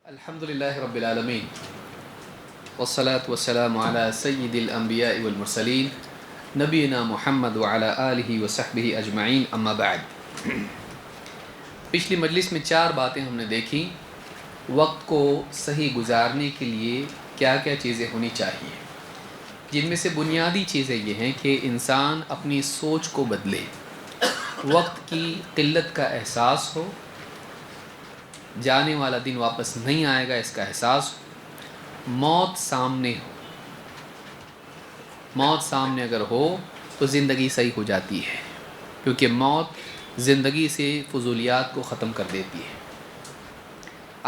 الحمدللہ رب العالمین والصلاة والسلام علی سید الانبیاء والمرسلین نبینا محمد وعلی آلہ وصحبہ اجمعین اما بعد۔ پچھلی مجلس میں 4 باتیں ہم نے دیکھی۔ وقت کو صحیح گزارنے کے لیے کیا کیا چیزیں ہونی چاہیے، جن میں سے بنیادی چیزیں یہ ہیں کہ انسان اپنی سوچ کو بدلے، وقت کی قلت کا احساس ہو، جانے والا دن واپس نہیں آئے گا اس کا احساس ہو، موت سامنے ہو۔ موت سامنے اگر ہو تو زندگی صحیح ہو جاتی ہے، کیونکہ موت زندگی سے فضولیات کو ختم کر دیتی ہے،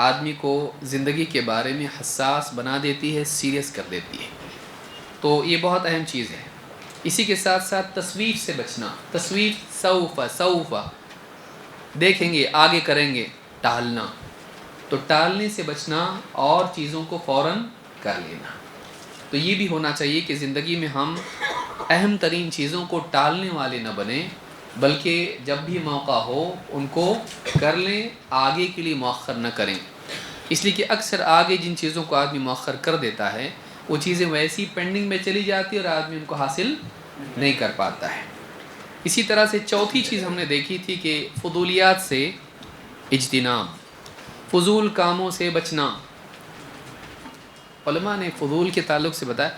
آدمی کو زندگی کے بارے میں حساس بنا دیتی ہے، سیریس کر دیتی ہے۔ تو یہ بہت اہم چیز ہے۔ اسی کے ساتھ ساتھ تسویف سے بچنا۔ تسویف سوف دیکھیں گے، آگے کریں گے، ٹالنا۔ تو ٹالنے سے بچنا اور چیزوں کو فوراً کر لینا۔ تو یہ بھی ہونا چاہیے کہ زندگی میں ہم اہم ترین چیزوں کو ٹالنے والے نہ بنیں، بلکہ جب بھی موقع ہو ان کو کر لیں، آگے کے لیے مؤخر نہ کریں۔ اس لیے کہ اکثر آگے جن چیزوں کو آدمی مؤخر کر دیتا ہے وہ چیزیں ویسی پینڈنگ میں چلی جاتی اور آدمی ان کو حاصل نہیں کر پاتا ہے۔ اسی طرح سے چوتھی چیز ہم نے دیکھی تھی کہ فضولیات سے اجتناب، فضول کاموں سے بچنا۔ علماء نے فضول کے تعلق سے بتایا،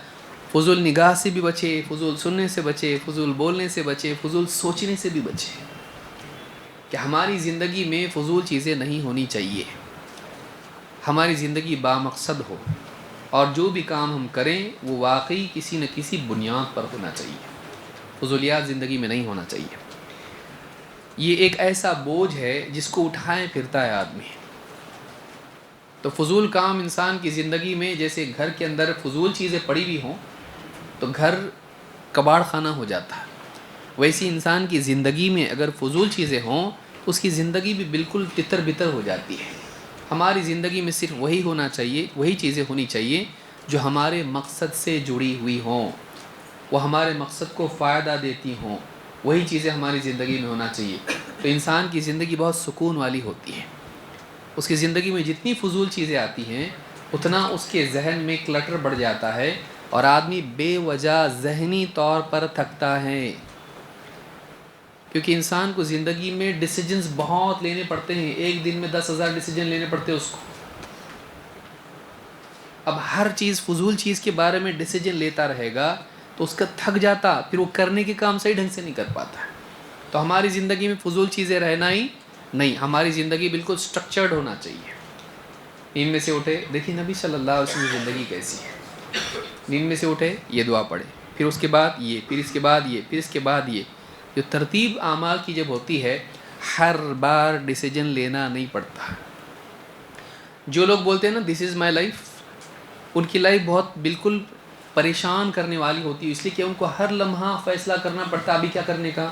فضول نگاہ سے بھی بچے، فضول سننے سے بچے، فضول بولنے سے بچے، فضول سوچنے سے بھی بچے، کہ ہماری زندگی میں فضول چیزیں نہیں ہونی چاہیے، ہماری زندگی بامقصد ہو، اور جو بھی کام ہم کریں وہ واقعی کسی نہ کسی بنیاد پر ہونا چاہیے، فضولیات زندگی میں نہیں ہونا چاہیے۔ یہ ایک ایسا بوجھ ہے جس کو اٹھائے پھرتا ہے آدمی۔ تو فضول کام انسان کی زندگی میں، جیسے گھر کے اندر فضول چیزیں پڑی ہوئی ہوں تو گھر کباڑ خانہ ہو جاتا ہے، ویسی انسان کی زندگی میں اگر فضول چیزیں ہوں تو اس کی زندگی بھی بالکل تتر بتر ہو جاتی ہے۔ ہماری زندگی میں صرف وہی ہونا چاہیے، وہی چیزیں ہونی چاہیے جو ہمارے مقصد سے جڑی ہوئی ہوں، وہ ہمارے مقصد کو فائدہ دیتی ہوں، وہی چیزیں ہماری زندگی میں ہونا چاہیے۔ تو انسان کی زندگی بہت سکون والی ہوتی ہے۔ اس کی زندگی میں جتنی فضول چیزیں آتی ہیں اتنا اس کے ذہن میں کلٹر بڑھ جاتا ہے اور آدمی بے وجہ ذہنی طور پر تھکتا ہے، کیونکہ انسان کو زندگی میں ڈیسیجنز بہت لینے پڑتے ہیں، ایک دن میں 10,000 ڈیسیجن لینے پڑتے ہیں اس کو۔ اب ہر چیز فضول چیز کے بارے میں ڈیسیجن لیتا رہے گا تو اس کا تھک جاتا، پھر وہ کرنے کے کام صحیح ڈھنگ سے نہیں کر پاتا۔ تو ہماری زندگی میں فضول چیزیں رہنا ہی نہیں، ہماری زندگی بالکل سٹرکچرڈ ہونا چاہیے۔ نیند میں سے اٹھے، دیکھیں نبی صلی اللہ علیہ وسلم کی زندگی کیسی ہے۔ نیند میں سے اٹھے یہ دعا پڑھے، پھر اس کے بعد یہ، پھر اس کے بعد یہ، پھر اس کے بعد یہ۔ جو ترتیب اعمال کی جب ہوتی ہے ہر بار ڈیسیجن لینا نہیں پڑتا۔ جو لوگ بولتے ہیں نا دس از مائی لائف، ان کی لائف بہت بالکل پریشان کرنے والی ہوتی ہے، اس لیے کہ ان کو ہر لمحہ فیصلہ کرنا پڑتا ابھی کیا کرنے کا۔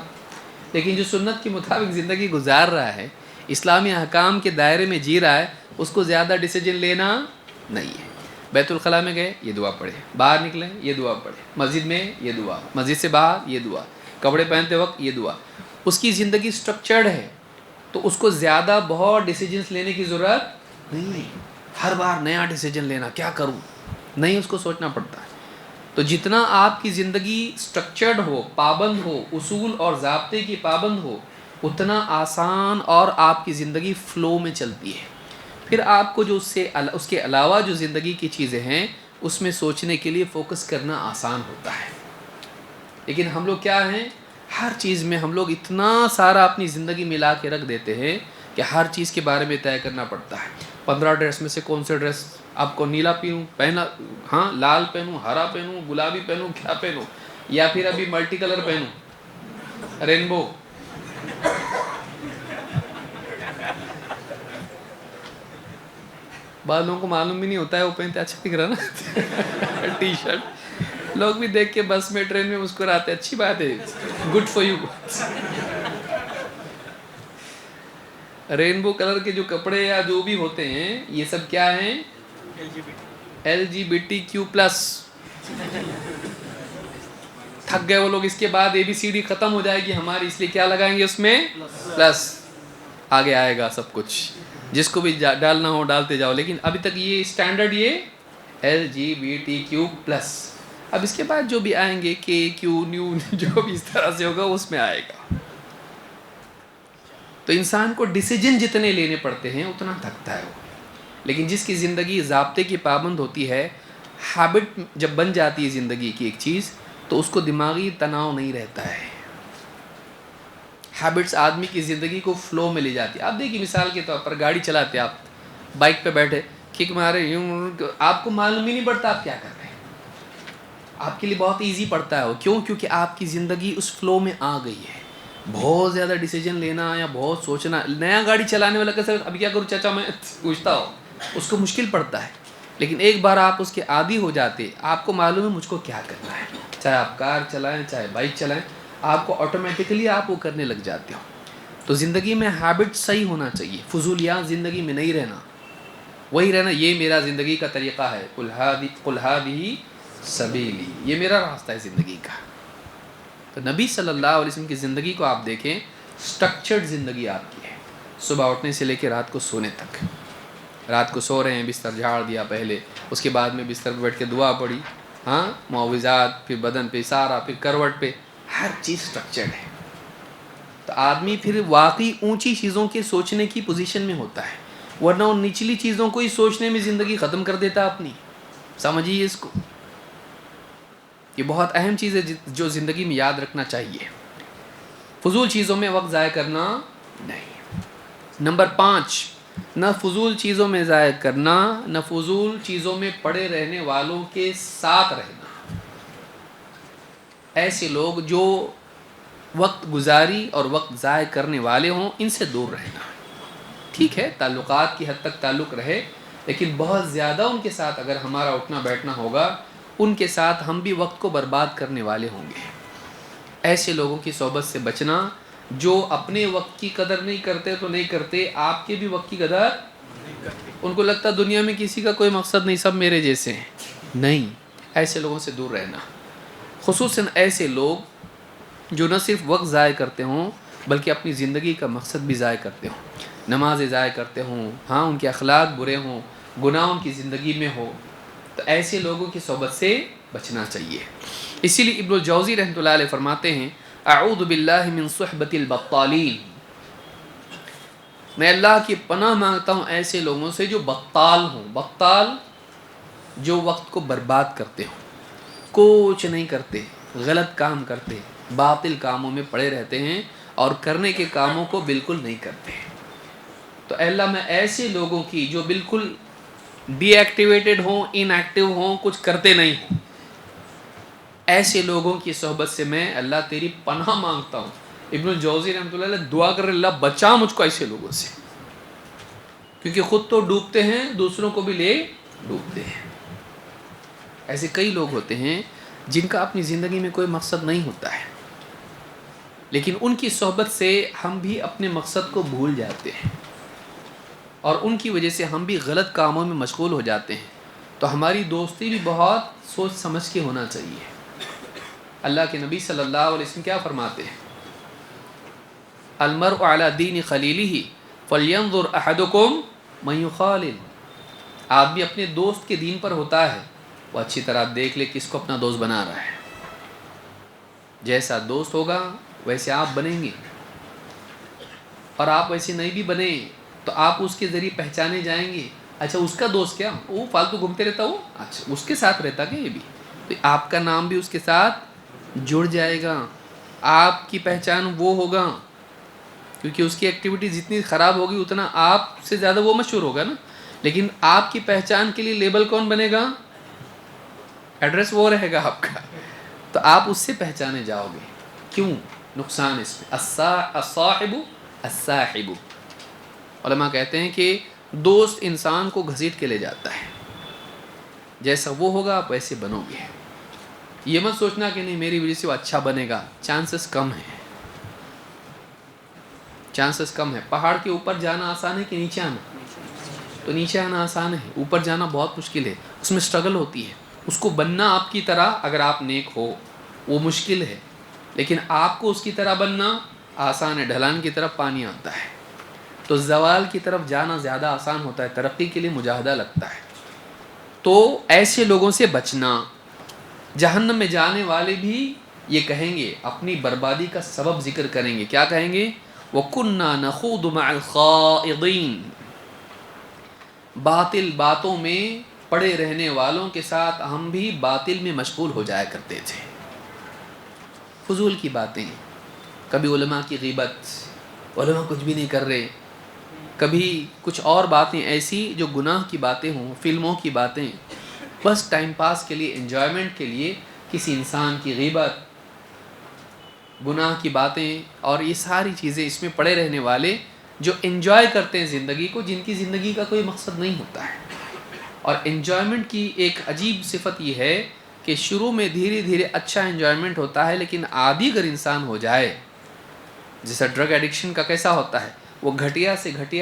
لیکن جو سنت کے مطابق زندگی گزار رہا ہے، اسلامی احکام کے دائرے میں جی رہا ہے، اس کو زیادہ ڈیسیجن لینا نہیں ہے۔ بیت الخلاء میں گئے یہ دعا پڑھے، باہر نکلیں یہ دعا پڑھے، مسجد میں یہ دعا، مسجد سے باہر یہ دعا، کپڑے پہنتے وقت یہ دعا۔ اس کی زندگی سٹرکچرڈ ہے تو اس کو زیادہ بہت ڈیسیجنز لینے کی ضرورت نہیں ہے۔ ہر بار نیا ڈیسیجن لینا، کیا کروں، نہیں، اس کو سوچنا پڑتا ہے۔ تو جتنا آپ کی زندگی سٹرکچرڈ ہو، پابند ہو، اصول اور ضابطے کی پابند ہو، اتنا آسان اور آپ کی زندگی فلو میں چلتی ہے۔ پھر آپ کو جو اس کے علاوہ جو زندگی کی چیزیں ہیں اس میں سوچنے کے لیے فوکس کرنا آسان ہوتا ہے۔ لیکن ہم لوگ کیا ہیں، ہر چیز میں ہم لوگ اتنا سارا اپنی زندگی ملا کے رکھ دیتے ہیں کہ ہر چیز کے بارے میں طے کرنا پڑتا ہے۔ 15 ڈریس میں سے کون سے ڈریس آپ کو نیلا پہنوں، ہاں لال پہنوں، ہرا پہنوں، گلابی پہنوں، کیا پہنوں، یا پھر ابھی ملٹی کلر پہنوں، رینبو۔ بعض لوگوں کو معلوم بھی نہیں ہوتا ہے، وہ پہنتے اچھا دکھ رہا نا ٹی شرٹ، لوگ بھی دیکھ کے بس میں ٹرین میں مسکراتے، اچھی بات ہے، good for you. Rainbow colour کے جو کپڑے یا جو بھی ہوتے ہیں یہ سب کیا ہیں، LGBTQ+۔ تھک گئے وہ لوگ، اس کے بعد ABCD ختم ہو جائے گی ہماری، اس لیے کیا لگائیں گے اس میں، پلس، آگے آئے گا سب کچھ۔ جس کو بھی ڈالنا ہو ڈالتے جاؤ، لیکن ابھی تک یہ اسٹینڈرڈ یہ LGBTQ+. اب اس کے بعد جو بھی آئیں گے KQ نیو جو بھی اس طرح سے ہوگا اس میں آئے گا. تو انسان کو ڈیسیجن جتنے لینے پڑتے ہیں اتنا تھکتا ہے وہ. لیکن جس کی زندگی ضابطے کی پابند ہوتی ہے، ہیبٹ جب بن جاتی ہے زندگی کی ایک چیز، تو اس کو دماغی تناؤ نہیں رہتا ہے. ہیبٹس آدمی کی زندگی کو فلو میں لے جاتی ہے. آپ دیکھیے مثال کے طور پر گاڑی چلاتے، آپ بائک پہ بیٹھے کک مارے، آپ کو معلوم ہی نہیں پڑتا آپ کیا کر رہے ہیں. آپ کے لیے بہت ایزی پڑتا ہے وہ. کیوں؟ کیونکہ آپ کی زندگی اس فلو میں آ گئی ہے. بہت زیادہ ڈیسیجن لینا یا بہت سوچنا، نیا گاڑی چلانے والا کیسے ابھی کیا کروں چاچا میں پوچھتا ہوں، اس کو مشکل پڑتا ہے. لیکن ایک بار آپ اس کے عادی ہو جاتے، آپ کو معلوم ہے مجھ کو کیا کرنا ہے. چاہے آپ کار چلائیں چاہے بائک چلائیں، آپ کو آٹومیٹکلی آپ وہ کرنے لگ جاتے ہو. تو زندگی میں ہیبٹ صحیح ہونا چاہیے. فضولیات زندگی میں نہیں رہنا. وہی رہنا یہ میرا زندگی کا طریقہ ہے، قل ھذہ سبیلی، یہ میرا راستہ ہے زندگی کا. تو نبی صلی اللہ علیہ وسلم کی زندگی کو آپ دیکھیں، سٹرکچرڈ زندگی آپ کی ہے. صبح اٹھنے سے لے کے رات کو سونے تک. رات کو سو رہے ہیں، بستر جھاڑ دیا پہلے، اس کے بعد میں بستر پہ بیٹھ کے دعا پڑھی، ہاں معوذات، پھر بدن پہ سارا، پھر کروٹ پہ، ہر چیز سٹرکچرڈ ہے. تو آدمی پھر واقعی اونچی چیزوں کے سوچنے کی پوزیشن میں ہوتا ہے، ورنہ ان نچلی چیزوں کو ہی سوچنے میں زندگی ختم کر دیتا اپنی. سمجھیے اس کو. یہ بہت اہم چیز ہے جو زندگی میں یاد رکھنا چاہیے. فضول چیزوں میں وقت ضائع کرنا نہیں. نمبر 5، نہ فضول چیزوں میں ضائع کرنا، نہ فضول چیزوں میں پڑے رہنے والوں کے ساتھ رہنا. ایسے لوگ جو وقت گزاری اور وقت ضائع کرنے والے ہوں، ان سے دور رہنا. ٹھیک ہے تعلقات کی حد تک تعلق رہے، لیکن بہت زیادہ ان کے ساتھ اگر ہمارا اٹھنا بیٹھنا ہوگا، ان کے ساتھ ہم بھی وقت کو برباد کرنے والے ہوں گے. ایسے لوگوں کی صحبت سے بچنا جو اپنے وقت کی قدر نہیں کرتے تو نہیں کرتے، آپ کے بھی وقت کی قدر. ان کو لگتا دنیا میں کسی کا کوئی مقصد نہیں، سب میرے جیسے ہیں. نہیں، ایسے لوگوں سے دور رہنا. خصوصاً ایسے لوگ جو نہ صرف وقت ضائع کرتے ہوں بلکہ اپنی زندگی کا مقصد بھی ضائع کرتے ہوں. نمازیں ضائع کرتے ہوں، ہاں ان کے اخلاق برے ہوں، گناہ ان کی زندگی میں ہو، تو ایسے لوگوں کی صحبت سے بچنا چاہیے. اسی لیے ابن الجوزی رحمۃ اللہ علیہ فرماتے ہیں، اعوذ باللہ من صحبت البطالین، میں اللہ کی پناہ مانگتا ہوں ایسے لوگوں سے جو بطال ہوں. بطال جو وقت کو برباد کرتے ہوں، کچھ نہیں کرتے، غلط کام کرتے، باطل کاموں میں پڑے رہتے ہیں اور کرنے کے کاموں کو بالکل نہیں کرتے. تو اے اللہ میں ایسے لوگوں کی جو بالکل ڈی ایکٹیویٹڈ ہوں، ان ایکٹیو ہوں، کچھ کرتے نہیں ہوں، ایسے لوگوں کی صحبت سے میں اللہ تیری پناہ مانگتا ہوں. ابن الجوزی رحمۃ اللہ علیہ دعا کر اللہ بچا مجھ کو ایسے لوگوں سے، کیونکہ خود تو ڈوبتے ہیں، دوسروں کو بھی لے ڈوبتے ہیں. ایسے کئی لوگ ہوتے ہیں جن کا اپنی زندگی میں کوئی مقصد نہیں ہوتا ہے، لیکن ان کی صحبت سے ہم بھی اپنے مقصد کو بھول جاتے ہیں اور ان کی وجہ سے ہم بھی غلط کاموں میں مشغول ہو جاتے ہیں. تو ہماری دوستی بھی بہت سوچ سمجھ کے ہونا چاہیے. اللہ کے نبی صلی اللہ علیہ وسلم کیا فرماتے ہیں، المرء علی دین خلیلہ فلینظر احدکم من یخالل. آدمی اپنے دوست کے دین پر ہوتا ہے، وہ اچھی طرح دیکھ لے کس کو اپنا دوست بنا رہا ہے. جیسا دوست ہوگا ویسے آپ بنیں گے، اور آپ ویسے نہیں بھی بنے تو آپ اس کے ذریعے پہچانے جائیں گے. اچھا اس کا دوست کیا، وہ فالتو گھومتے رہتا، وہ اچھا اس کے ساتھ رہتا کہ یہ بھی، تو آپ کا نام بھی اس کے ساتھ جڑ جائے گا. آپ کی پہچان وہ ہوگا، کیونکہ اس کی ایکٹیویٹی جتنی خراب ہوگی اتنا آپ سے زیادہ وہ مشہور ہوگا نا. لیکن آپ کی پہچان کے لیے لیبل کون بنے گا، ایڈریس وہ رہے گا آپ کا، تو آپ اس سے پہچانے جاؤ گے. کیوں؟ نقصان اس میں الصاحب الساحب. علماء کہتے ہیں کہ دوست انسان کو گھسیٹ کے لے جاتا ہے، جیسا وہ ہوگا آپ ویسے بنو گے. یہ مت سوچنا کہ نہیں میری وجہ سے وہ اچھا بنے گا، چانسز کم ہیں، چانسز کم ہے. پہاڑ کے اوپر جانا آسان ہے کہ نیچے آنا؟ تو نیچے آنا آسان ہے، اوپر جانا بہت مشکل ہے، اس میں سٹرگل ہوتی ہے. اس کو بننا آپ کی طرح اگر آپ نیک ہو وہ مشکل ہے، لیکن آپ کو اس کی طرح بننا آسان ہے. ڈھلان کی طرف پانی آتا ہے. تو زوال کی طرف جانا زیادہ آسان ہوتا ہے، ترقی کے لیے مجاہدہ لگتا ہے. تو ایسے لوگوں سے بچنا. جہنم میں جانے والے بھی یہ کہیں گے، اپنی بربادی کا سبب ذکر کریں گے. کیا کہیں گے؟ وَكُنَّا نَخُوضُ مَعَ الْخَائِضِينَ، باطل باتوں میں پڑے رہنے والوں کے ساتھ ہم بھی باطل میں مشغول ہو جایا کرتے تھے. فضول کی باتیں، کبھی علماء کی غیبت، علماء کچھ بھی نہیں کر رہے، کبھی کچھ اور باتیں ایسی جو گناہ کی باتیں ہوں، فلموں کی باتیں، بس ٹائم پاس کے لیے، انجوائمنٹ کے لیے کسی انسان کی غیبت، گناہ کی باتیں، اور یہ ساری چیزیں اس میں پڑے رہنے والے جو انجوائے کرتے ہیں زندگی کو، جن کی زندگی کا کوئی مقصد نہیں ہوتا ہے. اور انجوائمنٹ کی ایک عجیب صفت یہ ہے کہ شروع میں دھیرے دھیرے اچھا انجوائمنٹ ہوتا ہے، لیکن عادی اگر انسان ہو جائے، جیسا ڈرگ ایڈکشن کا کیسا ہوتا ہے، وہ گھٹیا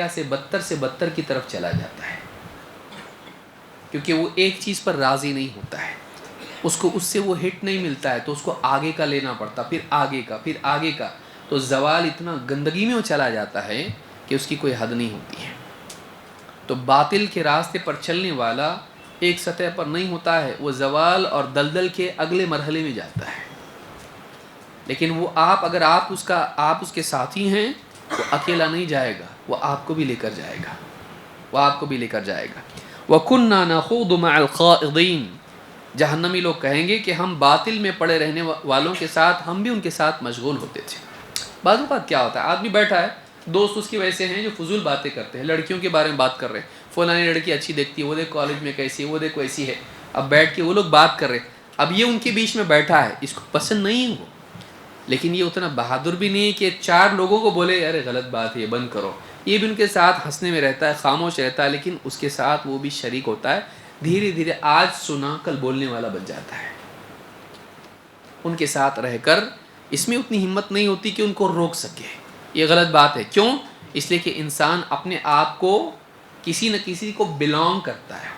سے بدتر کی طرف چلا جاتا ہے، کیونکہ وہ ایک چیز پر راضی نہیں ہوتا ہے، اس کو اس سے وہ ہٹ نہیں ملتا ہے، تو اس کو آگے کا لینا پڑتا، پھر آگے کا. تو زوال اتنا گندگی میں وہ چلا جاتا ہے کہ اس کی کوئی حد نہیں ہوتی ہے. تو باطل کے راستے پر چلنے والا ایک سطح پر نہیں ہوتا ہے، وہ زوال اور دلدل کے اگلے مرحلے میں جاتا ہے. لیکن وہ اگر آپ اس کے ساتھی ہیں، وہ اکیلا نہیں جائے گا، وہ آپ کو بھی لے کر جائے گا، وَكُنَّا نَخُوضُ مَعَ الْخَائِضِينَ. جہنمی لوگ کہیں گے کہ ہم باطل میں پڑے رہنے والوں کے ساتھ، ہم بھی ان کے ساتھ مشغول ہوتے تھے. بعض اوقات کیا ہوتا ہے، آدمی بیٹھا ہے، دوست اس کی ویسے ہیں جو فضول باتیں کرتے ہیں، لڑکیوں کے بارے میں بات کر رہے ہیں، فلانی لڑکی اچھی دیکھتی ہے، وہ دیکھ کالج میں کیسی ہے، وہ دیکھ ویسی ہے. اب بیٹھ کے وہ لوگ بات کر رہے ہیں، اب یہ ان کے بیچ میں بیٹھا ہے، اس کو پسند نہیں ہو، لیکن یہ اتنا بہادر بھی نہیں کہ 4 لوگوں کو بولے ارے غلط بات ہے یہ بند کرو. یہ بھی ان کے ساتھ ہنسنے میں رہتا ہے، خاموش رہتا ہے، لیکن اس کے ساتھ وہ بھی شریک ہوتا ہے. دھیرے دھیرے آج سنا کل بولنے والا بن جاتا ہے. ان کے ساتھ رہ کر اس میں اتنی ہمت نہیں ہوتی کہ ان کو روک سکے. یہ غلط بات ہے. کیوں؟ اس لیے کہ انسان اپنے آپ کو کسی نہ کسی کو بلانگ کرتا ہے،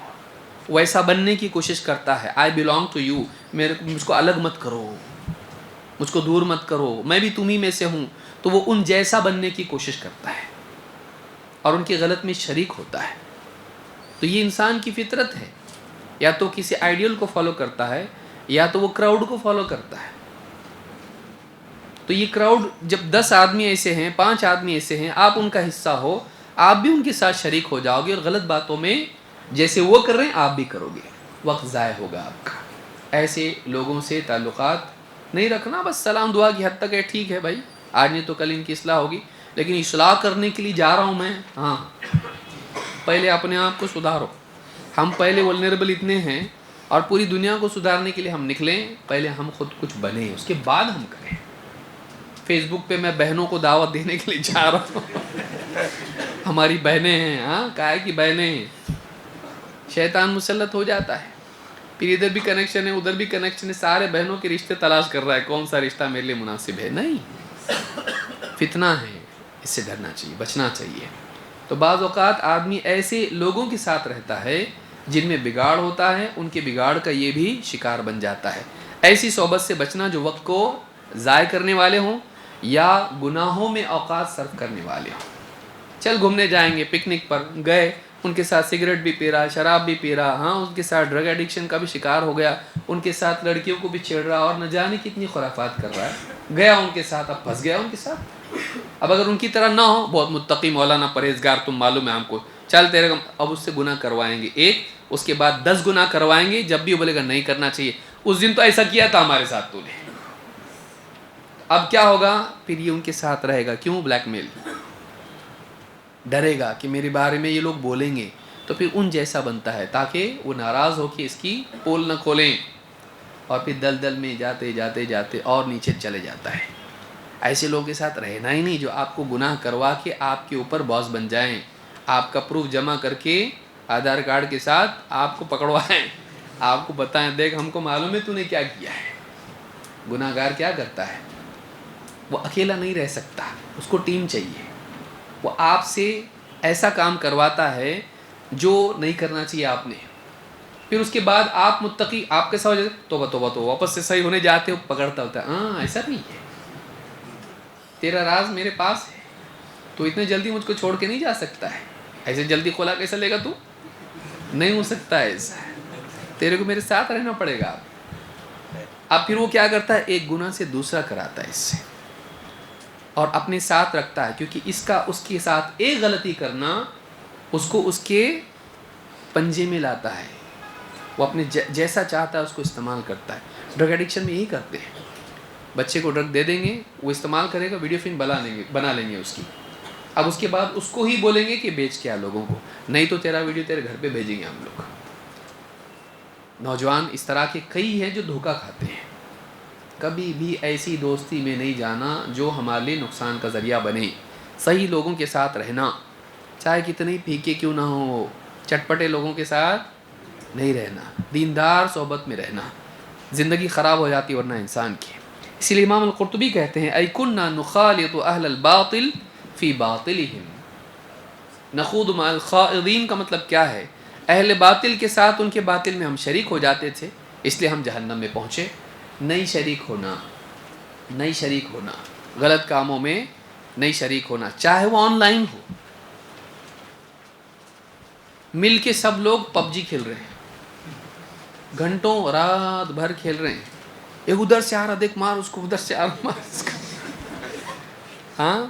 ویسا بننے کی کوشش کرتا ہے. آئی بلانگ ٹو یو، مجھ کو الگ مت کرو، مجھ کو دور مت کرو، میں بھی تمہیں میں سے ہوں. تو وہ ان جیسا بننے کی کوشش کرتا ہے اور ان کی غلط میں شریک ہوتا ہے. تو یہ انسان کی فطرت ہے، یا تو کسی آئیڈیل کو فالو کرتا ہے، یا تو وہ کراؤڈ کو فالو کرتا ہے. تو یہ کراؤڈ جب 10 آدمی ایسے ہیں، 5 آدمی ایسے ہیں، آپ ان کا حصہ ہو، آپ بھی ان کے ساتھ شریک ہو جاؤ گے، اور غلط باتوں میں جیسے وہ کر رہے ہیں آپ بھی کرو گے، وقت ضائع ہوگا آپ کا. ایسے لوگوں سے تعلقات نہیں رکھنا. بس سلام دعا کی حد تک ہے، ٹھیک ہے بھائی، آج نہیں تو کل ان کی اصلاح ہوگی، لیکن اصلاح کرنے کے لیے جا رہا ہوں میں. ہاں، پہلے اپنے آپ کو سدھارو. ہم پہلے ولنریبل اتنے ہیں، اور پوری دنیا کو سدھارنے کے لیے ہم نکلیں، پہلے ہم خود کچھ بنیں، اس کے بعد ہم کریں. فیس بک پہ میں بہنوں کو دعوت دینے کے لیے جا رہا ہوں. ہماری بہنیں ہیں، ہاں کہا کہ بہنیں ہیں. شیطان مسلط ہو جاتا ہے، پھر ادھر بھی کنیکشن ہے ادھر بھی کنیکشن ہے، سارے بہنوں کے رشتے تلاش کر رہا ہے، کون سا رشتہ میرے لیے مناسب ہے. نہیں، فتنہ ہے، اس سے ڈرنا چاہیے، بچنا چاہیے. تو بعض اوقات آدمی ایسے لوگوں کے ساتھ رہتا ہے جن میں بگاڑ ہوتا ہے، ان کے بگاڑ کا یہ بھی شکار بن جاتا ہے. ایسی صحبت سے بچنا جو وقت کو ضائع کرنے والے ہوں یا گناہوں میں اوقات صرف کرنے والے ہوں. چل گھومنے جائیں گے، پکنک پر گئے، ان کے ساتھ سگریٹ بھی پی رہا، شراب بھی پی رہا، ہاں ان کے ساتھ ڈرگ ایڈکشن کا بھی شکار ہو گیا، ان کے ساتھ لڑکیوں کو بھی چھیڑ رہا، اور نہ جانے کتنی خرافات کر رہا ہے. گیا ان کے ساتھ، اب پھنس گیا ان کے ساتھ. اب اگر ان کی طرح نہ ہو، بہت متقی مولانا پرہیزگار تم معلوم ہے ہم کو، چل تیرے اب اس سے گناہ کروائیں گے ایک، اس کے بعد 10 گناہ کروائیں گے. جب بھی وہ بولے گا نہیں کرنا چاہیے، اس دن تو ایسا کیا تھا ہمارے ساتھ تو نے. اب کیا ہوگا؟ پھر یہ ان کے ساتھ رہے گا. کیوں؟ بلیک میل. ڈرے گا کہ میرے بارے میں یہ لوگ بولیں گے، تو پھر ان جیسا بنتا ہے تاکہ وہ ناراض ہو کے اس کی پول نہ کھولیں، اور پھر دلدل میں جاتے جاتے جاتے اور نیچے چلے جاتا ہے. ایسے لوگوں کے ساتھ رہنا ہی نہیں جو آپ کو گناہ کروا کے آپ کے اوپر باس بن جائیں، آپ کا پروف جمع کر کے آدھار کارڈ کے ساتھ آپ کو پکڑوائیں، آپ کو بتائیں دیکھ ہم کو معلوم ہے تو نے کیا کیا ہے. گناہ گار کیا کرتا ہے؟ وہ اکیلا نہیں رہ سکتا، اس کو ٹیم چاہیے. وہ آپ سے ایسا کام کرواتا ہے جو نہیں کرنا چاہیے آپ نے. پھر اس کے بعد آپ متقی، آپ کیسا ہو جاتے، توبہ توبہ تو واپس سے صحیح ہونے جاتے ہو، پکڑتا ہوتا ہے. ہاں ایسا نہیں ہے، تیرا راز میرے پاس ہے، تو اتنے جلدی مجھ کو چھوڑ کے نہیں جا سکتا ہے، ایسے جلدی خلا کیسے لے گا تو؟ نہیں ہو سکتا ہے ایسا، تیرے کو میرے ساتھ رہنا پڑے گا۔ اب پھر وہ کیا کرتا ہے، ایک گناہ سے دوسرا کراتا ہے اس سے، اور اپنے ساتھ رکھتا ہے، کیونکہ اس کے ساتھ ایک غلطی کرنا اس کو اس کے پنجے میں لاتا ہے، وہ اپنے جیسا چاہتا ہے اس کو استعمال کرتا ہے۔ ڈرگ ایڈکشن میں یہی کرتے ہیں، بچے کو ڈرگ دے دیں گے، وہ استعمال کرے گا، ویڈیو فلم بنا لیں گے اس کی، اب اس کے بعد اس کو ہی بولیں گے کہ بیچ کیا لوگوں کو، نہیں تو تیرا ویڈیو تیرے گھر پہ بھیجیں گے ہم لوگ۔ نوجوان اس طرح کے کئی ہیں جو دھوکہ کھاتے ہیں، کبھی بھی ایسی دوستی میں نہیں جانا جو ہمارے لیے نقصان کا ذریعہ بنے۔ صحیح لوگوں کے ساتھ رہنا، چاہے کتنے پھیکے کیوں نہ ہو، چٹپٹے لوگوں کے ساتھ نہیں رہنا، دیندار صحبت میں رہنا، زندگی خراب ہو جاتی ورنہ انسان کی۔ اسی لیے امام القرطبی کہتے ہیں اَيْ كُنَّا نُخَالِطُ أَهْلَ الْبَاطِلِ فِي بَاطِلِهِمْ، نخوض مع الخائضین کا مطلب کیا ہے، اہل باطل کے ساتھ ان کے باطل میں ہم شریک ہو جاتے تھے، اس لیے ہم جہنم میں پہنچے۔ نہیں شریک ہونا غلط کاموں میں، نہیں شریک ہونا، چاہے وہ آن لائن ہو، مل کے سب لوگ پب جی کھیل رہے ہیں، گھنٹوں رات بھر کھیل رہے ہیں، ایک ادھر سے آ رہا، دیکھ مار اس کو، ادھر سے آ رہا مار اس کو، ہاں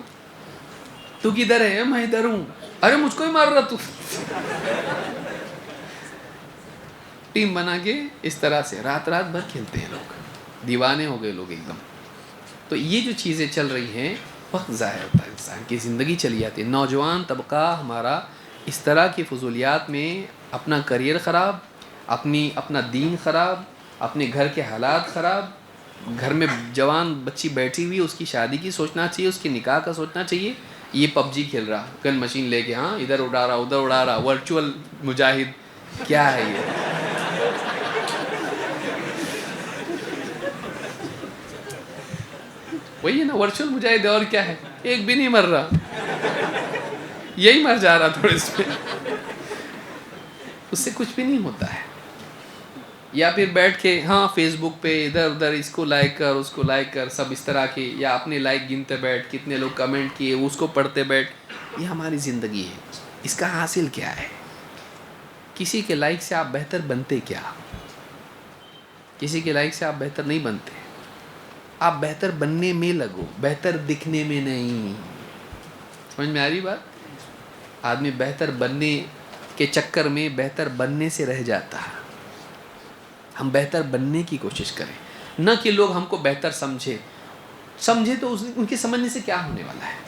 تو کدھر ہے، میں ادھر ہوں، ارے مجھ کو ہی مار رہا تو، ٹیم بنا کے اس طرح سے رات بھر کھیلتے ہیں لوگ، دیوانے ہو گئے لوگ ایک دم۔ تو یہ جو چیزیں چل رہی ہیں، وقت ضائع ہوتا ہے، انسان کی زندگی چلی جاتی ہے۔ نوجوان طبقہ ہمارا اس طرح کی فضولیات میں اپنا کریئر خراب، اپنا دین خراب، اپنے گھر کے حالات خراب، گھر میں جوان بچی بیٹھی ہوئی، اس کی شادی کی سوچنا چاہیے، اس کے نکاح کا سوچنا چاہیے، یہ پب جی کھیل رہا، گن مشین لے کے، ہاں ادھر اڑا رہا ادھر اڑا رہا، ورچوئل مجاہد، کیا ہے یہ؟ وہی ہے نا ورچوئل مجاہد، اور کیا ہے، ایک بھی نہیں مر رہا، یہی مر جا رہا تھوڑے اس میں، اس سے کچھ بھی نہیں ہوتا ہے۔ یا پھر بیٹھ کے ہاں فیس بک پہ ادھر ادھر اس کو لائک کر اس کو لائک کر، سب اس طرح کی، یا اپنے لائک گنتے بیٹھ، کتنے لوگ کمنٹ کیے اس کو پڑھتے بیٹھ، یہ ہماری زندگی ہے۔ اس کا حاصل کیا ہے؟ کسی کے لائک سے آپ بہتر بنتے کیا؟ کسی کے لائک سے آپ بہتر نہیں بنتے، آپ بہتر بننے میں لگو، بہتر دکھنے میں نہیں۔ سمجھ میں آ رہی بات؟ آدمی بہتر بننے کے چکر میں بہتر بننے سے رہ جاتا ہے۔ ہم بہتر بننے کی کوشش کریں، نہ کہ لوگ ہم کو بہتر سمجھے تو ان کے سمجھنے سے کیا ہونے والا ہے۔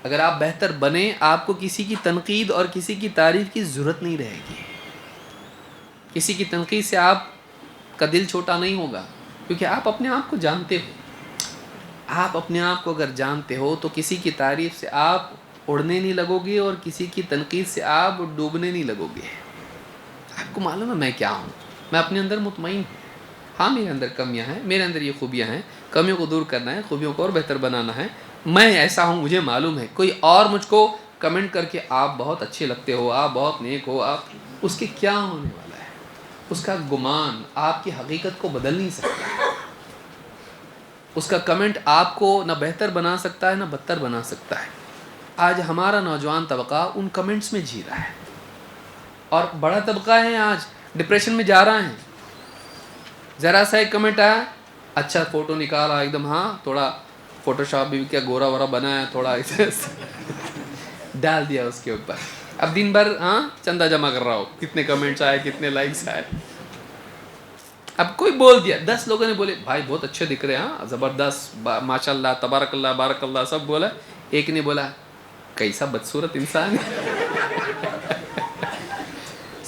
اگر آپ بہتر بنیں، آپ کو کسی کی تنقید اور کسی کی تعریف کی ضرورت نہیں رہے گی، کسی کی تنقید سے آپ کا دل چھوٹا نہیں ہوگا، کیونکہ آپ اپنے آپ کو جانتے ہو۔ آپ اپنے آپ کو اگر جانتے ہو تو کسی کی تعریف سے آپ اڑنے نہیں لگو گے، اور کسی کی تنقید سے آپ ڈوبنے نہیں لگو گے۔ آپ کو معلوم ہے میں کیا ہوں، میں اپنے اندر مطمئن ہوں، ہاں میرے اندر کمیاں ہیں، میرے اندر یہ خوبیاں ہیں، کمیوں کو دور کرنا ہے، خوبیوں کو اور بہتر بنانا ہے، میں ایسا ہوں، مجھے معلوم ہے۔ کوئی اور مجھ کو کمنٹ کر کے آپ بہت اچھے لگتے ہو، آپ بہت نیک ہو، آپ، اس کے کیا ہونے والا ہے؟ اس کا گمان آپ کی حقیقت کو بدل نہیں سکتا، اس کا کمنٹ آپ کو نہ بہتر بنا سکتا ہے نہ بدتر بنا سکتا ہے۔ آج ہمارا نوجوان طبقہ ان کمنٹس میں جی رہا ہے، اور بڑا طبقہ ہے آج ڈپریشن میں جا رہا ہے۔ ذرا سا ایک کمنٹ آیا، اچھا فوٹو نکالا ایک دم، ہاں تھوڑا فوٹو شاپ بھی کیا گورا وورا بنایا، تھوڑا ڈال دیا اس کے اوپر، اب دن بھر ہاں چندہ جمع کر رہا ہو، کتنے کمنٹس آئے، کتنے لائکس آئے۔ اب کوئی بول دیا، 10 لوگوں نے بولے بھائی بہت اچھے دکھ رہے ہیں، ہاں زبردست، ماشاء اللہ تبارک اللہ بارک اللہ، سب بولا، ایک نے بولا کیسا بدصورت انسان ہے۔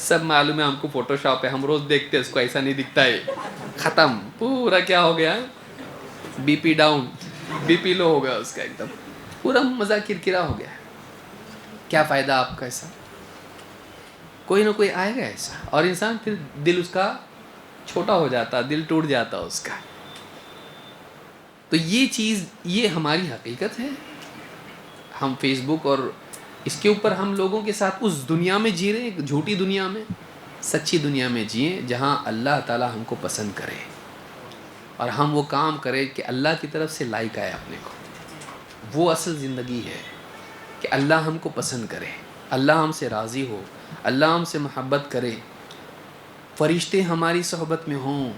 سب معلوم ہے ہم کو فوٹو شاپ ہے، ہم روز دیکھتے ہیں اس کو، ایسا نہیں دکھتا ہے۔ ختم، پورا کیا ہو گیا، B P down, B P low ہو گیا اس کا، ایک دم پورا مزہ کرکرا ہو گیا۔ کیا فائدہ آپ کا ایسا؟ کوئی نہ کوئی آئے گا ایسا، اور انسان پھر دل اس کا چھوٹا ہو جاتا، دل ٹوٹ جاتا اس کا۔ تو یہ چیز، یہ ہماری حقیقت ہے۔ ہم فیس بک اور اس کے اوپر ہم لوگوں کے ساتھ اس دنیا میں جی رہے ہیں، جھوٹی دنیا میں۔ سچی دنیا میں جئیں جہاں اللہ تعالی ہم کو پسند کرے، اور ہم وہ کام کریں کہ اللہ کی طرف سے لائک آئے اپنے کو۔ وہ اصل زندگی ہے کہ اللہ ہم کو پسند کرے، اللہ ہم سے راضی ہو، اللہ ہم سے محبت کرے، فرشتے ہماری صحبت میں ہوں.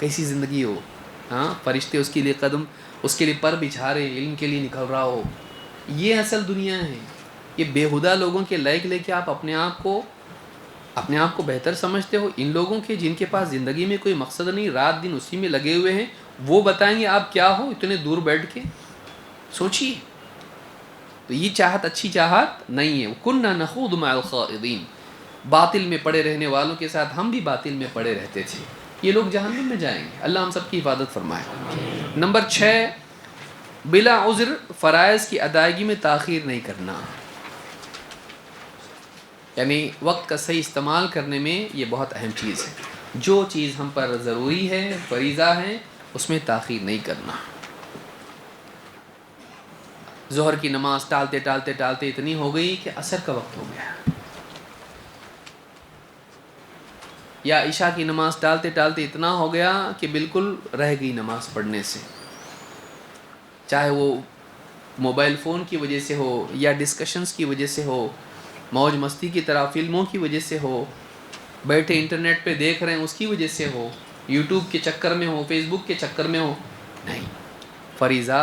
کیسی زندگی ہو، ہاں، فرشتے اس کے لیے اس کے لیے پر بچھا رہے، علم کے لیے نکل رہا ہو. یہ اصل دنیا ہے. یہ بےہودہ لوگوں کے لائق لے کے آپ اپنے آپ کو بہتر سمجھتے ہو. ان لوگوں کے جن کے پاس زندگی میں کوئی مقصد نہیں، رات دن اسی میں لگے ہوئے ہیں، وہ بتائیں گے آپ کیا ہو اتنے دور بیٹھ کے. سوچیے. تو یہ چاہت اچھی چاہت نہیں ہے. كُنَّا نَخُوضُ مَعَ الْخَائِضِينَ، باطل میں پڑے رہنے والوں کے ساتھ ہم بھی باطل میں پڑے رہتے تھے. یہ لوگ جہنم میں جائیں گے. اللہ ہم سب کی حفاظت فرمائے. نمبر 6، بلا عذر فرائض کی ادائیگی میں تاخیر نہیں کرنا. یعنی وقت کا صحیح استعمال کرنے میں یہ بہت اہم چیز ہے. جو چیز ہم پر ضروری ہے، فریضہ ہے، اس میں تاخیر نہیں کرنا. ظہر کی نماز ٹالتے ٹالتے ٹالتے اتنی ہو گئی کہ عصر کا وقت ہو گیا، یا عشاء کی نماز ٹالتے ٹالتے اتنا ہو گیا کہ بالکل رہ گئی نماز پڑھنے سے. چاہے وہ موبائل فون کی وجہ سے ہو، یا ڈسکشنز کی وجہ سے ہو، موج مستی کی طرح فلموں کی وجہ سے ہو، بیٹھے انٹرنیٹ پہ دیکھ رہے ہیں اس کی وجہ سے ہو، یوٹیوب کے چکر میں ہو، فیس بک کے چکر میں ہو. نہیں، فریضہ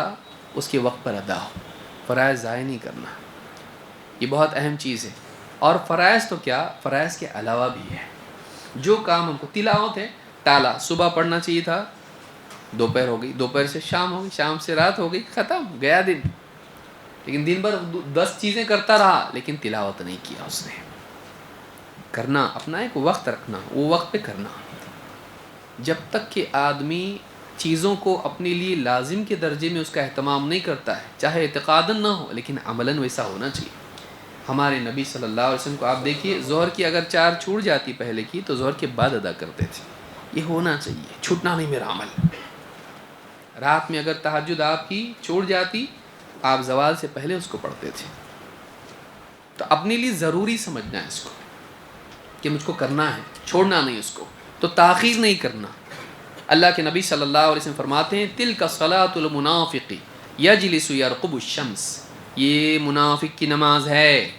اس کے وقت پر ادا ہو. فرائض ضائع نہیں کرنا، یہ بہت اہم چیز ہے. اور فرائض تو کیا، فرائض کے علاوہ بھی ہے. جو کام ہم کو تلاوت ہے، ٹالا، صبح پڑھنا چاہیے تھا، دوپہر ہو گئی، دوپہر سے شام ہو گئی، شام سے رات ہو گئی، ختم، گیا دن. لیکن دن بھر 10 چیزیں کرتا رہا لیکن تلاوت نہیں کیا اس نے. کرنا، اپنا ایک وقت رکھنا، وہ وقت پہ کرنا. جب تک کہ آدمی چیزوں کو اپنے لیے لازم کے درجے میں اس کا اہتمام نہیں کرتا ہے، چاہے اعتقاداً نہ ہو لیکن عملاً ویسا ہونا چاہیے. ہمارے نبی صلی اللہ علیہ وسلم کو آپ دیکھیے، ظہر کی اگر 4 چھوٹ جاتی پہلے کی تو ظہر کے بعد ادا کرتے تھے. یہ ہونا چاہیے، چھوٹنا نہیں میرا عمل. رات میں اگر تہجد آپ کی چھوٹ جاتی، آپ زوال سے پہلے اس کو پڑھتے تھے. تو اپنے لیے ضروری سمجھنا ہے اس کو کہ مجھ کو کرنا ہے، چھوڑنا نہیں اس کو. تو تاخیر نہیں کرنا. اللہ کے نبی صلی اللہ علیہ وسلم فرماتے ہیں، تلک صلاۃ المنافق یجلس یرقب الشمس، یہ منافق کی نماز ہے،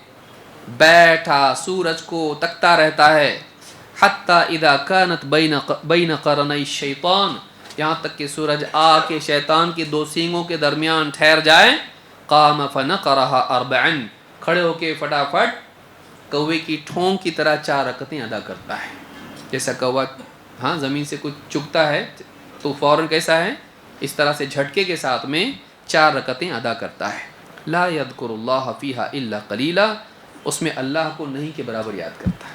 بیٹھا سورج کو تکتا رہتا ہے. حتی اذا کانت بین قرنی الشیطان، یہاں تک کہ سورج آ کے شیطان کے 2 سینگوں کے درمیان ٹھہر جائے. قام فنقرها 4، کھڑے ہو کے فٹافٹ کوے کی ٹھونگ کی طرح 4 رکعتیں ادا کرتا ہے. جیسا کوہ زمین سے کچھ چگتا ہے تو فوراً کیسا ہے، اس طرح سے جھٹکے کے ساتھ میں 4 رکعتیں ادا کرتا ہے. لا یذکر اللہ فیہا الا قلیلا، اس میں اللہ کو نہیں کے برابر یاد کرتا ہے.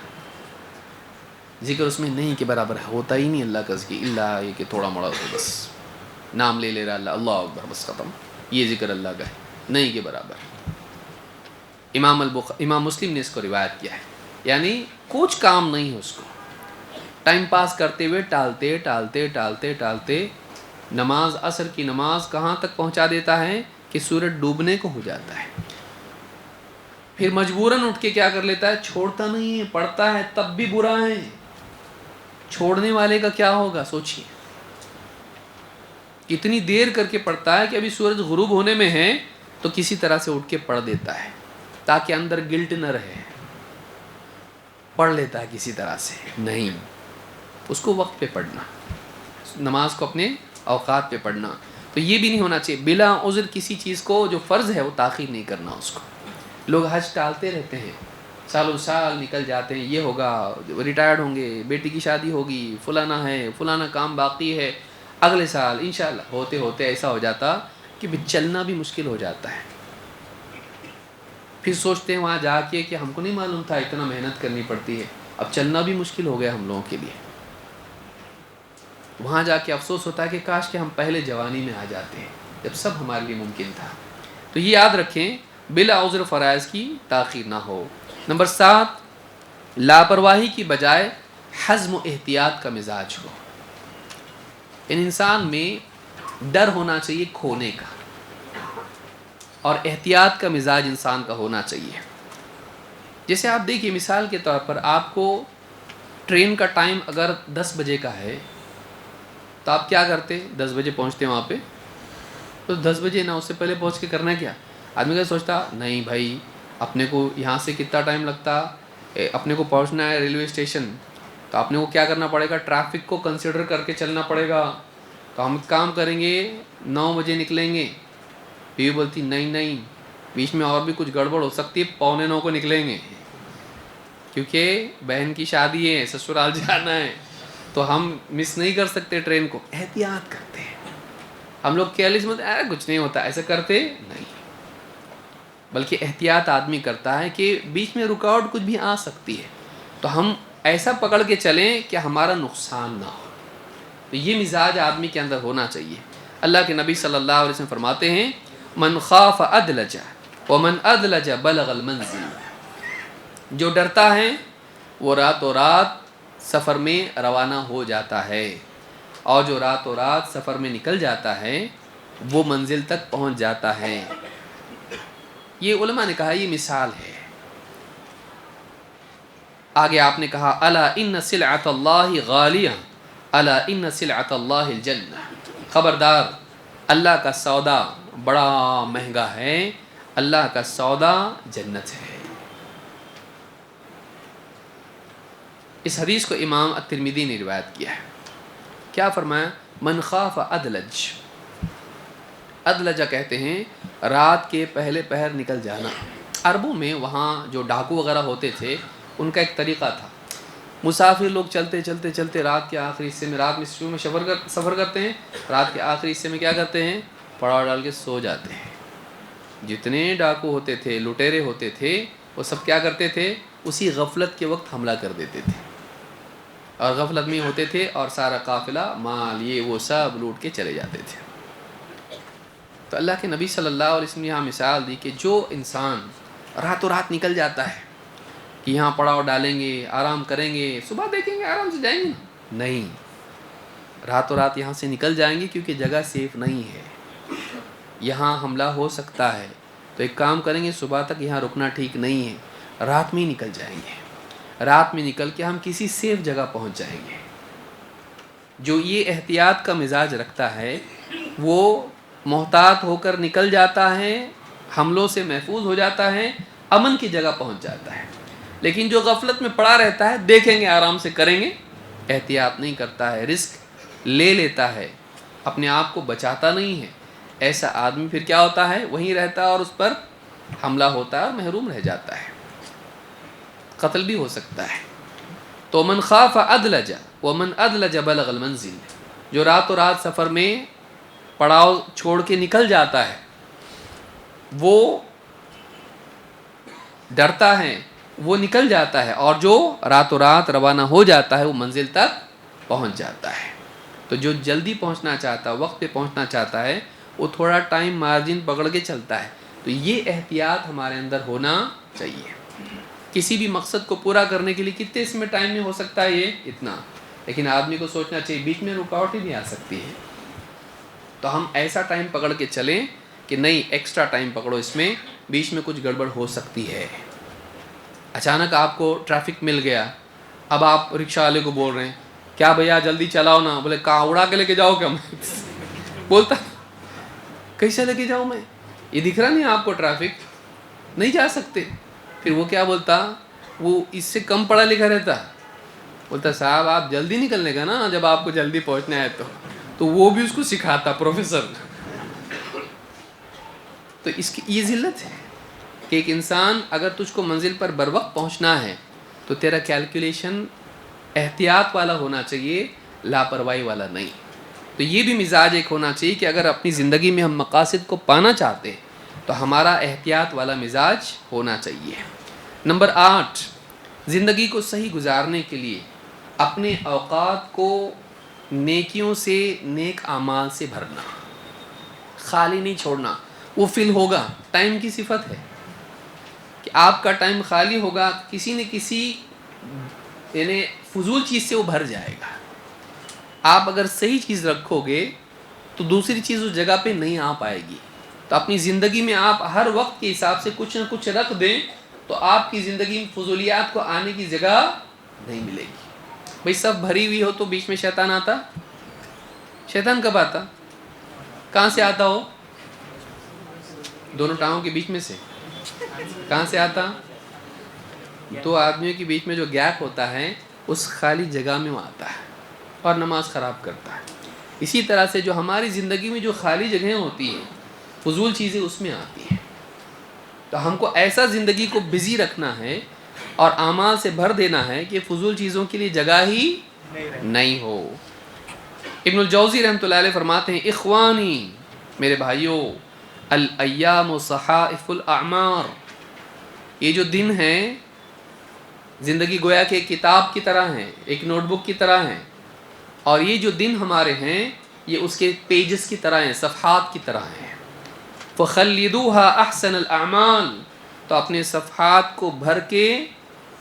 ذکر اس میں نہیں کے برابر ہوتا ہی نہیں اللہ کا ذکر، اللہ یہ کہ تھوڑا موڑا ہو، بس نام لے لے رہا اللہ، اللہ اکبر، بس ختم. یہ ذکر اللہ کا ہے، نہیں کے برابر. امام مسلم نے اس کو روایت کیا ہے. یعنی کچھ کام نہیں ہے اس کو، ٹائم پاس کرتے ہوئے ٹالتے ٹالتے ٹالتے ٹالتے نماز عصر کی نماز کہاں تک پہنچا دیتا ہے کہ سورج ڈوبنے کو ہو جاتا ہے. پھر مجبوراً اٹھ کے کیا کر لیتا ہے، چھوڑتا نہیں ہے، پڑھتا ہے، تب بھی برا ہے. چھوڑنے والے کا کیا ہوگا سوچیے. اتنی دیر کر کے پڑھتا ہے کہ ابھی سورج غروب ہونے میں ہے تو کسی طرح سے اٹھ کے پڑھ دیتا ہے تاکہ اندر گلٹ نہ رہے. پڑھ لیتا ہے کسی طرح سے. نہیں، اس کو وقت پہ پڑھنا، نماز کو اپنے اوقات پہ پڑھنا. تو یہ بھی نہیں ہونا چاہیے بلا عذر کسی چیز کو جو فرض ہے وہ تاخیر نہیں کرنا اس کو. لوگ حج ٹالتے رہتے ہیں، سالوں سال نکل جاتے ہیں، یہ ہوگا، ریٹائرڈ ہوں گے، بیٹی کی شادی ہوگی، فلانا ہے، فلانا کام باقی ہے، اگلے سال انشاءاللہ. ہوتے ہوتے ایسا ہو جاتا کہ چلنا بھی مشکل ہو جاتا ہے. پھر سوچتے ہیں وہاں جا کے کہ ہم کو نہیں معلوم تھا اتنا محنت کرنی پڑتی ہے، اب چلنا بھی مشکل ہو گیا ہم لوگوں کے لیے. وہاں جا کے افسوس ہوتا ہے کہ کاش کہ ہم پہلے جوانی میں آ جاتے ہیں جب سب ہمارے لیے ممکن تھا. تو یہ یاد رکھیں، بلا عذر فرائض کی تاخیر نہ ہو. نمبر 7، لاپرواہی کی بجائے حزم و احتیاط کا مزاج ہو. انسان میں ڈر ہونا چاہیے کھونے کا، اور احتیاط کا مزاج انسان کا ہونا چاہیے. جیسے آپ دیکھیے مثال کے طور پر، آپ کو ٹرین کا ٹائم اگر 10 بجے کا ہے تو آپ کیا کرتے، 10 بجے پہنچتے وہاں پہ، تو 10 بجے نا، اس سے پہلے پہنچ کے کرنا کیا؟ آدمی کا سوچتا نہیں بھائی اپنے کو یہاں سے کتنا ٹائم لگتا، اپنے کو پہنچنا ہے ریلوے اسٹیشن، تو اپنے کو کیا کرنا پڑے گا، ٹریفک کو کنسیڈر کر کے چلنا پڑے گا. تو ہم کام کریں گے 9 بجے نکلیں گے. بیوی بولتی نہیں بیچ میں اور بھی کچھ گڑبڑ ہو سکتی ہے، 8:45 کو نکلیں گے، کیونکہ بہن کی شادی ہے، سسرال جانا ہے، تو ہم مس نہیں کر سکتے ٹرین کو. احتیاط کرتے ہیں ہم لوگ، کیئرلیس مت کچھ نہیں ہوتا ایسا کرتے نہیں، بلکہ احتیاط آدمی کرتا ہے کہ بیچ میں رکاوٹ کچھ بھی آ سکتی ہے، تو ہم ایسا پکڑ کے چلیں کہ ہمارا نقصان نہ ہو. تو یہ مزاج آدمی کے اندر ہونا چاہیے. اللہ کے نبی صلی اللہ علیہ وسلم فرماتے ہیں من خاف ادلج ومن ادلج بلغ المنزل. جو ڈرتا ہے وہ راتوں رات سفر میں روانہ ہو جاتا ہے، اور جو راتوں رات سفر میں نکل جاتا ہے وہ منزل تک پہنچ جاتا ہے. یہ علماء نے کہا یہ مثال ہے. آگے آپ نے کہا الا ان سلعۃ اللہ غالیہ الا ان سلعۃ اللہ الجنہ. خبردار اللہ کا سودا بڑا مہنگا ہے، اللہ کا سودا جنت ہے. اس حدیث کو امام الترمذی نے روایت کیا ہے. کیا فرمایا؟ من خاف ادلج. ادلجہ کہتے ہیں رات کے پہلے پہر نکل جانا. عربوں میں وہاں جو ڈاکو وغیرہ ہوتے تھے ان کا ایک طریقہ تھا. مسافر لوگ چلتے چلتے چلتے رات کے آخری حصے میں، رات میں شروع میں سفر کرتے ہیں، رات کے آخری حصے میں کیا کرتے ہیں، پڑاؤ ڈال کے سو جاتے ہیں. جتنے ڈاکو ہوتے تھے، لٹیرے ہوتے تھے، وہ سب کیا کرتے تھے، اسی غفلت کے وقت حملہ کر دیتے تھے، اور غفلت میں ہوتے تھے اور سارا قافلہ مال یہ وہ سب لوٹ کے چلے جاتے تھے. تو اللہ کے نبی صلی اللہ علیہ وسلم نے یہاں مثال دی کہ جو انسان راتوں رات نکل جاتا ہے کہ یہاں پڑاؤ ڈالیں گے، آرام کریں گے، صبح دیکھیں گے، آرام سے جائیں گے، نہیں، راتوں رات یہاں سے نکل جائیں گے کیونکہ جگہ سیف نہیں ہے، یہاں حملہ ہو سکتا ہے. تو ایک کام کریں گے، صبح تک یہاں رکنا ٹھیک نہیں ہے، رات میں ہی نکل جائیں گے. رات میں نکل کے ہم کسی سیف جگہ پہنچ جائیں گے. جو یہ احتیاط کا مزاج رکھتا ہے وہ محتاط ہو کر نکل جاتا ہے، حملوں سے محفوظ ہو جاتا ہے، امن کی جگہ پہنچ جاتا ہے. لیکن جو غفلت میں پڑا رہتا ہے، دیکھیں گے آرام سے کریں گے، احتیاط نہیں کرتا ہے، رسک لے لیتا ہے، اپنے آپ کو بچاتا نہیں ہے، ایسا آدمی پھر کیا ہوتا ہے، وہیں رہتا ہے اور اس پر حملہ ہوتا ہے اور محروم رہ جاتا ہے، قتل بھی ہو سکتا ہے. تو من خاف ادلج ومن ادلج بلغ المنزل. جو راتوں رات سفر میں پڑاؤ چھوڑ کے نکل جاتا ہے وہ ڈرتا ہے، وہ نکل جاتا ہے، اور جو راتوں رات روانہ ہو جاتا ہے وہ منزل تک پہنچ جاتا ہے. تو جو جلدی پہنچنا چاہتا ہے، وقت پہ پہنچنا چاہتا ہے، وہ تھوڑا ٹائم مارجن پکڑ کے چلتا ہے. تو یہ احتیاط ہمارے اندر ہونا چاہیے. کسی بھی مقصد کو پورا کرنے کے لیے کتنے اس میں ٹائم میں ہو سکتا ہے، یہ اتنا، لیکن آدمی کو سوچنا چاہیے بیچ میں رکاوٹ بھی آ سکتی ہے. تو ہم ایسا ٹائم پکڑ کے چلیں کہ نہیں، ایکسٹرا ٹائم پکڑو، اس میں بیچ میں کچھ گڑبڑ ہو سکتی ہے. اچانک آپ کو ٹریفک مل گیا، اب آپ رکشہ والے کو بول رہے ہیں کیا بھیا جلدی چلاؤ نا، بولے کہاں اڑا کے لے کے جاؤ کیا؟ میں بولتا کیسے لے کے جاؤں میں، یہ دکھ رہا نہیں آپ کو ٹریفک، نہیں جا سکتے. پھر وہ کیا بولتا، وہ اس سے کم پڑھا لکھا رہتا، بولتا صاحب آپ جلدی نکلنے کا نا، جب آپ کو جلدی پہنچنا ہے تو وہ بھی اس کو سکھاتا پروفیسر. تو اس کی یہ ذلت ہے کہ ایک انسان اگر تجھ کو منزل پر بر وقت پہنچنا ہے تو تیرا کیلکولیشن احتیاط والا ہونا چاہیے، لاپرواہی والا نہیں. تو یہ بھی مزاج ایک ہونا چاہیے کہ اگر اپنی زندگی میں ہم مقاصد کو پانا چاہتے ہیں تو ہمارا احتیاط والا مزاج ہونا چاہیے. نمبر 8، زندگی کو صحیح گزارنے کے لیے اپنے اوقات کو نیکیوں سے، نیک اعمال سے بھرنا، خالی نہیں چھوڑنا. وہ فل ہوگا، ٹائم کی صفت ہے کہ آپ کا ٹائم خالی ہوگا، کسی نہ کسی یعنی فضول چیز سے وہ بھر جائے گا. آپ اگر صحیح چیز رکھو گے تو دوسری چیز اس جگہ پہ نہیں آ پائے گی. تو اپنی زندگی میں آپ ہر وقت کے حساب سے کچھ نہ کچھ رکھ دیں تو آپ کی زندگی میں فضولیات کو آنے کی جگہ نہیں ملے گی. بھئی سب بھری ہوئی ہو تو بیچ میں شیطان آتا؟ شیطان کب آتا؟ کہاں سے آتا ہو؟ دونوں ٹانگوں کے بیچ میں سے کہاں سے آتا؟ دو آدمیوں کے بیچ میں جو گیپ ہوتا ہے اس خالی جگہ میں وہ آتا ہے اور نماز خراب کرتا ہے. اسی طرح سے جو ہماری زندگی میں جو خالی جگہیں ہوتی ہیں فضول چیزیں اس میں آتی ہیں. تو ہم کو ایسا زندگی کو بزی رکھنا ہے اور اعمال سے بھر دینا ہے کہ فضول چیزوں کے لیے جگہ ہی نہیں ہو. ابن الجوزی رحمۃ اللہ علیہ فرماتے ہیں اخوانی میرے بھائیوں الایام صحائف الاعمار، یہ جو دن ہیں زندگی گویا کہ ایک کتاب کی طرح ہیں، ایک نوٹ بک کی طرح ہیں، اور یہ جو دن ہمارے ہیں یہ اس کے پیجز کی طرح ہیں، صفحات کی طرح ہیں. فخلدوها احسن الاعمال، تو اپنے صفحات کو بھر کے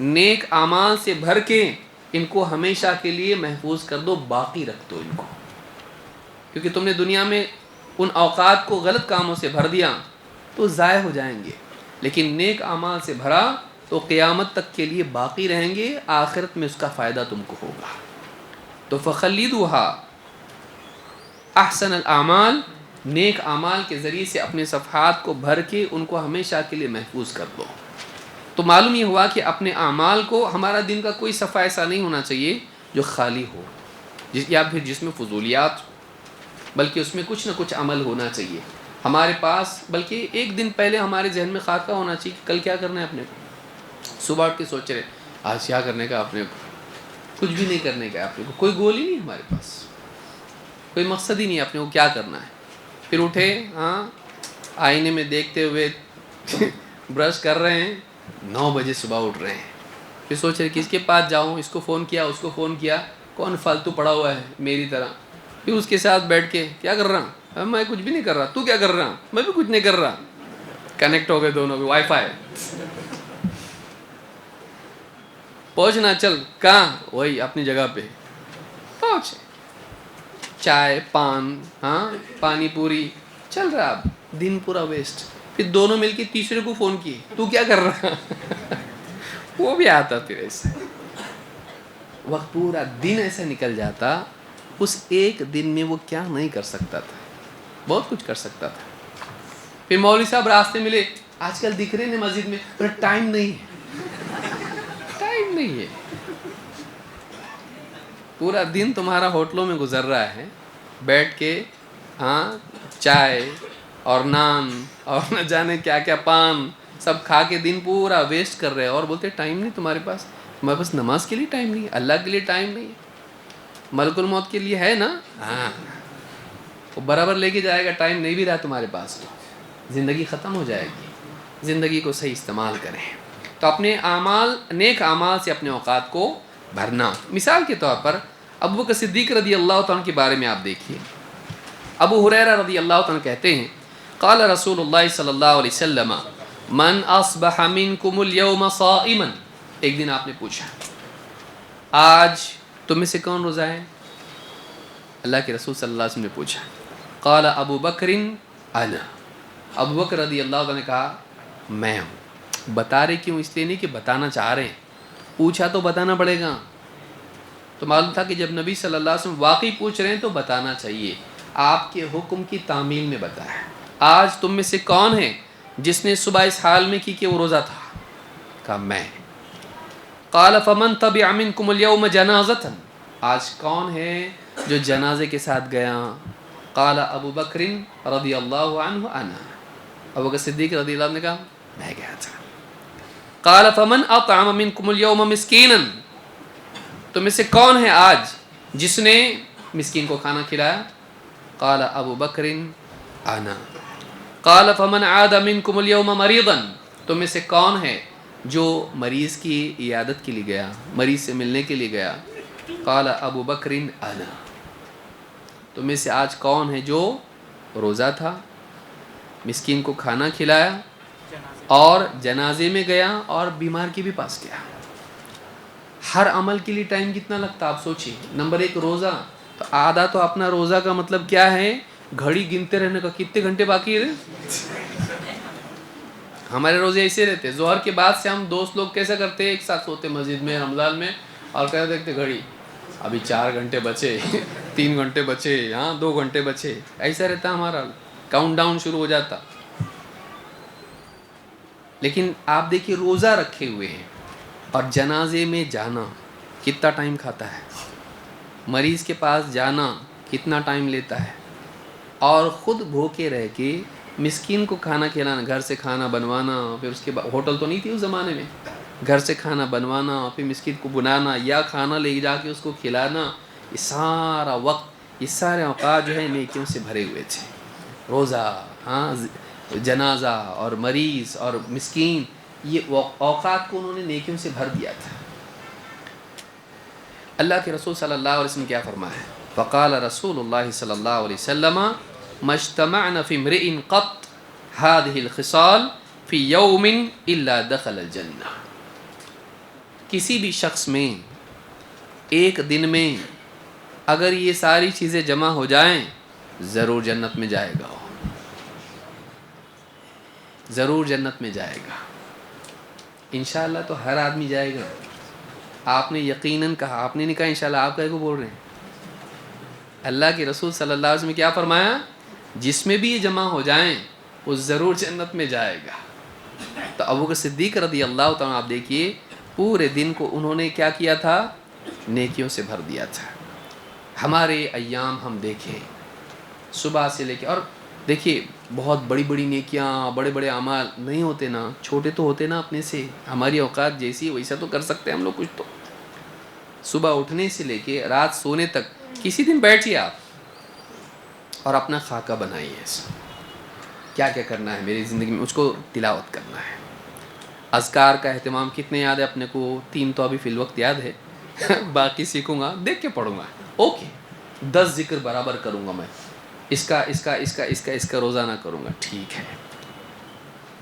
نیک اعمال سے بھر کے ان کو ہمیشہ کے لیے محفوظ کر دو، باقی رکھ دو ان کو. کیونکہ تم نے دنیا میں ان اوقات کو غلط کاموں سے بھر دیا تو ضائع ہو جائیں گے، لیکن نیک اعمال سے بھرا تو قیامت تک کے لیے باقی رہیں گے، آخرت میں اس کا فائدہ تم کو ہوگا. تو فخلدوها احسن الاعمال، نیک اعمال کے ذریعے سے اپنے صفحات کو بھر کے ان کو ہمیشہ کے لیے محفوظ کر دو. تو معلوم یہ ہوا کہ اپنے اعمال کو، ہمارا دن کا کوئی صفحہ ایسا نہیں ہونا چاہیے جو خالی ہو یا پھر جس میں فضولیات ہو، بلکہ اس میں کچھ نہ کچھ عمل ہونا چاہیے ہمارے پاس. بلکہ ایک دن پہلے ہمارے ذہن میں خاکہ ہونا چاہیے کہ کل کیا کرنا ہے اپنے کو. صبح اٹھ کے سوچ رہے آج کیا کرنے کا، اپنے کو کچھ بھی نہیں کرنے کا، اپنے کو کوئی گول ہی نہیں ہمارے پاس، کوئی مقصد ہی نہیں اپنے کو کیا کرنا ہے. پھر اٹھے، ہاں آئینے میں دیکھتے ہوئے برش کر رہے ہیں، 9 بجے صبح اٹھ رہے ہیں. پھر سوچ رہے کس کے پاس جاؤں، اس کو فون کیا، اس کو فون کیا، کون فالتو پڑا ہوا ہے میری طرح. پھر اس کے ساتھ بیٹھ کے کیا کر رہا، میں کچھ بھی نہیں کر رہا، تو کیا کر رہا، میں بھی کچھ نہیں کر رہا. کنیکٹ ہو گئے دونوں بھی، وائی فائی. پہنچنا چل کہاں، وہی اپنی جگہ پہ پہنچے، چائے پان، ہاں پانی پوری چل رہا، اب دن پورا ویسٹ. پھر دونوں مل کے تیسرے کو فون کیے، تو کیا کر رہا وہ بھی آتا. پھر ایسا وقت پورا دن ایسے نکل جاتا. اس ایک دن میں وہ کیا نہیں کر سکتا تھا، بہت کچھ کر سکتا تھا. پھر مولوی صاحب راستے ملے، آج کل دکھ رہے ہیں مسجد میں، ٹائم نہیں ہے، ٹائم نہیں ہے. پورا دن تمہارا ہوٹلوں میں گزر رہا ہے، بیٹھ کے ہاں چائے اور نان اور نہ جانے کیا کیا پان سب کھا کے دن پورا ویسٹ کر رہے ہیں، اور بولتے ٹائم نہیں تمہارے پاس. تمہارے پاس نماز کے لیے ٹائم نہیں ہے، اللہ کے لیے ٹائم نہیں ہے، ملک الموت کے لیے ہے نا، ہاں وہ برابر لے کے جائے گا. ٹائم نہیں بھی رہا تمہارے پاس تو زندگی ختم ہو جائے گی. زندگی کو صحیح استعمال کریں. تو اپنے اعمال، نیک اعمال سے اپنے اوقات کو بھرنا. مثال کے طور پر ابو بکر صدیق رضی اللہ تعالیٰ کے بارے میں آپ دیکھیے. ابو ہریرہ رضی اللہ تعالیٰ کہتے ہیں قال رسول اللہ صلی اللہ علیہ وسلم من اصبح منکم اليوم صائما. ایک دن آپ نے پوچھا آج تم میں سے کون روزہ ہے؟ اللہ کے رسول صلی اللہ علیہ وسلم نے پوچھا. قال ابو بکر انا. ابو بکر رضی اللہ عنہ نے کہا میں ہوں. بتا رہے کیوں؟ اس لیے نہیں کہ بتانا چاہ رہے ہیں، پوچھا تو بتانا پڑے گا. تو معلوم تھا کہ جب نبی صلی اللہ علیہ وسلم واقعی پوچھ رہے ہیں تو بتانا چاہیے. آپ کے حکم کی تعمیل میں بتایا آج تم میں سے کون ہے جس نے صبح اس حال میں کی کہ وہ روزہ تھا؟ کہا میں. قال فمن تبع منکم اليوم جنازۃ. آج کون ہے جو جنازے کے ساتھ گیا؟ قال ابو بکر رضی اللہ عنہ انا. ابو بکر صدیق رضی اللہ عنہ نے کہا میں گیا تھا. قال فمن اطعم منکم اليوم مسکینا. تم میں سے کون ہے آج جس نے مسکین کو کھانا کھلایا؟ قال ابو بکر انا. قال فمن عاد منکم اليوم مریضا. تم میں سے کون ہے جو مریض کی عیادت کے لیے گیا، مریض سے ملنے کے لیے گیا؟ قال ابو بکر انا. تم میں سے آج کون ہے جو روزہ تھا، مسکین کو کھانا کھلایا اور جنازے میں گیا اور بیمار کے بھی پاس گیا؟ ہر عمل کے لیے ٹائم کتنا لگتا آپ سوچیں. نمبر 1 روزہ، تو آدھا تو اپنا روزہ کا مطلب کیا ہے، گھڑی گنتے رہنے کا کتنے گھنٹے باقی ہے. ہمارے روزے ایسے رہتے، ظہر کے بعد سے ہم دوست لوگ کیسا کرتے ایک ساتھ سوتے مسجد میں رمضان میں، اور کہتے دیکھتے گھڑی ابھی 4 گھنٹے بچے 3 گھنٹے بچے، ہاں 2 گھنٹے بچے، ایسا رہتا ہمارا، کاؤنٹ ڈاؤن شروع ہو جاتا. لیکن آپ دیکھیے روزہ رکھے ہوئے ہیں اور جنازے میں جانا کتنا ٹائم کھاتا ہے، مریض کے پاس جانا کتنا ٹائم لیتا ہے، اور خود بھوکے رہ کے مسکین کو کھانا کھلانا، گھر سے کھانا بنوانا، پھر اس کے بعد ہوٹل تو نہیں تھی اس زمانے میں، گھر سے کھانا بنوانا، پھر مسکین کو بنانا یا کھانا لے جا کے اس کو کھلانا، یہ سارا وقت، یہ سارے اوقات جو ہے نیکیوں سے بھرے ہوئے تھے. روزہ، ہاں، جنازہ اور مریض اور مسکین، یہ اوقات کو انہوں نے نیکیوں سے بھر دیا تھا. اللہ کے رسول صلی اللہ علیہ وسلم کیا فرمایا ہے؟ فقال رسول اللہ صلی اللہ علیہ وسلم ما اجتمعنا في امرئ قط هذه الخصال في يوم الا دخل الجنہ. کسی بھی شخص میں ایک دن میں اگر یہ ساری چیزیں جمع ہو جائیں ضرور جنت میں جائے گا، ضرور جنت میں جائے گا. انشاءاللہ تو ہر آدمی جائے گا. آپ نے یقیناً کہا، آپ نے نہیں کہا انشاءاللہ، آپ کہے کو بول رہے ہیں؟ اللہ کے رسول صلی اللہ علیہ وسلم نے کیا فرمایا؟ جس میں بھی یہ جمع ہو جائیں وہ ضرور جنت میں جائے گا. تو ابوبکر صدیق رضی اللہ تعالیٰ آپ دیکھیے پورے دن کو انہوں نے کیا کیا تھا؟ نیکیوں سے بھر دیا تھا. ہمارے ایام ہم دیکھیں صبح سے لے کے، اور دیکھیے بہت بڑی بڑی نیکیاں، بڑے بڑے اعمال نہیں ہوتے نا، چھوٹے تو ہوتے نا اپنے سے. ہماری اوقات جیسی ویسا تو کر سکتے ہیں ہم لوگ کچھ. تو صبح اٹھنے سے لے کے رات سونے تک کسی دن بیٹھیے آپ اور اپنا خاکہ بنائیے، کیا کیا کرنا ہے میری زندگی میں، اس کو تلاوت کرنا ہے. اذکار کا اہتمام کتنے یاد ہے اپنے کو؟ 3 تو ابھی فی الوقت یاد ہے، باقی سیکھوں گا، دیکھ کے پڑھوں گا. اوکے 10 ذکر برابر کروں گا میں، اس کا روزانہ کروں گا، ٹھیک ہے.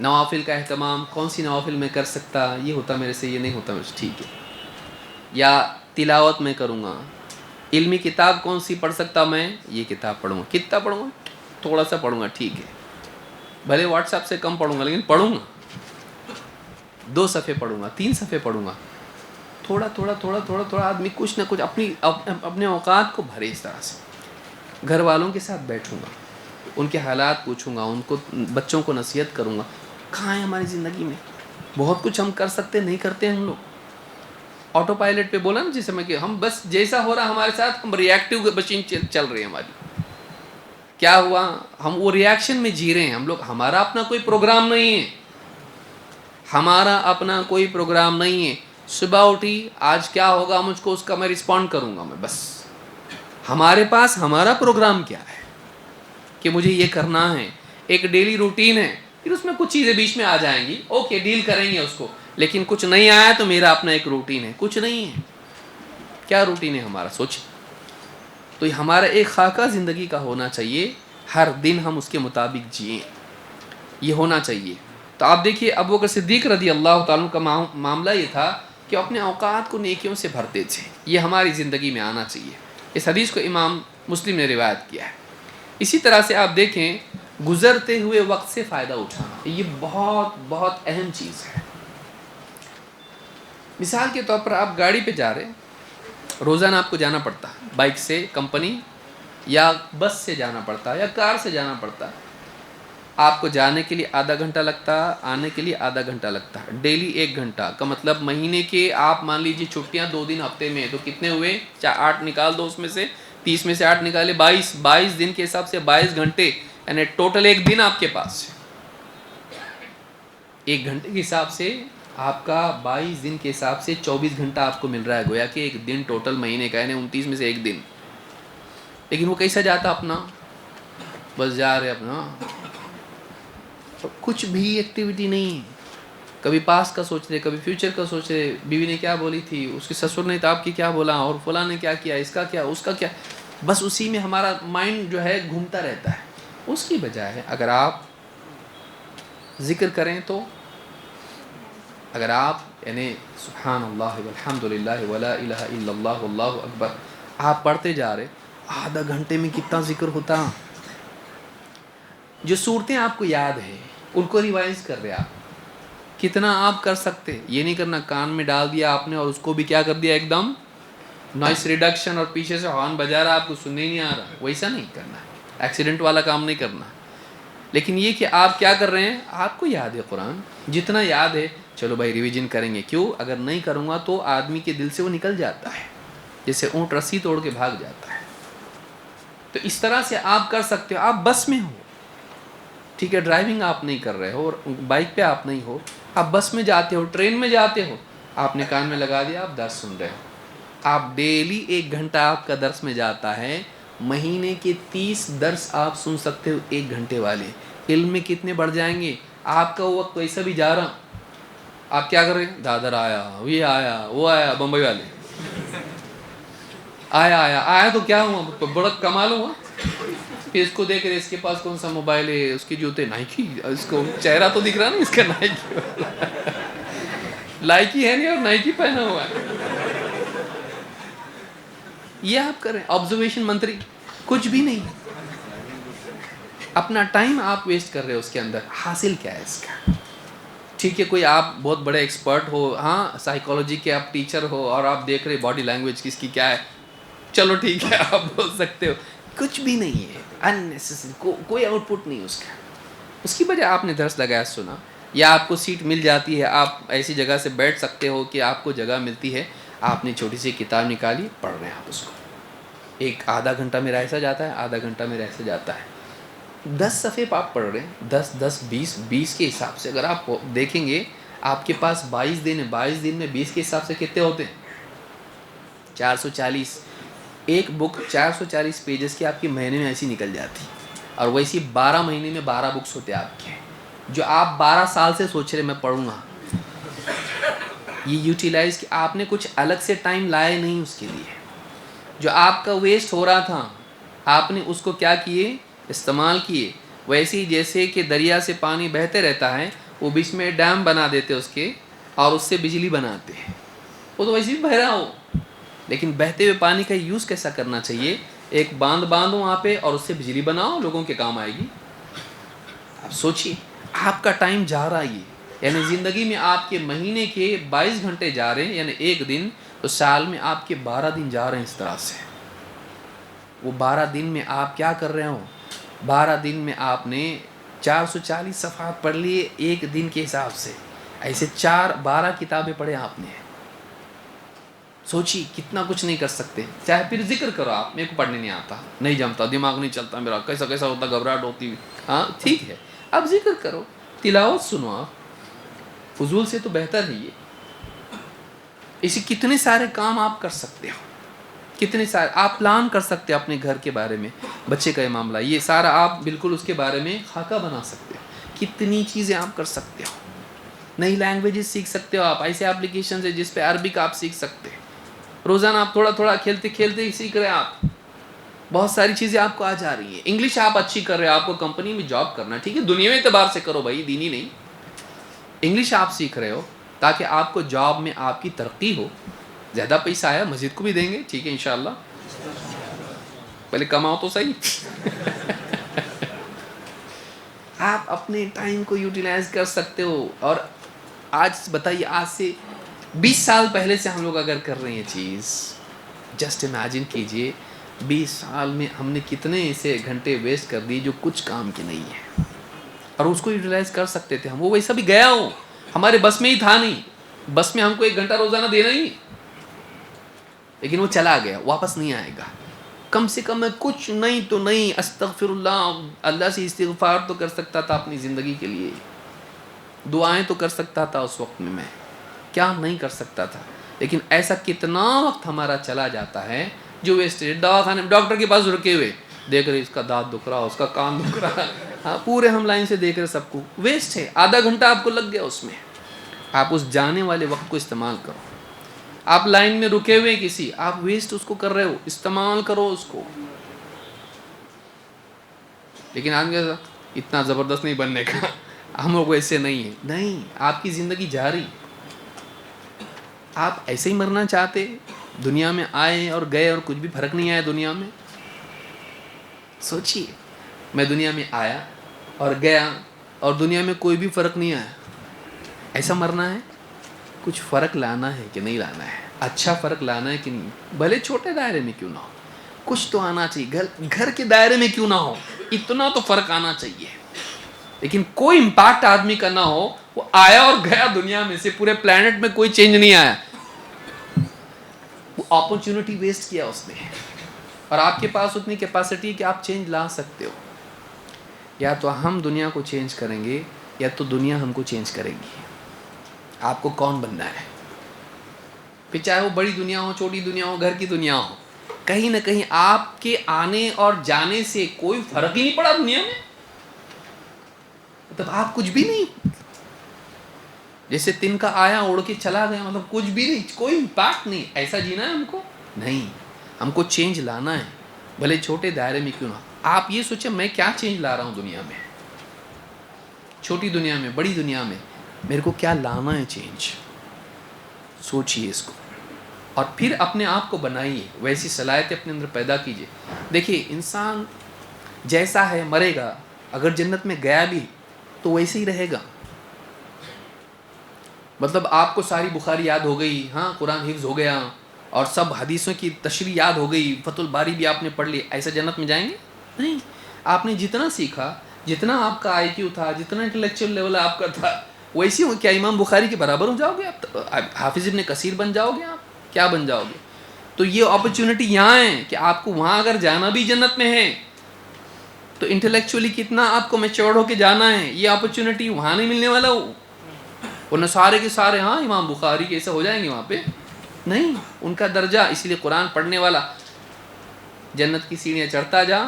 نوافل کا اہتمام، کون سی نوافل میں کر سکتا، یہ ہوتا میرے سے، یہ نہیں ہوتا میرے سے، ٹھیک ہے. یا تلاوت میں کروں گا. علمی کتاب کون سی پڑھ سکتا میں، یہ کتاب پڑھوں گا. کتنا پڑھوں گا؟ تھوڑا سا پڑھوں گا، ٹھیک ہے. بھلے واٹس ایپ سے کم پڑھوں گا لیکن پڑھوں گا. 2 صفحے پڑھوں گا، 3 صفحے پڑھوں گا. تھوڑا تھوڑا تھوڑا تھوڑا تھوڑا آدمی کچھ نہ کچھ اپنے اوقات کو بھرے اس طرح سے. گھر والوں کے ساتھ بیٹھوں گا، ان کے حالات پوچھوں گا، ان کو، بچوں کو نصیحت کروں گا. کہاں ہے ہماری زندگی میں بہت کچھ ہم کر سکتے نہیں کرتے ہیں ہم لوگ. آٹو پائلٹ پہ بولا نا جس میں کہ ہم بس جیسا ہو رہا ہمارے ساتھ ہم ریئیکٹیو مشین چل رہی ہے ہماری. کیا ہوا؟ ہم وہ ریئیکشن میں جی رہے ہیں ہم لوگ. ہمارا اپنا کوئی پروگرام نہیں ہے، ہمارا اپنا کوئی پروگرام نہیں ہے. صبح اٹھی آج کیا ہوگا مجھ کو، اس کا میں رسپونڈ کروں گا میں، بس. ہمارے پاس ہمارا پروگرام کیا ہے کہ مجھے یہ کرنا ہے. ایک ڈیلی روٹین ہے، پھر اس میں کچھ چیزیں بیچ میں آ جائیں گی، اوکے ڈیل کریں گے اس کو. لیکن کچھ نہیں آیا تو میرا اپنا ایک روٹین ہے. کچھ نہیں ہے، کیا روٹین ہے ہمارا؟ سوچیں. تو یہ ہمارا ایک خاکہ زندگی کا ہونا چاہیے، ہر دن ہم اس کے مطابق جئیں، یہ ہونا چاہیے. تو آپ دیکھیے ابوبکر صدیق رضی اللہ تعالیٰ کا معاملہ یہ تھا کہ اپنے اوقات کو نیکیوں سے بھرتے تھے. یہ ہماری زندگی میں آنا چاہیے. اس حدیث کو امام مسلم نے روایت کیا ہے. اسی طرح سے آپ دیکھیں گزرتے ہوئے وقت سے فائدہ اٹھانا، یہ بہت بہت اہم چیز ہے. مثال کے طور پر آپ گاڑی پہ جا رہے، روزانہ آپ کو جانا پڑتا ہے بائک سے کمپنی، یا بس سے جانا پڑتا ہے، یا کار سے جانا پڑتا ہے. آپ کو جانے کے لیے آدھا گھنٹہ لگتا ہے، آنے کے لیے آدھا گھنٹہ لگتا ہے. ڈیلی 1 گھنٹہ کا مطلب مہینے کے آپ مان لیجیے چھٹیاں 2 دن ہفتے میں، تو کتنے ہوئے؟ 8 نکال دو، اس میں سے 30 میں سے 8 نکالے، 22 دن کے حساب سے 22 گھنٹے، یعنی ٹوٹل 1 دن آپ کے پاس. 1 گھنٹے کے حساب سے آپ کا 22 دن کے حساب سے 24 گھنٹہ آپ کو مل رہا ہے. گویا کہ 1 دن ٹوٹل مہینے کا، یعنی 29 میں سے 1 دن. لیکن وہ کیسا جاتا اپنا؟ بس جا رہے اپنا، کچھ بھی ایکٹیویٹی نہیں. کبھی پاس کا سوچ رہے، کبھی فیوچر کا سوچ رہے، بیوی نے کیا بولی تھی، اس کے سسر نے تو آپ کی کیا بولا، اور فلاں نے کیا کیا، اس کا کیا، اس کا کیا. بس اسی میں ہمارا مائنڈ جو ہے گھومتا رہتا ہے. اس کی بجائے اگر آپ ذکر کریں تو، اگر آپ یعنی سبحان اللہ والحمد للہ ولا الہ الا اللہ واللہ اکبر آپ پڑھتے جا رہے، آدھا گھنٹے میں کتنا ذکر ہوتا. جو صورتیں آپ کو یاد ہیں ان کو ریوائز کر رہے آپ، کتنا آپ کر سکتے. یہ نہیں کرنا کان میں ڈال دیا آپ نے اور اس کو بھی کیا کر دیا ایک دم نوائس ریڈکشن، اور پیچھے سے ہارن بجا رہا، آپ کو سننے ہی نہیں آ رہا. ویسا نہیں کرنا ہے، ایکسیڈنٹ والا کام نہیں کرنا. لیکن یہ کہ آپ کیا کر رہے ہیں، آپ کو یاد ہے قرآن، جتنا یاد ہے چلو بھائی ریویژن کریں گے، کیوں؟ اگر نہیں کروں گا تو آدمی کے دل سے وہ نکل جاتا ہے، جیسے اونٹ رسی توڑ کے بھاگ جاتا ہے۔ تو اس طرح سے آپ کر سکتے ہو۔ آپ بس میں ہو، ٹھیک ہے، ڈرائیونگ آپ نہیں کر رہے ہو اور بائک پہ آپ نہیں ہو، آپ بس میں جاتے ہو، ٹرین میں جاتے ہو، آپ نے کان میں لگا دیا، آپ درس سن رہے ہو، آپ ڈیلی 1 گھنٹہ آپ کا درس میں جاتا ہے، مہینے کے 30 درس آپ سن سکتے ہو 1 گھنٹے والے، علم میں کتنے بڑھ جائیں گے۔ آپ کا وقت ویسا بھی جا رہا، آپ کیا کر رہے ہیں، دادر آیا، یہ آیا، وہ آیا، بمبئی والے آیا تو کیا ہوا، بڑا کمال ہوا، پھر اس کو دیکھ رہے اس کے پاس کون سا موبائل ہے، اس کے جوتے نائکی، اس کو چہرہ تو دکھ رہا نا اس کا نائکی لائکی ہے نہیں اور نائکی پہنا ہوا ہے۔ یہ آپ کریں آبزرویشن منتری، کچھ بھی نہیں، اپنا ٹائم آپ ویسٹ کر رہے ہو اس کے اندر، حاصل کیا ہے اس کا؟ ٹھیک ہے، کوئی آپ بہت بڑے ایکسپرٹ ہو، ہاں سائیکالوجی کے آپ ٹیچر ہو اور آپ دیکھ رہے باڈی لینگویج کس کی کیا ہے، چلو ٹھیک ہے آپ بول سکتے ہو، کچھ بھی نہیں ہے، اننیسیسری، کوئی آؤٹ پٹ نہیں اس کا۔ اس کی وجہ آپ نے درس لگایا، سنا، یا آپ کو سیٹ مل جاتی ہے، آپ ایسی جگہ سے بیٹھ سکتے ہو کہ آپ کو جگہ ملتی ہے، آپ نے چھوٹی سی کتاب نکالی، پڑھ رہے ہیں آپ اس کو، آدھا گھنٹہ میرا ایسا جاتا ہے، آدھا گھنٹہ میرا ایسا جاتا ہے، 10 صفحے آپ پڑھ رہے ہیں، 10 کے حساب سے اگر آپ دیکھیں گے، آپ کے پاس 22 دن ہے، 22 دن میں 20 کے حساب سے کتنے ہوتے ہیں، 440، ایک بک 440 پیجز کی آپ کے مہینے میں ایسی نکل جاتی، اور ویسی 12 مہینے میں 12 بکس ہوتے آپ کے، جو آپ 12 سال سے سوچ رہے میں پڑھوں گا، یہ یوٹیلائز کہ آپ نے کچھ الگ سے ٹائم لائے نہیں اس کے لیے، جو آپ کا ویسٹ ہو رہا تھا آپ نے اس کو کیا کیے، استعمال کیے، ویسے ہی جیسے کہ دریا سے پانی بہتے رہتا ہے، وہ بیچ میں ڈیم بنا دیتے اس کے اور اس سے بجلی بناتے ہیں، وہ تو ویسے ہی بہ رہا ہو، لیکن بہتے ہوئے پانی کا یوز کیسا کرنا چاہیے، ایک باندھ باندھو وہاں پہ اور اس سے بجلی بناؤ، لوگوں کے کام آئے گی۔ اب سوچیے آپ کا ٹائم جا رہا ہے، یعنی زندگی میں آپ کے مہینے کے 22 گھنٹے جا رہے ہیں، یعنی ایک دن، تو سال میں آپ کے 12 دن جا رہے ہیں اس طرح سے۔ وہ 12 دن میں آپ کیا کر رہے ہو، 12 دن میں آپ نے 440 صفحات پڑھ لیے ایک دن کے حساب سے، ایسے 12 کتابیں پڑھے آپ نے، سوچی کتنا کچھ نہیں کر سکتے۔ چاہے پھر ذکر کرو، آپ میرے کو پڑھنے نہیں آتا، نہیں جمتا، دماغ نہیں چلتا میرا، کیسا کیسا ہوتا، گھبراہٹ ہوتی، ہاں ٹھیک ہے، اب ذکر کرو، تلاوت سنو، آپ فضول سے تو بہتر ہے یہ۔ اسی کتنے سارے کام آپ کر سکتے ہو، کتنے سارے آپ پلان کر سکتے ہیں اپنے گھر کے بارے میں، بچے کا یہ معاملہ، یہ سارا آپ بالکل اس کے بارے میں خاکہ بنا سکتے ہو، کتنی چیزیں آپ کر سکتے ہو، نئی لینگویجز سیکھ سکتے ہو آپ، ایسے اپلیکیشنز ہے جس پہ عربک آپ سیکھ سکتے ہیں، روزانہ آپ تھوڑا تھوڑا کھیلتے کھیلتے ہی سیکھ رہے ہیں آپ، بہت ساری چیزیں آپ کو آ جا رہی ہیں، انگلش آپ اچھی کر رہے ہیں، آپ کو کمپنی میں جاب کرنا ہے، ٹھیک ہے، دنیا میں اعتبار سے کرو بھائی، دینی نہیں، انگلش آپ سیکھ رہے ہو تاکہ آپ کو جاب میں آپ کی ترقی ہو، زیادہ پیسہ آیا مسجد کو بھی دیں گے، ٹھیک ہے انشاءاللہ، پہلے کماؤ تو صحیح آپ اپنے ٹائم کو یوٹیلائز کر سکتے ہو، اور آج بتائیے، آج سے 20 سال پہلے سے ہم لوگ اگر کر رہے ہیں چیز، جسٹ امیجن کیجئے 20 سال میں ہم نے کتنے ایسے گھنٹے ویسٹ کر دی جو کچھ کام کے نہیں ہیں، اور اس کو یوٹیلائز کر سکتے تھے ہم، وہ ویسا بھی گیا ہوں، ہمارے بس میں ہی تھا نہیں، بس میں ہم کو 1 گھنٹہ روزانہ دینا ہی، لیکن وہ چلا گیا، واپس نہیں آئے گا، کم سے کم میں کچھ نہیں تو نہیں، استغفر اللہ، اللہ سے استغفار تو کر سکتا تھا اپنی زندگی کے لیے، دعائیں تو کر سکتا تھا اس وقت میں کیا نہیں کر سکتا تھا، لیکن ایسا کتنا وقت ہمارا چلا جاتا ہے جو ویسٹیج، دواخانے میں ڈاکٹر کے پاس رکے ہوئے دیکھ رہے، اس کا دانت دکھ رہا، اس کا کان دکھ رہا، ہاں پورے ہم لائن سے دیکھ رہے، سب کو ویسٹ ہے، آدھا گھنٹہ آپ کو لگ گیا اس میں، آپ اس جانے والے وقت کو استعمال کرو، آپ لائن میں رکے ہوئے کسی، آپ ویسٹ اس کو کر رہے ہو، استعمال کرو اس کو، لیکن آج اتنا زبردست نہیں بننے کا، ہم لوگ ایسے نہیں ہیں، نہیں، آپ کی زندگی جاری، آپ ایسے ہی مرنا چاہتے، دنیا میں آئے اور گئے اور کچھ بھی فرق نہیں آیا دنیا میں، سوچیے میں دنیا میں آیا اور گیا اور دنیا میں کوئی بھی فرق نہیں آیا، ایسا مرنا ہے، کچھ فرق لانا ہے کہ نہیں لانا ہے، اچھا فرق لانا ہے کہ نہیں، بھلے چھوٹے دائرے میں کیوں نہ ہو، کچھ تو آنا چاہیے، گھر کے دائرے میں کیوں نہ ہو، اتنا تو فرق آنا چاہیے، لیکن کوئی امپیکٹ آدمی کا نہ ہو, وہ آیا اور گیا دنیا میں سے, پورے پلانٹ میں کوئی چینج نہیں آیا, وہ اپرچونٹی ویسٹ کیا اس نے. اور آپ کے پاس اتنی کیپیسٹی کہ آپ چینج لا سکتے ہو. یا تو ہم دنیا کو چینج کریں گے یا تو دنیا ہم کو چینج کرے گی. آپ کو کون بننا ہے؟ پھر چاہے وہ بڑی دنیا ہو, چھوٹی دنیا ہو, گھر کی دنیا ہو, کہیں نہ کہیں آپ کے آنے اور جانے سے کوئی فرق ہی نہیں پڑا دنیا میں. مطلب آپ کچھ بھی نہیں, جیسے تن کا آیا اڑ کے چلا گیا, مطلب کچھ بھی نہیں, کوئی امپیکٹ نہیں. ایسا جینا ہے ہم کو؟ نہیں, ہم کو چینج لانا ہے, بھلے چھوٹے دائرے میں کیوں نہ. آپ یہ سوچیں میں کیا چینج لا رہا ہوں دنیا میں, چھوٹی دنیا میں, بڑی دنیا میں, میرے کو کیا لانا ہے چینج. سوچئے اس کو, اور پھر اپنے آپ کو بنائیے, ویسی صلاحیتیں اپنے اندر پیدا کیجئے. دیکھیے انسان جیسا ہے مرے گا, اگر جنت میں گیا بھی تو ویسے ہی رہے گا. مطلب آپ کو ساری بخاری یاد ہو گئی, ہاں قرآن حفظ ہو گیا, اور سب حدیثوں کی تشریح یاد ہو گئی, فتح الباری بھی آپ نے پڑھ لی, ایسا جنت میں جائیں گے؟ نہیں. آپ نے جتنا سیکھا, جتنا آپ کا آئی کیو تھا, جتنا انٹلیکچوئل لیول آپ کا تھا, ویسی ہو. کیا امام بخاری کے برابر ہو جاؤ گے آپ؟ حافظ ابن کثیر بن جاؤ گے آپ؟ کیا بن جاؤ گے؟ تو یہ اپرچونٹی یہاں ہے کہ آپ کو وہاں اگر جانا بھی جنت میں ہے تو انٹلیکچولی کتنا آپ کو میچور ہو کے جانا ہے. یہ اپرچونٹی وہاں نہیں ملنے والا. ورنہ سارے کے سارے ہاں امام بخاری کے ایسے ہو جائیں گے وہاں پہ. نہیں, ان کا درجہ, اس لیے قرآن پڑھنے والا جنت کی سیڑھیاں چڑھتا جا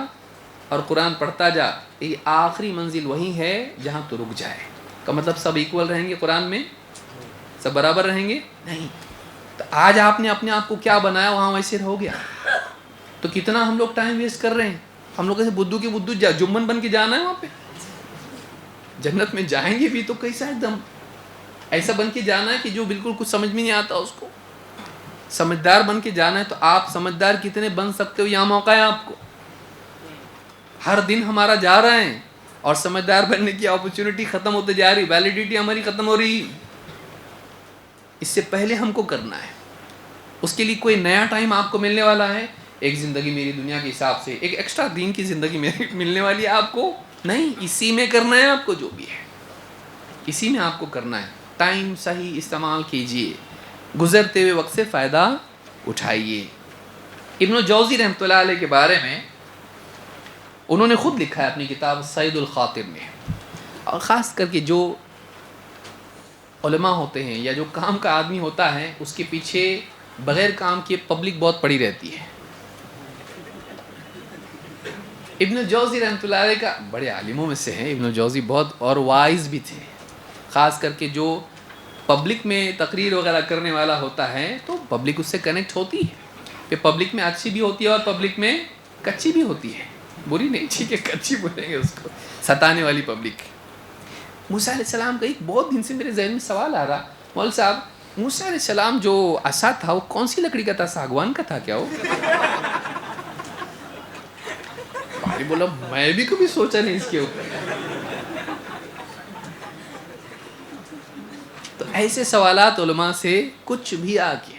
اور قرآن پڑھتا جا, یہ آخری منزل وہی ہے جہاں تو رک جائے. کا مطلب سب ایکول رہیں گے قرآن میں, سب برابر رہیں گے؟ نہیں. تو آج آپ نے اپنے آپ کو کیا بنایا, وہاں ویسے ہو گیا. تو کتنا ہم لوگ ٹائم ویسٹ کر رہے ہیں. ہم لوگ ایسے بدھو کے بدھو جمن بن کے جانا ہے وہاں پہ. جنت میں جائیں گے بھی تو کیسا ایک دم ایسا بن کے جانا ہے کہ جو بالکل کچھ سمجھ میں نہیں آتا اس کو. سمجھدار بن کے جانا ہے. تو آپ سمجھدار کتنے بن سکتے ہو, یہاں موقع ہے آپ کو. ہر دن ہمارا جا رہا ہے اور سمجھدار بننے کی اپرچونٹی ختم ہوتے جا رہی, ویلیڈیٹی ہماری ختم ہو رہی. اس سے پہلے ہم کو کرنا ہے. اس کے لیے کوئی نیا ٹائم آپ کو ملنے والا ہے. ایک زندگی میری دنیا کے حساب سے, ایک ایکسٹرا دین کی زندگی میری ملنے والی ہے آپ کو. نہیں, اسی میں کرنا ہے آپ کو, جو بھی ہے اسی میں آپ کو کرنا ہے. ٹائم صحیح استعمال کیجئے, گزرتے ہوئے وقت سے فائدہ اٹھائیے. ابن الجوزی رحمۃ اللہ علیہ کے بارے میں انہوں نے خود لکھا ہے اپنی کتاب صید الخاطر میں. اور خاص کر کے جو علماء ہوتے ہیں یا جو کام کا آدمی ہوتا ہے, اس کے پیچھے بغیر کام کے پبلک بہت پڑی رہتی ہے. ابن الجوزی رحمۃ اللہ علیہ کا بڑے عالموں میں سے ہیں ابن الجوزی, بہت اور وائز بھی تھے. خاص کر کے جو پبلک میں تقریر وغیرہ کرنے والا ہوتا ہے تو پبلک اس سے کنیکٹ ہوتی ہے. کہ پبلک میں اچھی بھی ہوتی ہے اور پبلک میں کچی بھی ہوتی ہے. بری نہیں, ٹھیک ہے, کچی بولیں گے اس کو, ستانے والی پبلک. موسیٰ علیہ السلام کا ایک بہت دن سے میرے ذہن میں سوال آ رہا, مول صاحب موسیٰ علیہ السلام جو عصا تھا وہ کون سی لکڑی کا تھا, ساگوان کا تھا کیا وہ؟ بھائی بولا میں بھی کبھی سوچا نہیں اس کے اوپر. تو ایسے سوالات علماء سے کچھ بھی آ کے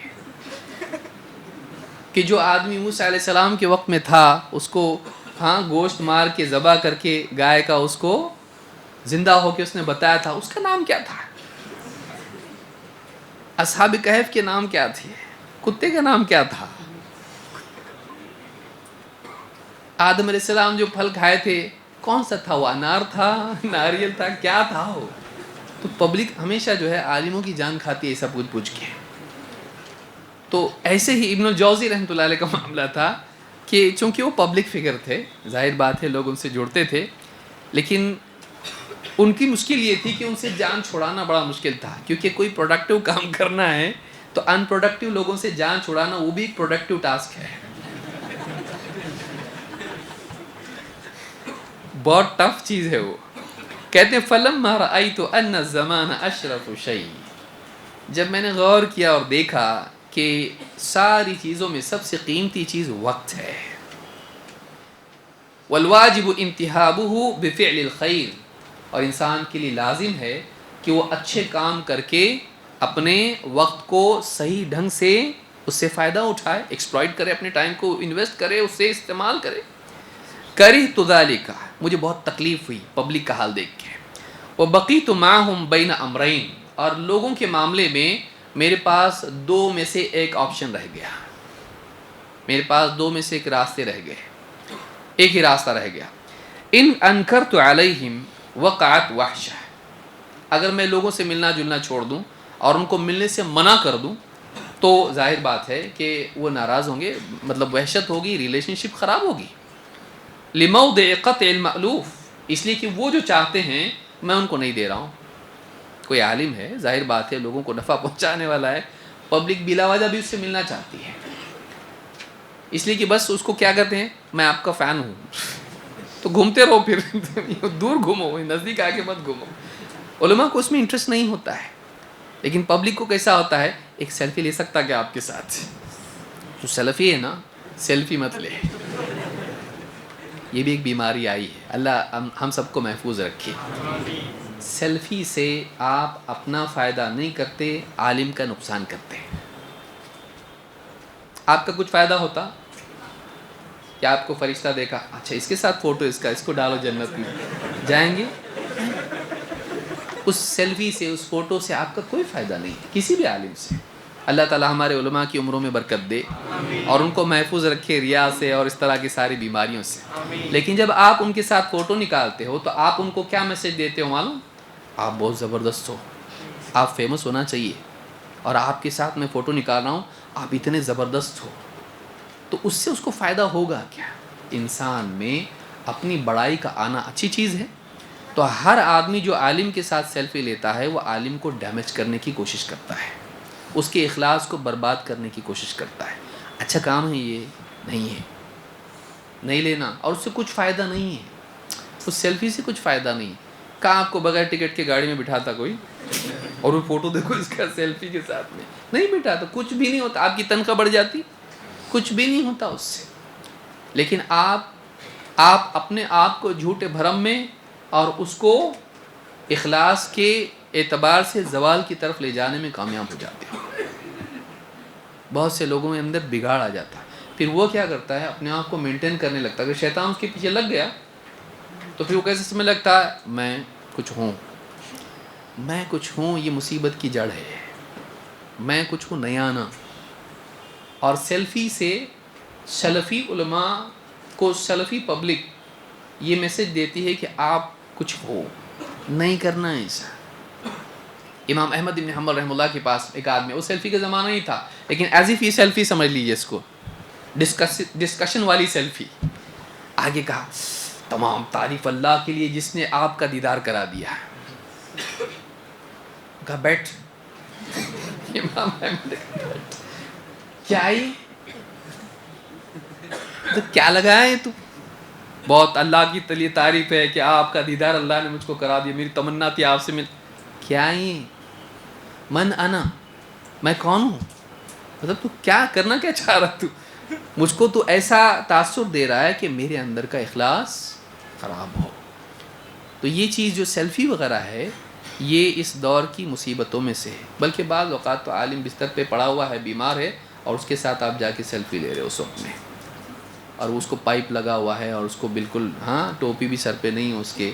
کہ جو آدمی موسیٰ علیہ السلام کے وقت میں تھا اس کو ہاں گوشت مار کے ذبح کر کے گائے کا اس کو زندہ ہو کے اس نے بتایا تھا, اس کا نام کیا تھا؟ اصحاب کہف کے نام کیا تھے؟ کتے کا نام کیا تھا؟ آدم علیہ السلام جو پھل کھائے تھے کون سا تھا وہ؟ انار تھا, ناریل تھا, کیا تھا وہ؟ تو پبلک ہمیشہ جو ہے عالموں کی جان کھاتی ہے سب کچھ پوچھ کے. تو ایسے ہی ابن الجوزی رحمۃ اللہ علیہ کا معاملہ تھا کہ چونکہ وہ پبلک فگر تھے, ظاہر بات ہے لوگ ان سے جڑتے تھے, لیکن ان کی مشکل یہ تھی کہ ان سے جان چھڑانا بڑا مشکل تھا. کیونکہ کوئی پروڈکٹیو کام کرنا ہے تو ان پروڈکٹیو لوگوں سے جان چھڑانا وہ بھی ایک پروڈکٹیو ٹاسک ہے. بہت ٹف چیز ہے وہ. کہتے ہیں فَلَمَّا رَأَيْتُ أَنَّ الزَّمَانَ أَشْرَفُ شَيْءٍ, جب میں نے غور کیا اور دیکھا کہ ساری چیزوں میں سب سے قیمتی چیز وقت ہے. وَالْوَاجِبُ انتِحَابُهُ بِفِعْلِ الْخَيْرِ, اور انسان کے لیے لازم ہے کہ وہ اچھے کام کر کے اپنے وقت کو صحیح ڈھنگ سے اس سے فائدہ اٹھائے, ایکسپلائٹ کرے, اپنے ٹائم کو انویسٹ کرے, اس سے استعمال کرے. کرِہْتُ ذَلِكَ, مجھے بہت تکلیف ہوئی پبلک کا حال دیکھ کے. وَبَقِيتُ مَعَهُمْ بَيْنَ أَمْرَيْنِ، اور لوگوں کے معاملے میں میرے پاس دو میں سے ایک آپشن رہ گیا، میرے پاس دو میں سے ایک راستے رہ گئے، ایک ہی راستہ رہ گیا. ان انکرت علیہم وقعت وحشہ، اگر میں لوگوں سے ملنا جلنا چھوڑ دوں اور ان کو ملنے سے منع کر دوں تو ظاہر بات ہے کہ وہ ناراض ہوں گے، مطلب وحشت ہوگی، ریلیشن شپ خراب ہوگی. لموضع قطع المألوف، اس لیے کہ وہ جو چاہتے ہیں میں ان کو نہیں دے رہا ہوں. کوئی عالم ہے، ظاہر بات ہے لوگوں کو نفع پہنچانے والا ہے، پبلک بلا وجہ بھی اس سے ملنا چاہتی ہے، اس لیے کہ بس اس کو کیا کرتے ہیں، میں آپ کا فین ہوں تو گھومتے رہو، پھر دور گھومو، نزدیک آ کے مت گھومو. علماء کو اس میں انٹرسٹ نہیں ہوتا ہے، لیکن پبلک کو کیسا ہوتا ہے، ایک سیلفی لے سکتا کیا آپ کے ساتھ، جو سیلفی ہے نا، سیلفی مت لے. یہ بھی ایک بیماری آئی ہے، اللہ ہم سب کو محفوظ رکھے. سیلفی سے آپ اپنا فائدہ نہیں کرتے، عالم کا نقصان کرتے ہیں. آپ کا کچھ فائدہ ہوتا کہ آپ کو فرشتہ دیکھا، اچھا اس کے ساتھ فوٹو اس کو ڈالو جنت میں، جائیں گے؟ اس سیلفی سے، اس فوٹو سے آپ کا کوئی فائدہ نہیں ہے کسی بھی عالم سے. اللہ تعالی ہمارے علماء کی عمروں میں برکت دے اور ان کو محفوظ رکھے ریا سے اور اس طرح کی ساری بیماریوں سے. لیکن جب آپ ان کے ساتھ فوٹو نکالتے ہو تو آپ ان کو کیا میسج دیتے ہو معلوم؟ آپ بہت زبردست ہو، آپ فیمس ہونا چاہیے، اور آپ کے ساتھ میں فوٹو نکال رہا ہوں، آپ اتنے زبردست ہو. تو اس سے اس کو فائدہ ہوگا کیا؟ انسان میں اپنی بڑائی کا آنا اچھی چیز ہے، تو ہر آدمی جو عالم کے ساتھ سیلفی لیتا ہے وہ عالم کو ڈیمیج کرنے کی کوشش کرتا ہے، اس کے اخلاص کو برباد کرنے کی کوشش کرتا ہے. اچھا کام ہے یہ نہیں ہے، نہیں لینا، اور اس سے کچھ فائدہ نہیں ہے، اس سیلفی سے کچھ فائدہ نہیں. کہاں آپ کو بغیر ٹکٹ کے گاڑی میں بٹھاتا کوئی اور وہ فوٹو دیکھو اس کا سیلفی کے ساتھ میں، نہیں بٹھاتا، کچھ بھی نہیں ہوتا. آپ کی تنخواہ بڑھ جاتی، کچھ بھی نہیں ہوتا اس سے. لیکن آپ اپنے آپ کو جھوٹے بھرم میں اور اس کو اخلاص کے اعتبار سے زوال کی طرف لے جانے میں کامیاب ہو جاتے ہیں. بہت سے لوگوں کے اندر بگاڑ آ جاتا ہے، پھر وہ کیا کرتا ہے، اپنے آپ کو مینٹین کرنے لگتا ہے. اگر شیطان اس کے پیچھے لگ گیا تو پھر وہ کیسے سمجھ لگتا ہے میں کچھ ہوں، میں کچھ ہوں، یہ مصیبت کی جڑ ہے، میں کچھ ہوں نیا نا. اور سیلفی سے سلفی علماء کو، سلفی پبلک یہ میسج دیتی ہے کہ آپ کچھ ہو، نہیں کرنا ایسا. امام احمد بن حنبل رحمہ اللہ کے پاس ایک آدمی، وہ سیلفی کا زمانہ نہیں تھا لیکن ایز اف یہ سیلفی سمجھ لیجیے اس کو، ڈسکشن والی سیلفی. آگے کہا تمام تعریف اللہ کے لیے جس نے آپ کا دیدار کرا دیا. کہا بیٹھ. امام احمد کیا ہی تو کیا لگا ہے تو، بہت اللہ کی تلی تعریف ہے کہ آپ کا دیدار اللہ نے مجھ کو کرا دیا، میری تمنا تھی آپ سے مل. کیا ہی من انا، میں کون ہوں، مطلب تو کیا کرنا کیا چاہ رہا تو، مجھ کو تو ایسا تاثر دے رہا ہے کہ میرے اندر کا اخلاص خراب ہو. تو یہ چیز جو سیلفی وغیرہ ہے یہ اس دور کی مصیبتوں میں سے ہے. بلکہ بعض اوقات تو عالم بستر پہ پڑا ہوا ہے، بیمار ہے، اور اس کے ساتھ آپ جا کے سیلفی لے رہے ہو اس وقت میں، اور اس کو پائپ لگا ہوا ہے اور اس کو بالکل ٹوپی بھی سر پہ نہیں ہے اس کے،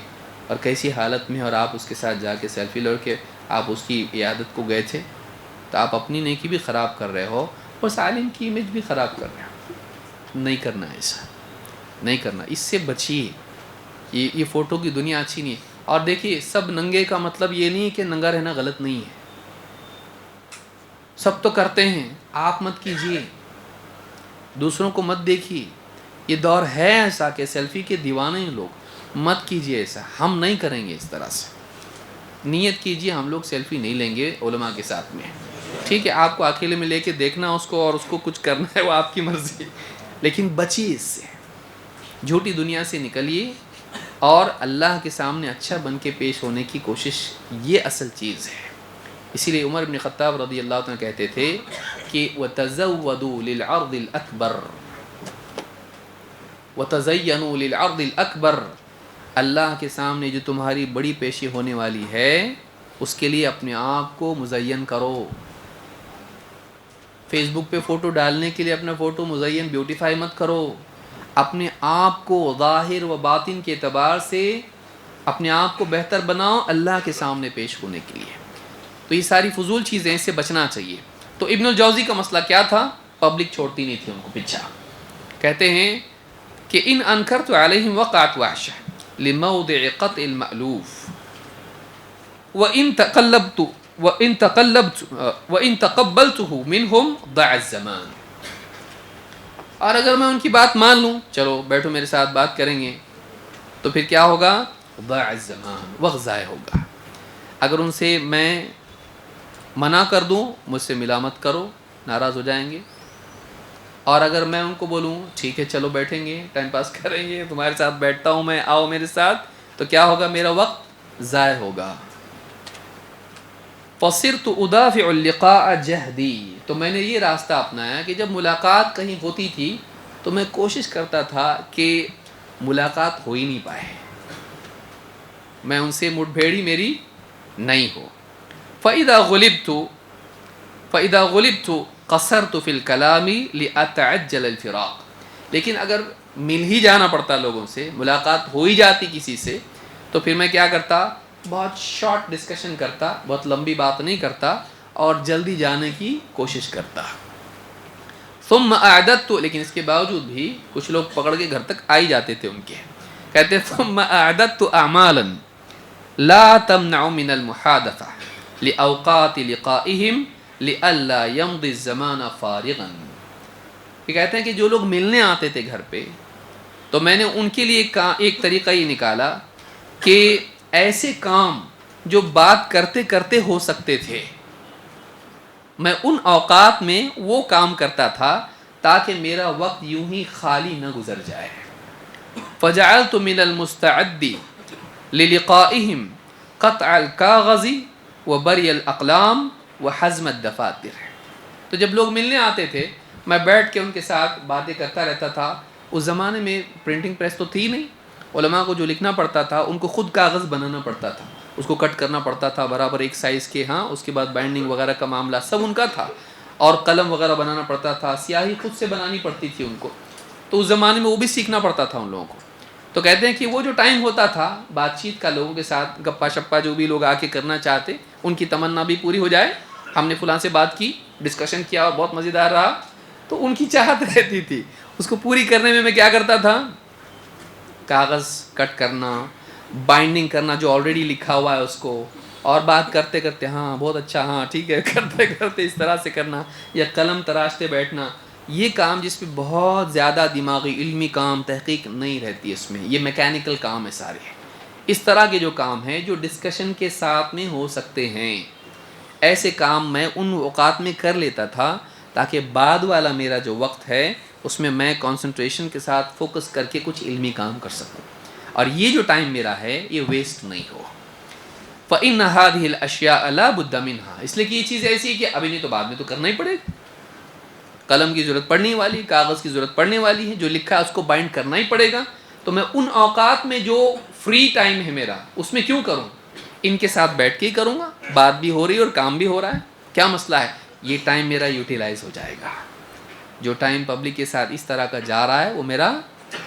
اور کیسی حالت میں، اور آپ اس کے ساتھ جا کے سیلفی لے کے آپ اس کی عیادت کو گئے تھے، تو آپ اپنی نیکی بھی خراب کر رہے ہو اور اس عالم کی امیج بھی خراب کر رہے ہو. نہیں کرنا ایسا، نہیں کرنا، اس سے بچیے. یہ فوٹو کی دنیا اچھی نہیں ہے. اور دیکھیے سب ننگے کا مطلب یہ نہیں ہے کہ ننگا رہنا غلط نہیں ہے، سب تو کرتے ہیں، آپ مت کیجیے، دوسروں کو مت دیکھیے. یہ دور ہے ایسا کہ سیلفی کے دیوانے ہیں لوگ، مت کیجیے ایسا، ہم نہیں کریں گے اس طرح سے. نیت کیجیے ہم لوگ سیلفی نہیں لیں گے علماء کے ساتھ میں، ٹھیک ہے آپ کو اکیلے میں لے کے دیکھنا اس کو اور اس کو کچھ کرنا ہے وہ آپ کی مرضی، لیکن بچیے اس سے، جھوٹی دنیا سے نکلیے اور اللہ کے سامنے اچھا بن کے پیش ہونے کی کوشش، یہ اصل چیز ہے. اسی لیے عمر بن خطاب رضی اللہ عنہ کہتے تھے کہ وَتَزَوَّدُوا لِلْعَرْضِ الْأَكْبَرِ وَتَزَيَّنُوا لِلْعَرْضِ الْأَكْبَرِ، اللہ کے سامنے جو تمہاری بڑی پیشی ہونے والی ہے اس کے لیے اپنے آپ کو مزین کرو. فیس بک پہ فوٹو ڈالنے کے لیے اپنا فوٹو مزین بیوٹیفائی مت کرو، اپنے آپ کو ظاہر و باطن کے اعتبار سے اپنے آپ کو بہتر بناؤ اللہ کے سامنے پیش ہونے کے لیے. تو یہ ساری فضول چیزیں، اس سے بچنا چاہیے. تو ابن الجوزی کا مسئلہ کیا تھا؟ پبلک چھوڑتی نہیں تھی ان کو پیچھا. کہتے ہیں کہ ان انکرت علیہم وقعت وحشہ لموضع قطع المألوف وَإِن تَقَبَّلْتُهُ مِنْهُمْ ضَاعَ الزَّمَانُ. اور اگر میں ان کی بات مان لوں، چلو بیٹھو میرے ساتھ بات کریں گے، تو پھر کیا ہوگا؟ ضَاعَ الزَّمَانُ، وقت ضائع ہوگا. اگر ان سے میں منع کر دوں، مجھ سے ملا مت کرو، ناراض ہو جائیں گے. اور اگر میں ان کو بولوں ٹھیک ہے چلو بیٹھیں گے، ٹائم پاس کریں گے، تمہارے ساتھ بیٹھتا ہوں میں، آؤ میرے ساتھ، تو کیا ہوگا؟ میرا وقت ضائع ہوگا. فصرت ادافع اللقاء جہدی، تو میں نے یہ راستہ اپنایا کہ جب ملاقات کہیں ہوتی تھی تو میں کوشش کرتا تھا کہ ملاقات ہو ہی نہیں پائے، میں ان سے مٹ بھیڑی میری نہیں ہو. فَإِذَا غُلِبْتُ قَصَرْتُ فِي الْكَلَامِ لِأَتَعَجَّلَ الْفِرَاقِ. لیکن اگر مل ہی جانا پڑتا لوگوں سے، ملاقات ہو ہی جاتی کسی سے، تو پھر میں کیا کرتا؟ بہت شارٹ ڈسکشن کرتا، بہت لمبی بات نہیں کرتا، اور جلدی جانے کی کوشش کرتا. ثم اعددت، لیکن اس کے باوجود بھی کچھ لوگ پکڑ کے گھر تک آ ہی جاتے تھے ان کے. کہتے ثم اعددت اعمالا لا تمنع من المحادثة لأوقات لقائهم لئلا يمضي الزمان فارغا. یہ کہتے ہیں کہ جو لوگ ملنے آتے تھے گھر پہ، تو میں نے ان کے لیے ایک طریقہ یہ نکالا کہ ایسے کام جو بات کرتے کرتے ہو سکتے تھے، میں ان اوقات میں وہ کام کرتا تھا تاکہ میرا وقت یوں ہی خالی نہ گزر جائے. فجعلت من المستعد للقائهم قطع الكاغذ وبري الاقلام وحزم الدفاتر. تو جب لوگ ملنے آتے تھے، میں بیٹھ کے ان کے ساتھ باتیں کرتا رہتا تھا. اس زمانے میں پرنٹنگ پریس تو تھی نہیں، علماء کو جو لکھنا پڑتا تھا ان کو خود کاغذ بنانا پڑتا تھا، اس کو کٹ کرنا پڑتا تھا برابر ایک سائز کے، ہاں اس کے بعد بائنڈنگ وغیرہ کا معاملہ سب ان کا تھا، اور قلم وغیرہ بنانا پڑتا تھا، سیاہی خود سے بنانی پڑتی تھی ان کو. تو اس زمانے میں وہ بھی سیکھنا پڑتا تھا ان لوگوں کو. تو کہتے ہیں کہ وہ جو ٹائم ہوتا تھا بات چیت کا، لوگوں کے ساتھ گپا شپا جو بھی لوگ آ کے کرنا چاہتے، ان کی تمنا بھی پوری ہو جائے، ہم نے فلاں سے بات کی، ڈسکشن کیا اور بہت مزیدار رہا، تو ان کی چاہت رہتی تھی. اس کو پوری کرنے میں کیا کرتا تھا؟ کاغذ کٹ کرنا، بائنڈنگ کرنا جو آلریڈی لکھا ہوا ہے اس کو، اور بات کرتے کرتے ہاں بہت اچھا، ہاں ٹھیک ہے، کرتے کرتے اس طرح سے کرنا، یا قلم تراشتے بیٹھنا. یہ کام جس پہ بہت زیادہ دماغی علمی کام، تحقیق نہیں رہتی اس میں، یہ میکینیکل کام ہے سارے. اس طرح کے جو کام ہیں جو ڈسکشن کے ساتھ میں ہو سکتے ہیں، ایسے کام میں ان اوقات میں کر لیتا تھا تاکہ بعد والا میرا جو وقت ہے اس میں میں کنسنٹریشن کے ساتھ فوکس کر کے کچھ علمی کام کر سکوں، اور یہ جو ٹائم میرا ہے یہ ویسٹ نہیں ہو. فَإِنَّ هَذِهِ الْأَشْيَاءَ لَا بُدَّ مِنْهَا، اس لیے کہ یہ چیز ایسی ہے کہ ابھی نہیں تو بعد میں تو کرنا ہی پڑے گا. قلم کی ضرورت پڑنے والی، کاغذ کی ضرورت پڑنے والی ہے، جو لکھا ہے اس کو بائنڈ کرنا ہی پڑے گا. تو میں ان اوقات میں جو فری ٹائم ہے میرا، اس میں کیوں کروں؟ ان کے ساتھ بیٹھ کے ہی کروں گا، بات بھی ہو رہی ہے اور کام بھی ہو رہا ہے، کیا مسئلہ ہے؟ یہ ٹائم میرا یوٹیلائز ہو جائے گا. جو ٹائم پبلک کے ساتھ اس طرح کا جا رہا ہے وہ میرا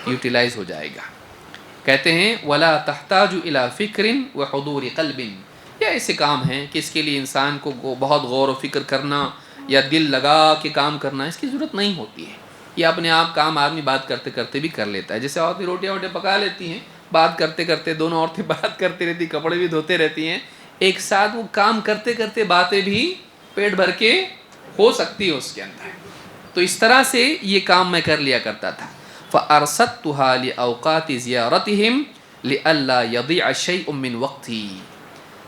یوٹیلائز ہو جائے گا. کہتے ہیں وَلَا تَحْتَاجُ إِلَىٰ فِكْرٍ وَحُضُورِ قَلْبٍ. یہ ایسے کام ہیں کہ اس کے لیے انسان کو بہت غور و فکر کرنا یا دل لگا کے کام کرنا اس کی ضرورت نہیں ہوتی ہے. یہ اپنے آپ کام آدمی بات کرتے کرتے بھی کر لیتا ہے. جیسے عورتیں روٹیاں پکا لیتی ہیں، بات کرتے کرتے، دونوں عورتیں بات کرتی رہتی، کپڑے بھی دھوتے رہتی ہیں، ایک ساتھ وہ کام کرتے کرتے باتیں بھی پیٹ بھر کے ہو سکتی ہے اس کے اندر. تو اس طرح سے یہ کام میں کر لیا کرتا تھا. فَأَرْسَدْتُهَا لِأَوْقَاتِ زِيَارَتِهِمْ لِأَلَّا يَضِيعَ شَيْءٌ مِّنْ وَقْتِي.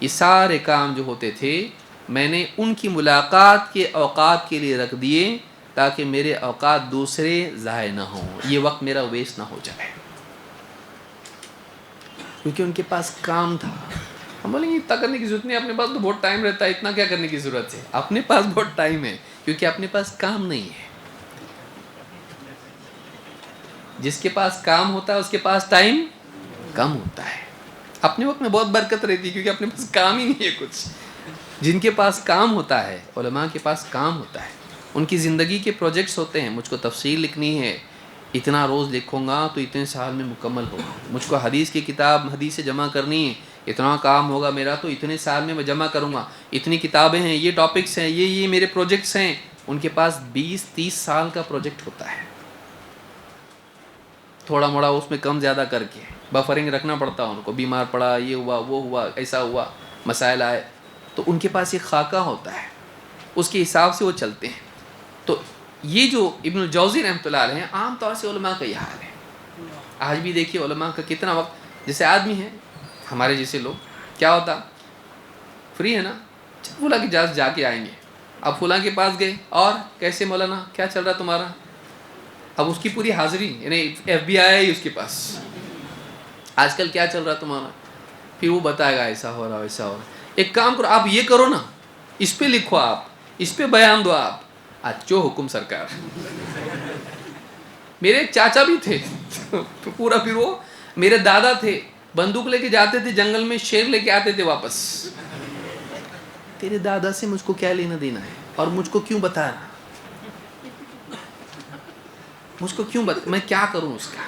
یہ سارے کام جو ہوتے تھے میں نے ان کی ملاقات کے اوقات کے لیے رکھ دیے تاکہ میرے اوقات دوسرے ضائع نہ ہوں، یہ وقت میرا ویسٹ نہ ہو جائے، کیونکہ ان کے پاس کام تھا. ہم بولیں گے اتنا کرنے کی ضرورت نہیں، اپنے پاس تو بہت ٹائم رہتا ہے، اتنا کیا کرنے کی ضرورت ہے؟ اپنے پاس بہت ٹائم ہے کیونکہ اپنے پاس کام نہیں ہے. جس کے پاس کام ہوتا ہے اس کے پاس ٹائم کم ہوتا ہے. اپنے وقت میں بہت برکت رہتی ہے کیونکہ اپنے پاس کام ہی نہیں ہے کچھ. جن کے پاس کام ہوتا ہے، علماء کے پاس کام ہوتا ہے، ان کی زندگی کے پروجیکٹس ہوتے ہیں، مجھ کو تفسیر لکھنی ہے، اتنا روز لکھوں گا تو اتنے سال میں مکمل ہوگا. مجھ کو حدیث کی کتاب حدیث جمع کرنی ہے, اتنا کام ہوگا میرا تو اتنے سال میں جمع کروں گا. اتنی کتابیں ہیں, یہ ٹاپکس ہیں, یہ میرے پروجیکٹس ہیں. ان کے پاس 20-30 سال کا پروجیکٹ ہوتا ہے. تھوڑا موڑا اس میں کم زیادہ کر کے بفرنگ رکھنا پڑتا ہے ان کو. بیمار پڑا, یہ ہوا, وہ ہوا, ایسا ہوا, مسائل آئے, تو ان کے پاس ایک خاکہ ہوتا ہے, اس کے حساب سے وہ چلتے ہیں. تو یہ جو ابن الجوزی رحمۃ اللہ علیہ ہیں, عام طور سے علماء کا یہ حال ہے. آج بھی دیکھیے علماء کا کتنا وقت, جیسے آدمی ہیں ہمارے جیسے لوگ, کیا ہوتا, فری ہے نا, فلاں کے جاز جا کے آئیں گے. اب فلاں کے پاس گئے, اور کیسے مولانا کیا چل رہا تمہارا, اب اس کی پوری حاضری, یعنی FBI آئی اس کے پاس, آج کل کیا چل رہا تمہارا, پھر وہ بتائے گا ایسا ہو رہا ویسا ہو رہا. ایک کام کرو, آپ یہ کرو نا, اس پہ لکھو, آپ اس پہ بیان دو, آپ اچھو حکم سرکار. میرے ایک چاچا بھی تھے پورا, پھر وہ میرے دادا تھے, بندوق لے کے جاتے تھے جنگل میں, شیر لے کے آتے تھے واپس. تیرے دادا سے مجھ کو کیا لینا دینا ہے, اور مجھ کو کیوں بتا رہا, مجھ کو کیوں میں کیا کروں اس کا.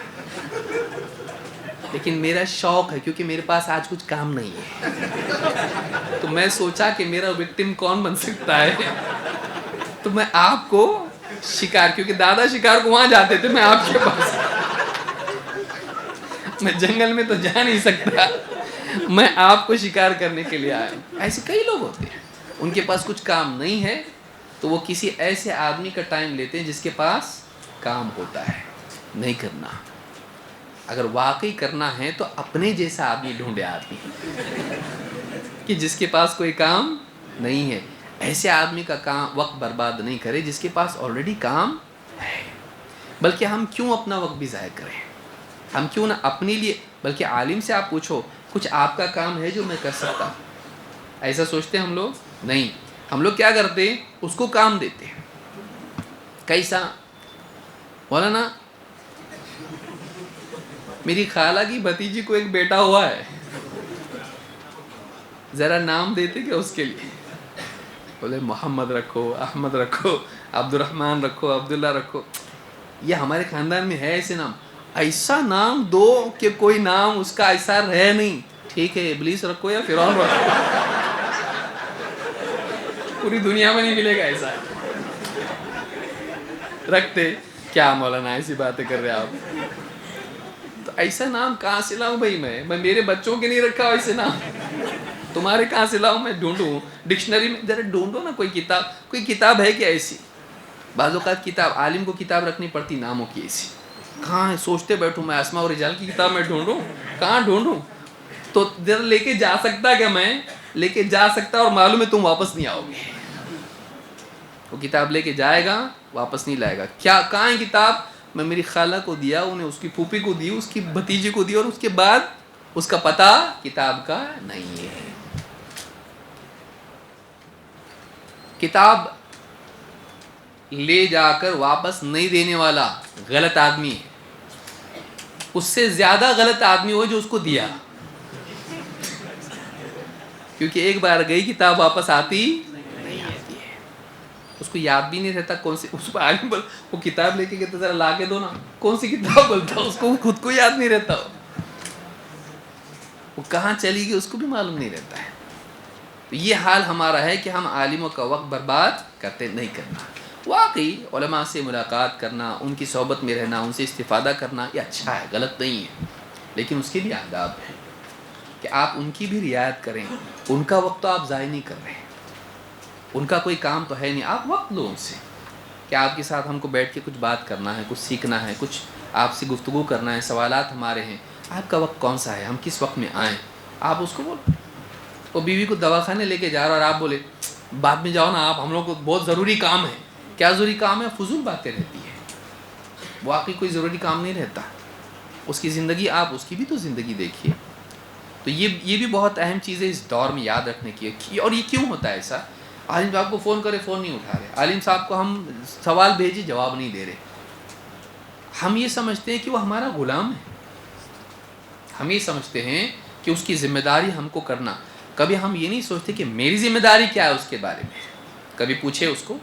لیکن میرا شوق ہے, کیونکہ میرے پاس آج کچھ کام نہیں ہے, تو میں سوچا کہ میرا وکٹم کون بن سکتا ہے, تو میں آپ کو شکار, کیونکہ دادا شکار کو وہاں جاتے تھے, میں آپ کے پاس, میں جنگل میں تو جا نہیں سکتا, میں آپ کو شکار کرنے کے لیے آیا. ایسے کئی لوگ ہوتے ہیں, ان کے پاس کچھ کام نہیں ہے, تو وہ کسی ایسے آدمی کا ٹائم لیتے ہیں جس کے پاس کام ہوتا ہے. نہیں کرنا, اگر واقعی کرنا ہے تو اپنے جیسا آدمی ڈھونڈے, آدمی کہ جس کے پاس کوئی کام نہیں ہے. ایسے آدمی کا کام وقت برباد نہیں کرے جس کے پاس آلریڈی کام ہے. بلکہ ہم کیوں اپنا وقت بھی ضائع کریں, ہم کیوں نہ اپنے لیے, بلکہ عالم سے آپ پوچھو کچھ آپ کا کام ہے جو میں کر سکتا ہوں. ایسا سوچتے ہیں ہم لوگ نہیں. ہم لوگ کیا کرتے ہیں, اس کو کام دیتے ہیں. کیسا, مولانا میری خالہ کی بھتیجی کو ایک بیٹا ہوا ہے, ذرا نام دیتے کہ اس کے لیے, بولے محمد رکھو, احمد رکھو, عبد الرحمن رکھو, عبداللہ رکھو. یہ ہمارے خاندان میں ہے ایسے نام, ایسا نام دو کہ کوئی نام اس کا ایسا رہے نہیں. ٹھیک ہے, ابلیس رکھو یا فرعون رکھو, پوری دنیا میں نہیں ملے گا ایسا. رکھتے کیا مولانا ایسی باتیں کر رہے آپ, تو ایسا نام کہاں سے لاؤں بھائی, میں میرے بچوں کے نہیں رکھا ایسے نام, تمہارے کہاں سے لاؤں, میں ڈھونڈوں ڈکشنری میں, ذرا ڈھونڈو نا کوئی کتاب ہے کیا ایسی. بعض اوقات کتاب, عالم کو کتاب رکھنی پڑتی ناموں کی ایسی, کہاں ہے, سوچتے بیٹھوں میں اسماء و رجال کی کتاب میں ڈھونڈوں, کہاں ڈھونڈوں. تو ذرا لے کے جا سکتا کیا, میں لے کے جا سکتا, اور معلوم ہے تم واپس نہیں آؤ گے. وہ کتاب لے کے جائے گا, واپس نہیں لائے گا. کیا کہاں ہے کتاب, میں میری خالہ کو دیا, انہیں اس کی پھوپھی کو دی, اس کی بھتیجی کو دی, اور اس کے بعد اس کا پتہ کتاب کا نہیں ہے. کتاب لے جا کر واپس نہیں دینے والا غلط آدمی ہے, اس سے زیادہ غلط آدمی ہو جو اس کو دیا, کیونکہ ایک بار گئی کتاب واپس آتی نہیں آتی ہے. اس کو یاد بھی نہیں رہتا کون سی, اس پر عالم بول وہ کتاب لے کے کہتے ذرا لا کے دو نا, کون سی کتاب بولتا, اس کو خود کو یاد نہیں رہتا, وہ کہاں چلی گئی اس کو بھی معلوم نہیں رہتا ہے. تو یہ حال ہمارا ہے کہ ہم عالموں کا وقت برباد کرتے نہیں کرنا. واقعی علماء سے ملاقات کرنا, ان کی صحبت میں رہنا, ان سے استفادہ کرنا, یہ اچھا ہے, غلط نہیں ہے, لیکن اس کے بھی آداب ہیں کہ آپ ان کی بھی رعایت کریں. ان کا وقت تو آپ ضائع نہیں کر رہے ہیں, ان کا کوئی کام تو ہے نہیں, آپ وقت لو ان سے کہ آپ کے ساتھ ہم کو بیٹھ کے کچھ بات کرنا ہے, کچھ سیکھنا ہے, کچھ آپ سے گفتگو کرنا ہے, سوالات ہمارے ہیں, آپ کا وقت کون سا ہے, ہم کس وقت میں آئیں. آپ اس کو بولو, وہ بیوی کو دواخانے لے کے جا رہا اور آپ بولے بعد میں جاؤ نا, آپ ہم لوگ کو بہت ضروری کام ہے. کیا ضروری کام ہے, فضول باتیں رہتی ہیں, واقعی کوئی ضروری کام نہیں رہتا. اس کی زندگی, آپ اس کی بھی تو زندگی دیکھیے. تو یہ بھی بہت اہم چیز ہے اس دور میں یاد رکھنے کی. اور یہ کیوں ہوتا ہے ایسا, عالم صاحب کو فون کرے فون نہیں اٹھا رہے, عالم صاحب کو ہم سوال بھیجے جواب نہیں دے رہے. ہم یہ سمجھتے ہیں کہ وہ ہمارا غلام ہے, ہم یہ سمجھتے ہیں کہ اس کی ذمہ داری ہم کو کرنا. کبھی ہم یہ نہیں سوچتے کہ میری ذمہ داری کیا ہے اس کے بارے میں. کبھی پوچھے اس کو,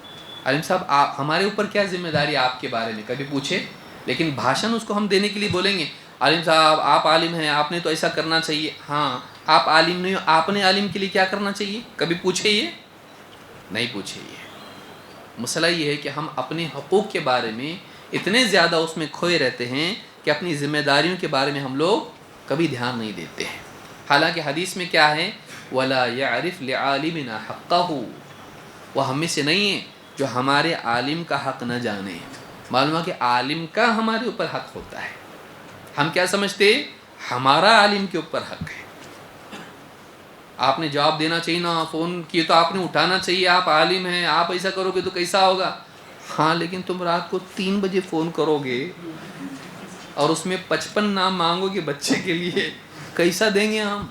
عالم صاحب آپ ہمارے اوپر کیا ذمہ داری آپ کے بارے میں, کبھی پوچھے. لیکن بھاشن اس کو ہم دینے کے لیے بولیں گے عالم صاحب آپ عالم ہیں، آپ نے تو ایسا کرنا چاہیے. ہاں آپ عالم نہیں ہو، آپ نے عالم کے لیے کیا کرنا چاہیے؟ کبھی پوچھے یہ؟ نہیں پوچھے یہ. مسئلہ یہ ہے کہ ہم اپنے حقوق کے بارے میں اتنے زیادہ اس میں کھوئے رہتے ہیں کہ اپنی ذمہ داریوں کے بارے میں ہم لوگ کبھی دھیان نہیں دیتے ہیں. حالانکہ حدیث میں کیا ہے؟ وَلَا يَعْرِفْ لِعَالِمِنَا حَقَّهُ، وہ ہم میں سے نہیں ہے جو ہمارے عالم کا حق نہ جانے. معلوم ہے کہ عالم کا ہمارے اوپر حق ہوتا ہے. ہم کیا سمجھتے؟ ہمارا عالم کے اوپر حق ہے. آپ نے جواب دینا چاہیے نا، فون کیے تو آپ نے اٹھانا چاہیے، آپ عالم ہیں، آپ ایسا کرو گے تو کیسا ہوگا؟ ہاں لیکن تم رات کو 3 بجے فون کرو گے اور اس میں 55 نام مانگو گے بچے کے لیے، کیسا دیں گے ہم؟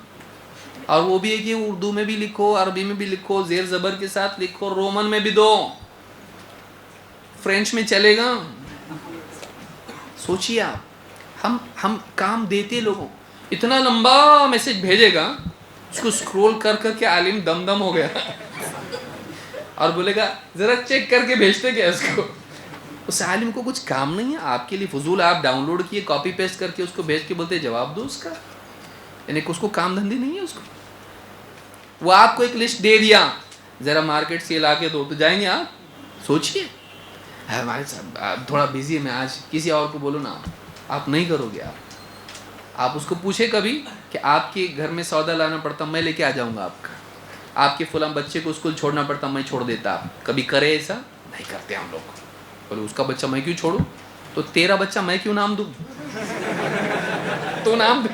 اور وہ بھی ہے کہ اردو میں بھی لکھو، عربی میں بھی لکھو، زیر زبر کے ساتھ لکھو، رومن میں بھی دو، فرینچ میں چلے گا؟ سوچیے آپ، ہم کام دیتے لوگوں، اتنا لمبا میسج بھیجے گا، اس کو سکرول کر کر کے عالم دم دم ہو گیا اور بولے گا ذرا چیک کر کے بھیجتے کیا اس کو. اس عالم کو کچھ کام نہیں ہے آپ کے لیے، فضول آپ ڈاؤن لوڈ کیے، کاپی پیسٹ کر کے اس کو بھیج کے بولتے جواب دو اس کا. یعنی اس کو کام دھندے نہیں ہے اس کو. وہ آپ کو ایک لسٹ دے دیا، ذرا مارکیٹ سے لا کے دو، تو جائیں گے آپ؟ سوچئے. ہمارے ساتھ تھوڑا بزی ہے، میں آج کسی اور کو بولو نا، آپ نہیں کرو گے. آپ اس کو پوچھے کبھی کہ آپ کے گھر میں سودا لانا پڑتا میں لے کے آ جاؤں گا آپ کا، آپ کے فلاں بچے کو اسکول چھوڑنا پڑتا میں چھوڑ دیتا، آپ کبھی کرے ایسا؟ نہیں کرتے ہم لوگ. بولے اس کا بچہ میں کیوں چھوڑوں؟ تو تیرا بچہ میں کیوں نام دوں؟ تو نام دے.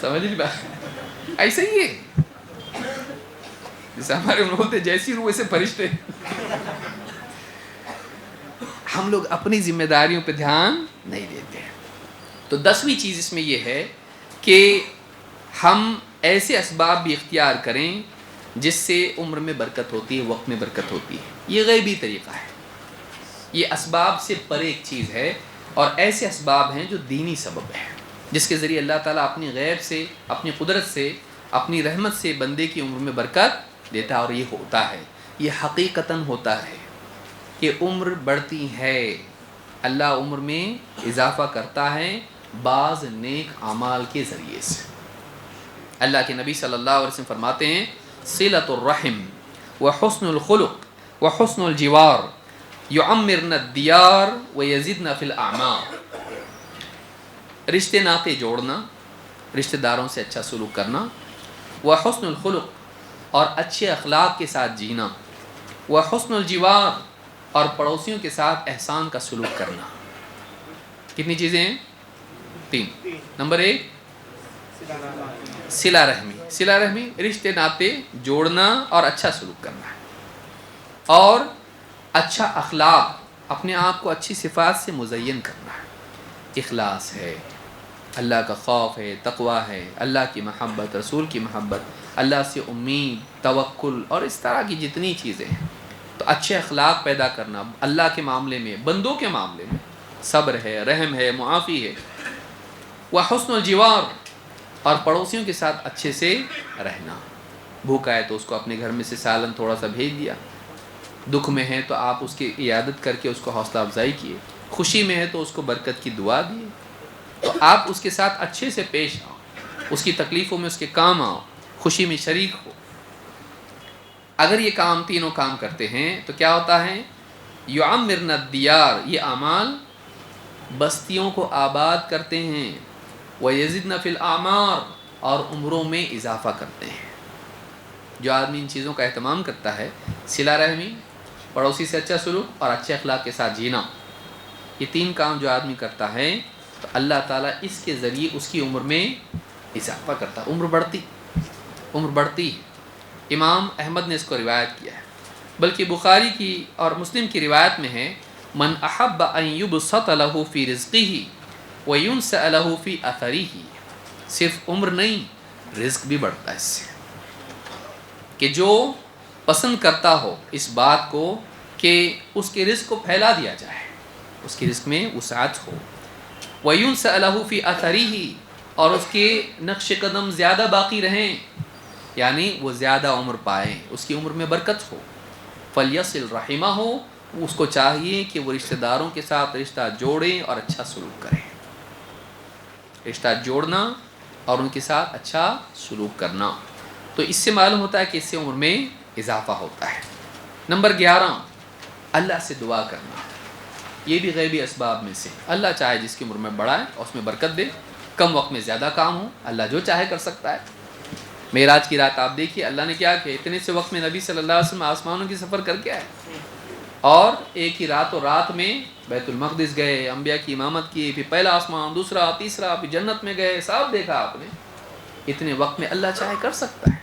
سمجھ لی بات؟ ایسا ہی ہے جیسے ہمارے بولتے جیسی روح ویسے فرشتے. ہم لوگ اپنی ذمہ داریوں پہ دھیان نہیں دیتے. تو 10ویں چیز اس میں یہ ہے کہ ہم ایسے اسباب بھی اختیار کریں جس سے عمر میں برکت ہوتی ہے، وقت میں برکت ہوتی ہے. یہ غیبی طریقہ ہے، یہ اسباب سے پرے ایک چیز ہے. اور ایسے اسباب ہیں جو دینی سبب ہیں، جس کے ذریعے اللہ تعالیٰ اپنی غیب سے، اپنی قدرت سے، اپنی رحمت سے بندے کی عمر میں برکت دیتا ہے. اور یہ ہوتا ہے، یہ حقیقتاً ہوتا ہے کہ عمر بڑھتی ہے، اللہ عمر میں اضافہ کرتا ہے بعض نیک اعمال کے ذریعے سے. اللہ کے نبی صلی اللہ علیہ وسلم فرماتے ہیں صلۃ الرحم وحسن الخلق وحسن الجوار یعمرن الدیار ویزدن فی الاعمار. رشتے ناطے جوڑنا، رشتہ داروں سے اچھا سلوک کرنا، وحسن الخلق اور اچھے اخلاق کے ساتھ جینا، وحسن الجوار اور پڑوسیوں کے ساتھ احسان کا سلوک کرنا. کتنی چیزیں ہیں؟ 3. نمبر 1 صلہ رحمی. صلہ رحمی رشتے ناطے جوڑنا اور اچھا سلوک کرنا ہے. اور اچھا اخلاق، اپنے آپ کو اچھی صفات سے مزین کرنا ہے. اخلاص ہے، اللہ کا خوف ہے، تقوی ہے، اللہ کی محبت، رسول کی محبت، اللہ سے امید، توکل اور اس طرح کی جتنی چیزیں ہیں. تو اچھے اخلاق پیدا کرنا اللہ کے معاملے میں، بندوں کے معاملے میں، صبر ہے، رحم ہے، معافی ہے. وحسن الجوار اور پڑوسیوں کے ساتھ اچھے سے رہنا. بھوکا ہے تو اس کو اپنے گھر میں سے سالن تھوڑا سا بھیج دیا، دکھ میں ہے تو آپ اس کی عیادت کر کے اس کو حوصلہ افزائی کیے، خوشی میں ہے تو اس کو برکت کی دعا دیے. تو آپ اس کے ساتھ اچھے سے پیش آؤ، اس کی تکلیفوں میں اس کے کام آؤ، خوشی میں شریک ہو. اگر یہ کام، تینوں کام کرتے ہیں تو کیا ہوتا ہے؟ یعمرن الدیار، یہ اعمال بستیوں کو آباد کرتے ہیں، ویزدن فی الاعمار اور عمروں میں اضافہ کرتے ہیں. جو آدمی ان چیزوں کا اہتمام کرتا ہے، صلہ رحمی، پڑوسی سے اچھا سلوک اور اچھے اخلاق کے ساتھ جینا، یہ 3 کام جو آدمی کرتا ہے تو اللہ تعالیٰ اس کے ذریعے اس کی عمر میں اضافہ کرتا ہے. عمر بڑھتی. امام احمد نے اس کو روایت کیا ہے، بلکہ بخاری کی اور مسلم کی روایت میں ہے من احب ان یبسط له فی رزقه وینسأ له فی اثره. صرف عمر نہیں، رزق بھی بڑھتا ہے اس سے. کہ جو پسند کرتا ہو اس بات کو کہ اس کے رزق کو پھیلا دیا جائے، اس کے رزق میں وسعت ہو. وَيُنْسَأَ لَهُ فِي أَثَرِهِ اور اس کے نقش قدم زیادہ باقی رہیں، یعنی وہ زیادہ عمر پائیں، اس کی عمر میں برکت ہو. فَلْيَصِلْ رَحِمَهُ اس کو چاہیے کہ وہ رشتہ داروں کے ساتھ رشتہ جوڑیں اور اچھا سلوک کریں. رشتہ جوڑنا اور ان کے ساتھ اچھا سلوک کرنا. تو اس سے معلوم ہوتا ہے کہ اس سے عمر میں اضافہ ہوتا ہے. نمبر 11، اللہ سے دعا کرنا. یہ بھی غیبی اسباب میں سے. اللہ چاہے جس کی عمر میں بڑھائے اور اس میں برکت دے، کم وقت میں زیادہ کام ہو، اللہ جو چاہے کر سکتا ہے. معراج کی رات آپ دیکھیے اللہ نے کیا کہ اتنے سے وقت میں نبی صلی اللہ علیہ وسلم آسمانوں کی سفر کر کے آئے، اور ایک ہی رات میں بیت المقدس گئے، انبیاء کی امامت کی، پھر پہلا آسمان، دوسرا، تیسرا، پھر جنت میں گئے، سب دیکھا آپ نے. اتنے وقت میں اللہ چاہے کر سکتا ہے.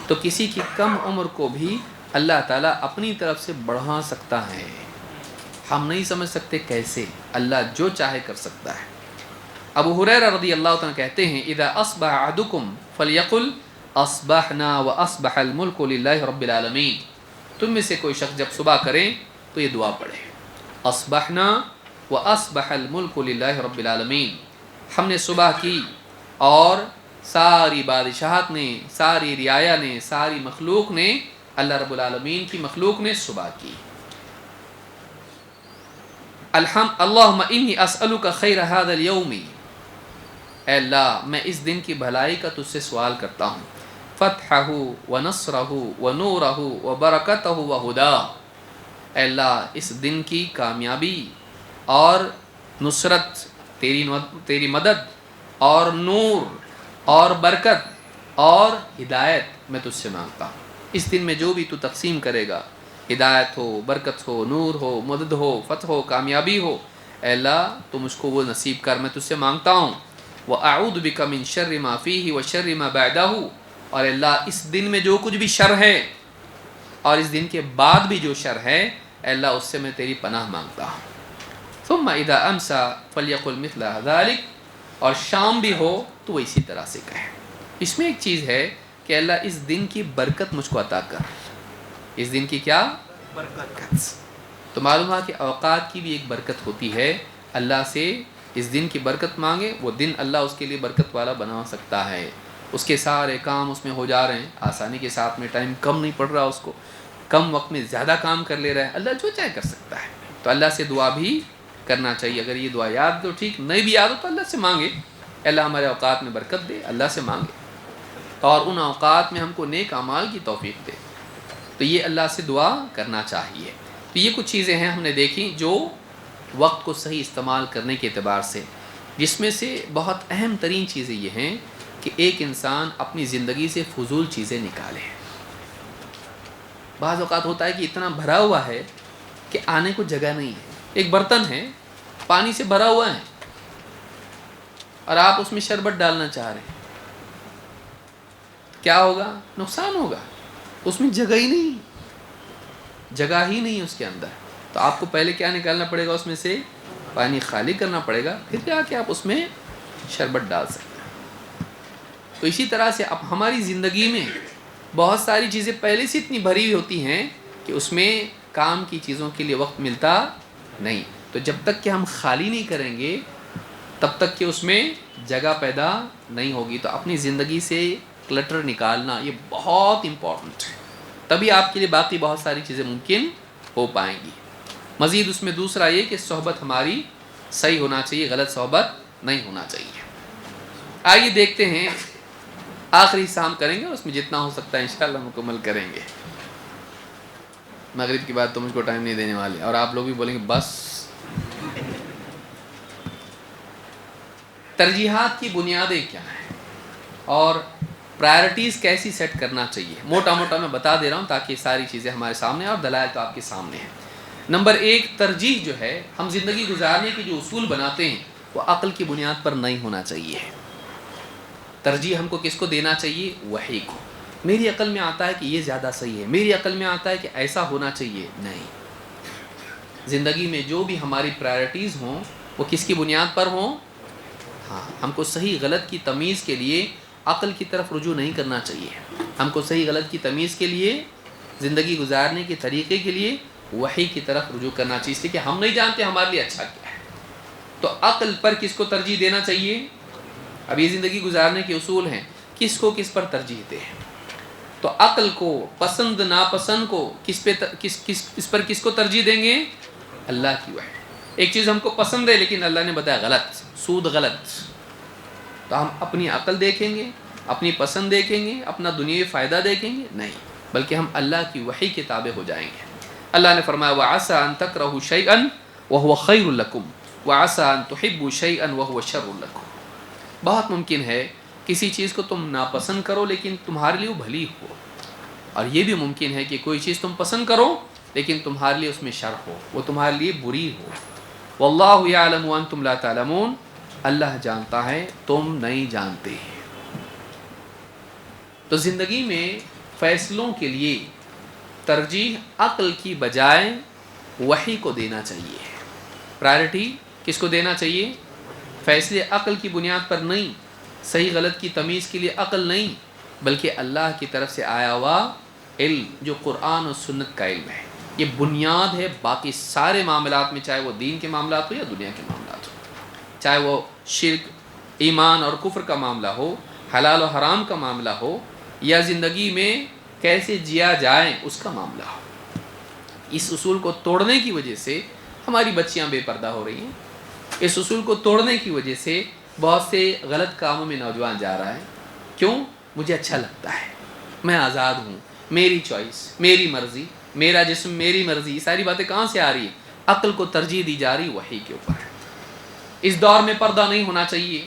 تو کسی کی کم عمر کو بھی اللہ تعالیٰ اپنی طرف سے بڑھا سکتا ہے. ہم نہیں سمجھ سکتے کیسے، اللہ جو چاہے کر سکتا ہے. ابو ہریرہ رضی اللہ عنہ کہتے ہیں اذا اصبح احدکم فلیقل اصبحنا واصبح الملک للہ رب العالمین. تم میں سے کوئی شخص جب صبح کریں تو یہ دعا پڑھے، اصبحنا واصبح الملک للہ رب العالمین. ہم نے صبح کی اور ساری بادشاہت نے، ساری رعایا نے، ساری مخلوق نے، اللہ رب العالمین کی مخلوق نے صبح کی. اللہم انی اسألک خیر هذا اليوم، اے اللہ میں اس دن کی بھلائی کا تجھ سے سوال کرتا ہوں. فتحہ ونصرہ ونورہ وبرکتہ وہدا، اے اللہ اس دن کی کامیابی اور نصرت، تیری مدد اور نور اور برکت اور ہدایت میں تجھ سے مانگتا ہوں. اس دن میں جو بھی تو تقسیم کرے گا، ہدایت ہو، برکت ہو، نور ہو، مدد ہو، فتح ہو، کامیابی ہو، اے اللہ تو مجھ کو وہ نصیب کر، میں تجھ سے مانگتا ہوں. وَأَعُوذُ بِكَ مِن شَرِّ مَا فِيهِ وَشَرِّ مَا بَعْدَهُ، اور اللہ اس دن میں جو کچھ بھی شر ہے اور اس دن کے بعد بھی جو شر ہے، اے اللہ اس سے میں تیری پناہ مانگتا ہوں. ثم اذا امسى فليقل مثل ذلك، اور شام بھی ہو تو وہ اسی طرح سے کہے. اس میں ایک چیز ہے کہ اللہ اس دن کی برکت مجھ کو عطا کر. اس دن کی کیا برکت؟ تو معلوم ہے کہ اوقات کی بھی ایک برکت ہوتی ہے. اللہ سے اس دن کی برکت مانگے، وہ دن اللہ اس کے لیے برکت والا بنا سکتا ہے. اس کے سارے کام اس میں ہو جا رہے ہیں آسانی کے ساتھ میں، ٹائم کم نہیں پڑ رہا اس کو، کم وقت میں زیادہ کام کر لے رہا ہے. اللہ جو چاہے کر سکتا ہے. تو اللہ سے دعا بھی کرنا چاہیے. اگر یہ دعا یاد تو ٹھیک، نہیں بھی یاد ہو تو اللہ سے مانگے، اللہ ہمارے اوقات میں برکت دے. اللہ سے مانگے اور ان اوقات میں ہم کو نیک اعمال کی توفیق دے. تو یہ اللہ سے دعا کرنا چاہیے. تو یہ کچھ چیزیں ہیں ہم نے دیکھی جو وقت کو صحیح استعمال کرنے کے اعتبار سے، جس میں سے بہت اہم ترین چیزیں یہ ہیں کہ ایک انسان اپنی زندگی سے فضول چیزیں نکالے. بعض اوقات ہوتا ہے کہ اتنا بھرا ہوا ہے کہ آنے کو جگہ نہیں ہے. ایک برتن ہے پانی سے بھرا ہوا ہے اور آپ اس میں شربت ڈالنا چاہ رہے ہیں، کیا ہوگا؟ نقصان ہوگا. اس میں جگہ ہی نہیں، جگہ ہی نہیں اس کے اندر. تو آپ کو پہلے کیا نکالنا پڑے گا؟ اس میں سے پانی خالی کرنا پڑے گا، پھر جا کے آپ اس میں شربت ڈال سکتے ہیں. تو اسی طرح سے اب ہماری زندگی میں بہت ساری چیزیں پہلے سے اتنی بھری ہوتی ہیں کہ اس میں کام کی چیزوں کے لیے وقت ملتا نہیں. تو جب تک کہ ہم خالی نہیں کریں گے تب تک کہ اس میں جگہ پیدا نہیں ہوگی. تو اپنی زندگی سے کلٹر نکالنا یہ بہت امپورٹنٹ ہے، تبھی آپ کے لیے باقی بہت ساری چیزیں ممکن ہو پائیں گی. مزید اس میں دوسرا یہ کہ صحبت ہماری صحیح ہونا چاہیے، غلط صحبت نہیں ہونا چاہیے. آئیے دیکھتے ہیں، آخری حصہ ہم کریں گے، اس میں جتنا ہو سکتا ہے انشاءاللہ مکمل کریں گے. مغرب کی بات تو مجھ کو ٹائم نہیں دینے والے، اور آپ لوگ بھی بولیں گے بس. ترجیحات کی بنیادیں کیا ہیں اور پرائرٹیز کیسی سیٹ کرنا چاہیے، موٹا موٹا میں بتا دے رہا ہوں تاکہ ساری چیزیں ہمارے سامنے، اور دلائل تو آپ کے سامنے ہیں. نمبر 1، ترجیح جو ہے، ہم زندگی گزارنے کے جو اصول بناتے ہیں وہ عقل کی بنیاد پر نہیں ہونا چاہیے. ترجیح ہم کو کس کو دینا چاہیے؟ وحی کو. میری عقل میں آتا ہے کہ یہ زیادہ صحیح ہے، میری عقل میں آتا ہے کہ ایسا ہونا چاہیے. نہیں، زندگی میں جو بھی ہماری پرائرٹیز ہوں وہ کس کی بنیاد پر ہوں؟ ہاں، ہم کو صحیح غلط کی تمیز کے لیے عقل کی طرف رجوع نہیں کرنا چاہیے. ہم کو صحیح غلط کی تمیز کے لیے، زندگی گزارنے کے طریقے کے لیے وحی کی طرف رجوع کرنا چاہیے، اس لیے کہ ہم نہیں جانتے ہمارے لیے اچھا کیا ہے. تو عقل پر کس کو ترجیح دینا چاہیے؟ اب یہ زندگی گزارنے کے اصول ہیں، کس کو کس پر ترجیح دیں. تو تو عقل کو، پسند ناپسند کو کس کو ترجیح دیں گے؟ اللہ کی وحی۔ ایک چیز ہم کو پسند ہے لیکن اللہ نے بتایا غلط، سود غلط، تو ہم اپنی عقل دیکھیں گے، اپنی پسند دیکھیں گے، اپنا دنیاوی فائدہ دیکھیں گے؟ نہیں، بلکہ ہم اللہ کی وحی کے تابع ہو جائیں گے۔ اللہ نے فرمایا وَعَسَىٰ أَن تَكْرَهُوا شَيْئًا وَهُوَ خَيْرٌ لَكُمْ وَعَسَىٰ أَن تُحِبُّوا شَيْئًا وَهُوَ شَرٌ لَكُمْ۔ بہت ممکن ہے کسی چیز کو تم ناپسند کرو لیکن تمہارے لیے وہ بھلی ہو، اور یہ بھی ممکن ہے کہ کوئی چیز تم پسند کرو لیکن تمہارے لیے اس میں شر ہو، وہ تمہارے لیے بری ہو۔ وَاللَّهُ يَعْلَمُ وَأَنْتُمْ لَا تَعْلَمُونَ، اللہ جانتا ہے تم نہیں جانتے۔ تو زندگی میں فیصلوں کے لیے ترجیح عقل کی بجائے وحی کو دینا چاہیے۔ پرائرٹی کس کو دینا چاہیے؟ فیصلے عقل کی بنیاد پر نہیں، صحیح غلط کی تمیز کے لیے عقل نہیں، بلکہ اللہ کی طرف سے آیا ہوا علم جو قرآن و سنت کا علم ہے، یہ بنیاد ہے باقی سارے معاملات میں، چاہے وہ دین کے معاملات ہو یا دنیا کے معاملات ہو، چاہے وہ شرک، ایمان اور کفر کا معاملہ ہو، حلال و حرام کا معاملہ ہو، یا زندگی میں کیسے جیا جائے اس کا معاملہ ہو۔ اس اصول کو توڑنے کی وجہ سے ہماری بچیاں بے پردہ ہو رہی ہیں، اس اصول کو توڑنے کی وجہ سے بہت سے غلط کاموں میں نوجوان جا رہا ہے۔ کیوں؟ مجھے اچھا لگتا ہے، میں آزاد ہوں، میری چوائس، میری مرضی، میرا جسم میری مرضی، یہ ساری باتیں کہاں سے آ رہی ہیں؟ عقل کو ترجیح دی جا رہی وحی کے اوپر۔ اس دور میں پردہ نہیں ہونا چاہیے،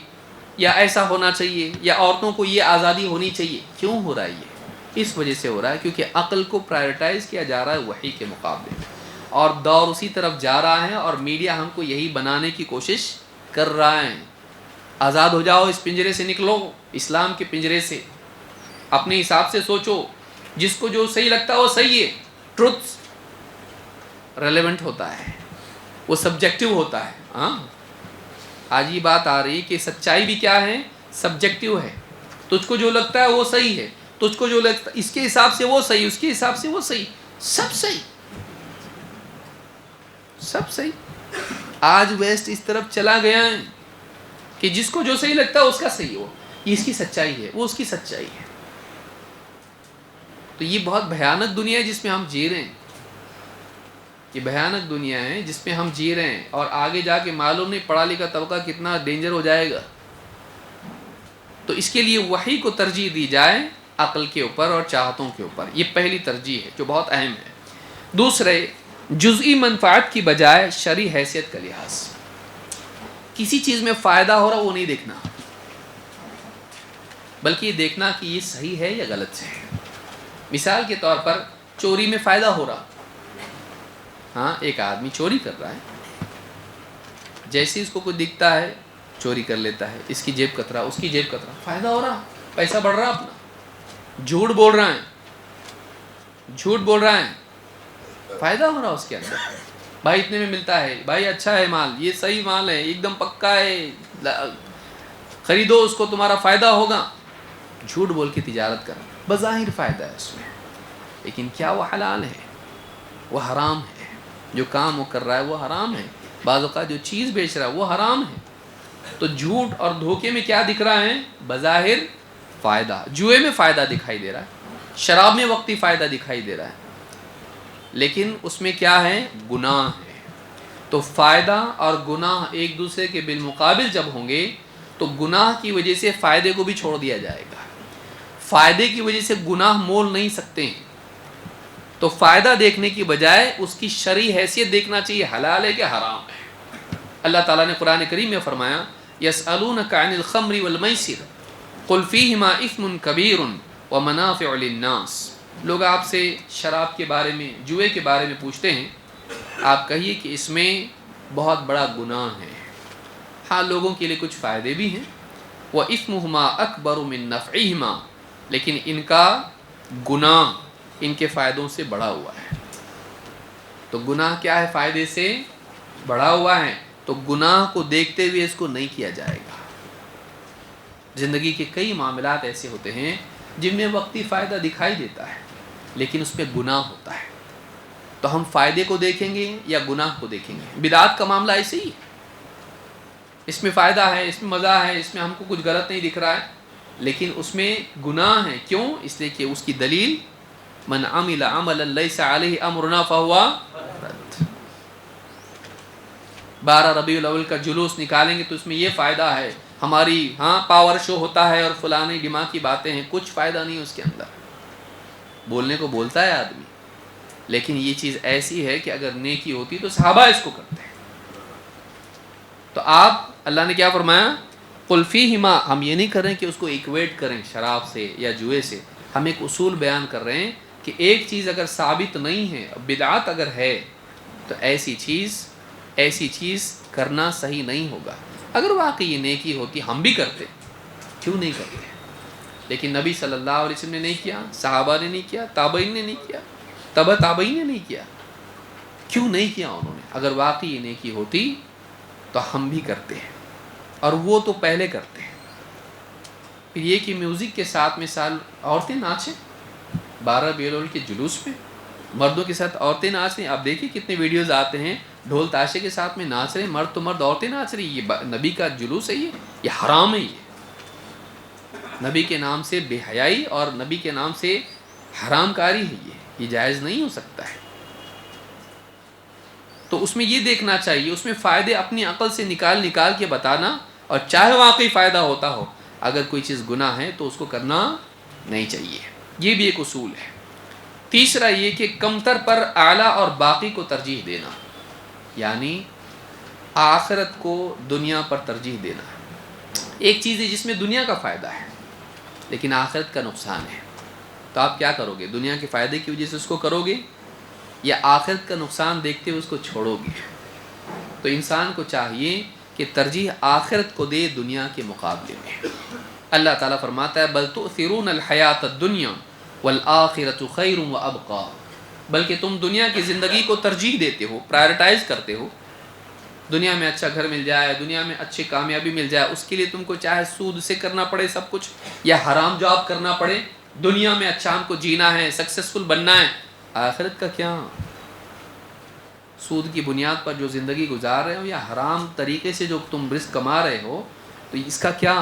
یا ایسا ہونا چاہیے، یا عورتوں کو یہ آزادی ہونی چاہیے۔ کیوں ہو رہا ہے یہ؟ اس وجہ سے ہو رہا ہے کیونکہ عقل کو پرائرٹائز کیا جا رہا ہے وحی کے مقابلے میں، اور دور اسی طرف جا رہا ہے، اور میڈیا ہم کو یہی بنانے کی کوشش کر رہا ہے۔ آزاد ہو جاؤ، اس پنجرے سے نکلو، اسلام کے پنجرے سے، اپنے حساب سے سوچو، جس کو جو صحیح لگتا ہے وہ صحیح ہے۔ ٹروتھ ریلیونٹ ہوتا ہے، وہ سبجیکٹیو ہوتا ہے۔ ہاں، آج یہ بات آ رہی کہ سچائی بھی کیا ہے؟ سبجیکٹیو ہے۔ تجھ کو جو لگتا ہے وہ صحیح ہے، تجھ کو جو لگتا ہے اس کے حساب سے وہ صحیح، اس کے حساب سے وہ صحیح، سب صحیح، سب صحیح۔ آج ویسٹ اس طرف چلا گیا ہے کہ جس کو جو صحیح لگتا ہے اس کا صحیح ہو، یہ اس کی سچائی ہے، وہ اس کی سچائی ہے۔ تو یہ بہت بھیانک دنیا ہے جس میں ہم جی رہے ہیں، یہ بھیانک دنیا ہے جس میں ہم جی رہے ہیں، اور آگے جا کے معلوم نہیں پڑھا لکھا طبقہ کتنا ڈینجر ہو جائے گا۔ تو اس کے لیے وحی کو ترجیح دی جائے عقل کے اوپر اور چاہتوں کے اوپر، یہ پہلی ترجیح ہے جو بہت اہم ہے۔ دوسرے، جزئی منفعت کی بجائے شرعی حیثیت کا لحاظ، کسی چیز میں فائدہ ہو رہا وہ نہیں دیکھنا، بلکہ یہ دیکھنا کہ یہ صحیح ہے یا غلط ہے۔ مثال کے طور پر چوری میں فائدہ ہو رہا، ہاں ایک آدمی چوری کر رہا ہے، جیسے اس کو کوئی دکھتا ہے چوری کر لیتا ہے، اس کی جیب کترا، اس کی جیب کترا، فائدہ ہو رہا، پیسہ بڑھ رہا اپنا، جھوٹ بول رہا ہے، جھوٹ بول رہا ہے، فائدہ ہو رہا اس کے اندر، بھائی اتنے میں ملتا ہے، بھائی اچھا ہے مال، یہ صحیح مال ہے، ایک دم پکا ہے، خریدو اس کو، تمہارا فائدہ ہوگا۔ جھوٹ بول کے تجارت کر، بظاہر فائدہ ہے اس میں، لیکن کیا وہ حلال ہے؟ وہ حرام ہے۔ جو کام وہ کر رہا ہے وہ حرام ہے، بعض اوقات جو چیز بیچ رہا ہے وہ حرام ہے۔ تو جھوٹ اور دھوکے میں کیا دکھ رہا ہے؟ بظاہر فائدہ، جوئے میں فائدہ دکھائی دے رہا ہے، شراب میں وقتی فائدہ دکھائی دے رہا ہے، لیکن اس میں کیا ہے؟ گناہ ہے۔ تو فائدہ اور گناہ ایک دوسرے کے بالمقابل جب ہوں گے تو گناہ کی وجہ سے فائدے کو بھی چھوڑ دیا جائے گا، فائدے کی وجہ سے گناہ مول نہیں سکتے ہیں۔ تو فائدہ دیکھنے کی بجائے اس کی شرعی حیثیت دیکھنا چاہیے، حلال ہے کہ حرام ہے۔ اللہ تعالیٰ نے قرآن کریم میں فرمایا یسألونک عن الخمر والمیسر قل فیہما اثم کبیر ومنافع للناس، لوگ آپ سے شراب کے بارے میں، جوئے کے بارے میں پوچھتے ہیں، آپ کہیے کہ اس میں بہت بڑا گناہ ہے، ہاں لوگوں کے لیے کچھ فائدے بھی ہیں، وَإِثْمُهُمَا أَكْبَرُ مِن نَفْعِهِمَا، لیکن ان کا گناہ ان کے فائدوں سے بڑا ہوا ہے۔ تو گناہ کیا ہے؟ فائدے سے بڑا ہوا ہے، تو گناہ کو دیکھتے ہوئے اس کو نہیں کیا جائے گا۔ زندگی کے کئی معاملات ایسے ہوتے ہیں جن میں وقتی فائدہ دکھائی دیتا ہے لیکن اس میں گناہ ہوتا ہے، تو ہم فائدے کو دیکھیں گے یا گناہ کو دیکھیں گے؟ بدعات کا معاملہ ایسے ہی ہے، اس میں فائدہ ہے، اس میں مزہ ہے، اس میں ہم کو کچھ غلط نہیں دکھ رہا ہے، لیکن اس میں گناہ ہیں. کیوں؟ اس لیے کہ اس کی دلیل من عمل عملا لیس علیہ امرنا فہو رد. 12 ربیع الاول کا جلوس نکالیں گے تو اس میں یہ فائدہ ہے ہماری پاور شو ہوتا ہے اور فلانی دماغ کی باتیں ہیں، کچھ فائدہ نہیں اس کے اندر. بولنے کو بولتا ہے آدمی، لیکن یہ چیز ایسی ہے کہ اگر نیکی ہوتی تو صحابہ اس کو کرتے ہیں. تو آپ، اللہ نے کیا فرمایا؟ قل فیہما، ہم یہ نہیں کر رہے ہیں کہ اس کو ایکویٹ کریں شراب سے یا جوئے سے. ہم ایک اصول بیان کر رہے ہیں کہ ایک چیز اگر ثابت نہیں ہے، بدعت اگر ہے، تو ایسی چیز کرنا صحیح نہیں ہوگا. اگر واقعی یہ نیکی ہوتی ہم بھی کرتے، کیوں نہیں کرتے؟ لیکن نبی صلی اللہ علیہ وسلم نے نہیں کیا، صحابہ نے نہیں کیا، تابعین نے نہیں کیا، تبع تابعین نے نہیں کیا. کیوں نہیں کیا انہوں نے؟ اگر واقعی یہ نیکی ہوتی تو ہم بھی کرتے ہیں، اور وہ تو پہلے کرتے ہیں. پھر یہ کہ میوزک کے ساتھ مثال عورتیں ناچیں 12 ربیع الاول کے جلوس میں، مردوں کے ساتھ عورتیں ناچ رہی. آپ دیکھیں کتنے ویڈیوز آتے ہیں ڈھول تاشے کے ساتھ میں ناچ رہے ہیں، مرد تو مرد، عورتیں ناچ رہی. یہ نبی کا جلوس ہے، یہ حرام ہے. یہ نبی کے نام سے بے حیائی اور نبی کے نام سے حرام کاری ہے. یہ جائز نہیں ہو سکتا ہے. تو اس میں یہ دیکھنا چاہیے، اس میں فائدے اپنی عقل سے نکال کے بتانا، اور چاہے واقعی فائدہ ہوتا ہو، اگر کوئی چیز گناہ ہے تو اس کو کرنا نہیں چاہیے. یہ بھی ایک اصول ہے. تیسرا یہ کہ کمتر پر اعلیٰ اور باقی کو ترجیح دینا، یعنی آخرت کو دنیا پر ترجیح دینا. ایک چیز ہے جس میں دنیا کا فائدہ ہے لیکن آخرت کا نقصان ہے، تو آپ کیا کرو گے؟ دنیا کے فائدے کی وجہ سے اس کو کرو گے یا آخرت کا نقصان دیکھتے ہوئے اس کو چھوڑو گے؟ تو انسان کو چاہیے کہ ترجیح آخرت کو دے دنیا کے مقابلے میں. اللہ تعالیٰ فرماتا ہے بل تؤثرون الحیات الدنیا والآخرۃ خیر وابقی، بلکہ تم دنیا کی زندگی کو ترجیح دیتے ہو، پرائرٹائز کرتے ہو. دنیا میں اچھا گھر مل جائے، دنیا میں اچھی کامیابی مل جائے، اس کے لیے تم کو چاہے سود سے کرنا پڑے سب کچھ، یا حرام جاب کرنا پڑے. دنیا میں اچھا ہم کو جینا ہے، سکسیسفل بننا ہے. آخرت کا کیا؟ سود کی بنیاد پر جو زندگی گزار رہے ہو یا حرام طریقے سے جو تم رزق کما رہے ہو، تو اس کا کیا؟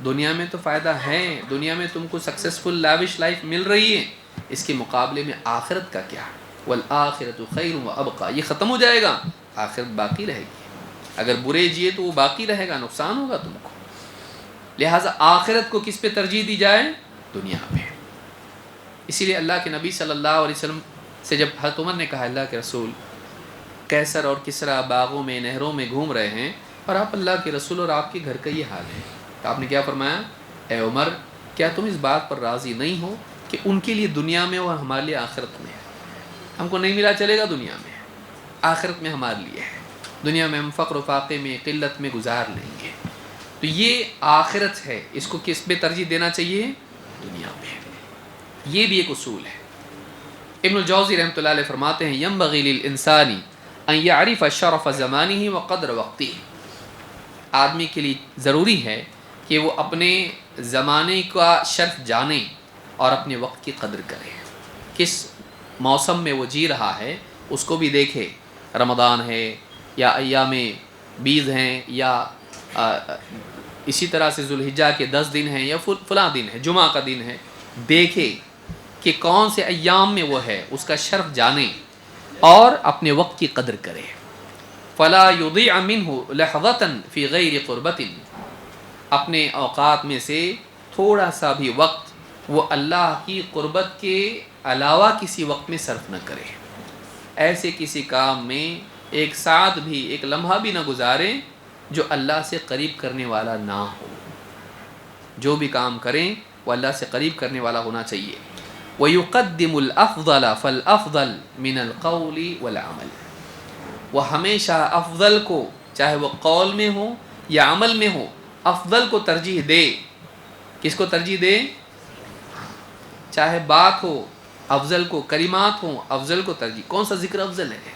دنیا میں تو فائدہ ہے، دنیا میں تم کو سکسیسفل لاوش لائف مل رہی ہے، اس کے مقابلے میں آخرت کا کیا؟ والآخرۃ خیر وابقی، یہ ختم ہو جائے گا، آخرت باقی رہے گی. اگر برے جیے تو وہ باقی رہے گا، نقصان ہوگا تم کو. لہٰذا آخرت کو کس پہ ترجیح دی جائے؟ دنیا پہ. اسی لیے اللہ کے نبی صلی اللہ علیہ وسلم سے جب حضرت عمر نے کہا اللہ کے رسول قیصر اور کسریٰ باغوں میں نہروں میں گھوم رہے ہیں اور آپ اللہ کے رسول اور آپ کے گھر کا یہ حال ہے، تو آپ نے کیا فرمایا؟ اے عمر، کیا تم اس بات پر راضی نہیں ہو کہ ان کے لیے دنیا میں اور ہمارے لیے آخرت میں ہے؟ ہم کو نہیں ملا چلے گا دنیا میں، آخرت میں ہمارے لیے ہے. دنیا میں ہم فقر و فاقے میں قلت میں گزار لیں گے. تو یہ آخرت ہے، اس کو کس پہ ترجیح دینا چاہیے؟ دنیا پہ. یہ بھی ایک اصول ہے. ابن الجوزی رحمۃ اللہ علیہ فرماتے ہیں ینبغی للانسان ان یعرف شرف زمانہ وقدر وقتہ، آدمی کے لیے ضروری ہے کہ وہ اپنے زمانے کا شرف جانے اور اپنے وقت کی قدر کرے. کس موسم میں وہ جی رہا ہے اس کو بھی دیکھے. رمضان ہے یا ایام بیز ہیں یا اسی طرح سے ذوالحجہ کے 10 دن ہیں یا فلاں دن ہے، جمعہ کا دن ہے، دیکھے کہ کون سے ایام میں وہ ہے، اس کا شرف جانے اور اپنے وقت کی قدر کرے. فلا یضیع منہ لحظۃ فی غیر قربۃ، اپنے اوقات میں سے تھوڑا سا بھی وقت وہ اللہ کی قربت کے علاوہ کسی وقت میں صرف نہ کرے. ایسے کسی کام میں ایک ساتھ بھی، ایک لمحہ بھی نہ گزاریں جو اللہ سے قریب کرنے والا نہ ہو. جو بھی کام کریں وہ اللہ سے قریب کرنے والا ہونا چاہیے. وَيُقَدِّمُ الْأَفْضَلَ فَالْأَفْضَلُ مِنَ الْقَوْلِ وَالْعَمَلِ، وہ ہمیشہ افضل کو، چاہے وہ قول میں ہو یا عمل میں ہو، افضل کو ترجیح دے. کس کو ترجیح دے؟ چاہے بات ہو افضل کو، کلمات ہوں افضل کو ترجیح. کون سا ذکر افضل ہے؟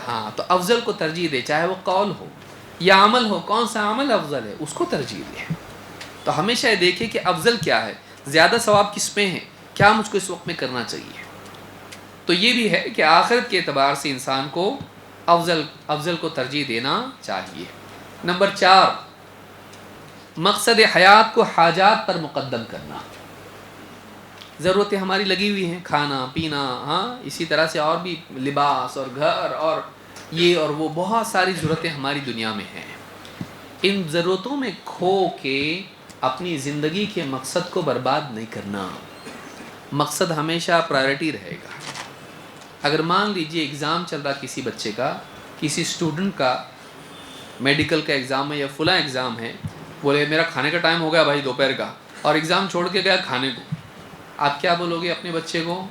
ہاں، تو افضل کو ترجیح دے، چاہے وہ قول ہو یا عمل ہو. کون سا عمل افضل ہے اس کو ترجیح دے. تو ہمیشہ یہ دیکھیں کہ افضل کیا ہے، زیادہ ثواب کس میں ہے، کیا مجھ کو اس وقت میں کرنا چاہیے. تو یہ بھی ہے کہ آخرت کے اعتبار سے انسان کو افضل کو ترجیح دینا چاہیے. نمبر 4، مقصد حیات کو حاجات پر مقدم کرنا. ضرورتیں ہماری لگی ہوئی ہیں، کھانا پینا، ہاں اسی طرح سے اور بھی لباس اور گھر اور یہ اور وہ بہت ساری ضرورتیں ہماری دنیا میں ہیں. ان ضرورتوں میں کھو کے اپنی زندگی کے مقصد کو برباد نہیں کرنا. مقصد ہمیشہ پرائرٹی رہے گا. اگر مان لیجئے ایگزام چل رہا کسی بچے کا، کسی اسٹوڈنٹ کا میڈیکل کا ایگزام ہے یا فلاں ایگزام ہے، بولے میرا کھانے کا ٹائم ہو گیا بھائی دوپہر کا، اور ایگزام چھوڑ کے گیا کھانے کو، آپ کیا بولو گے اپنے بچے کو؟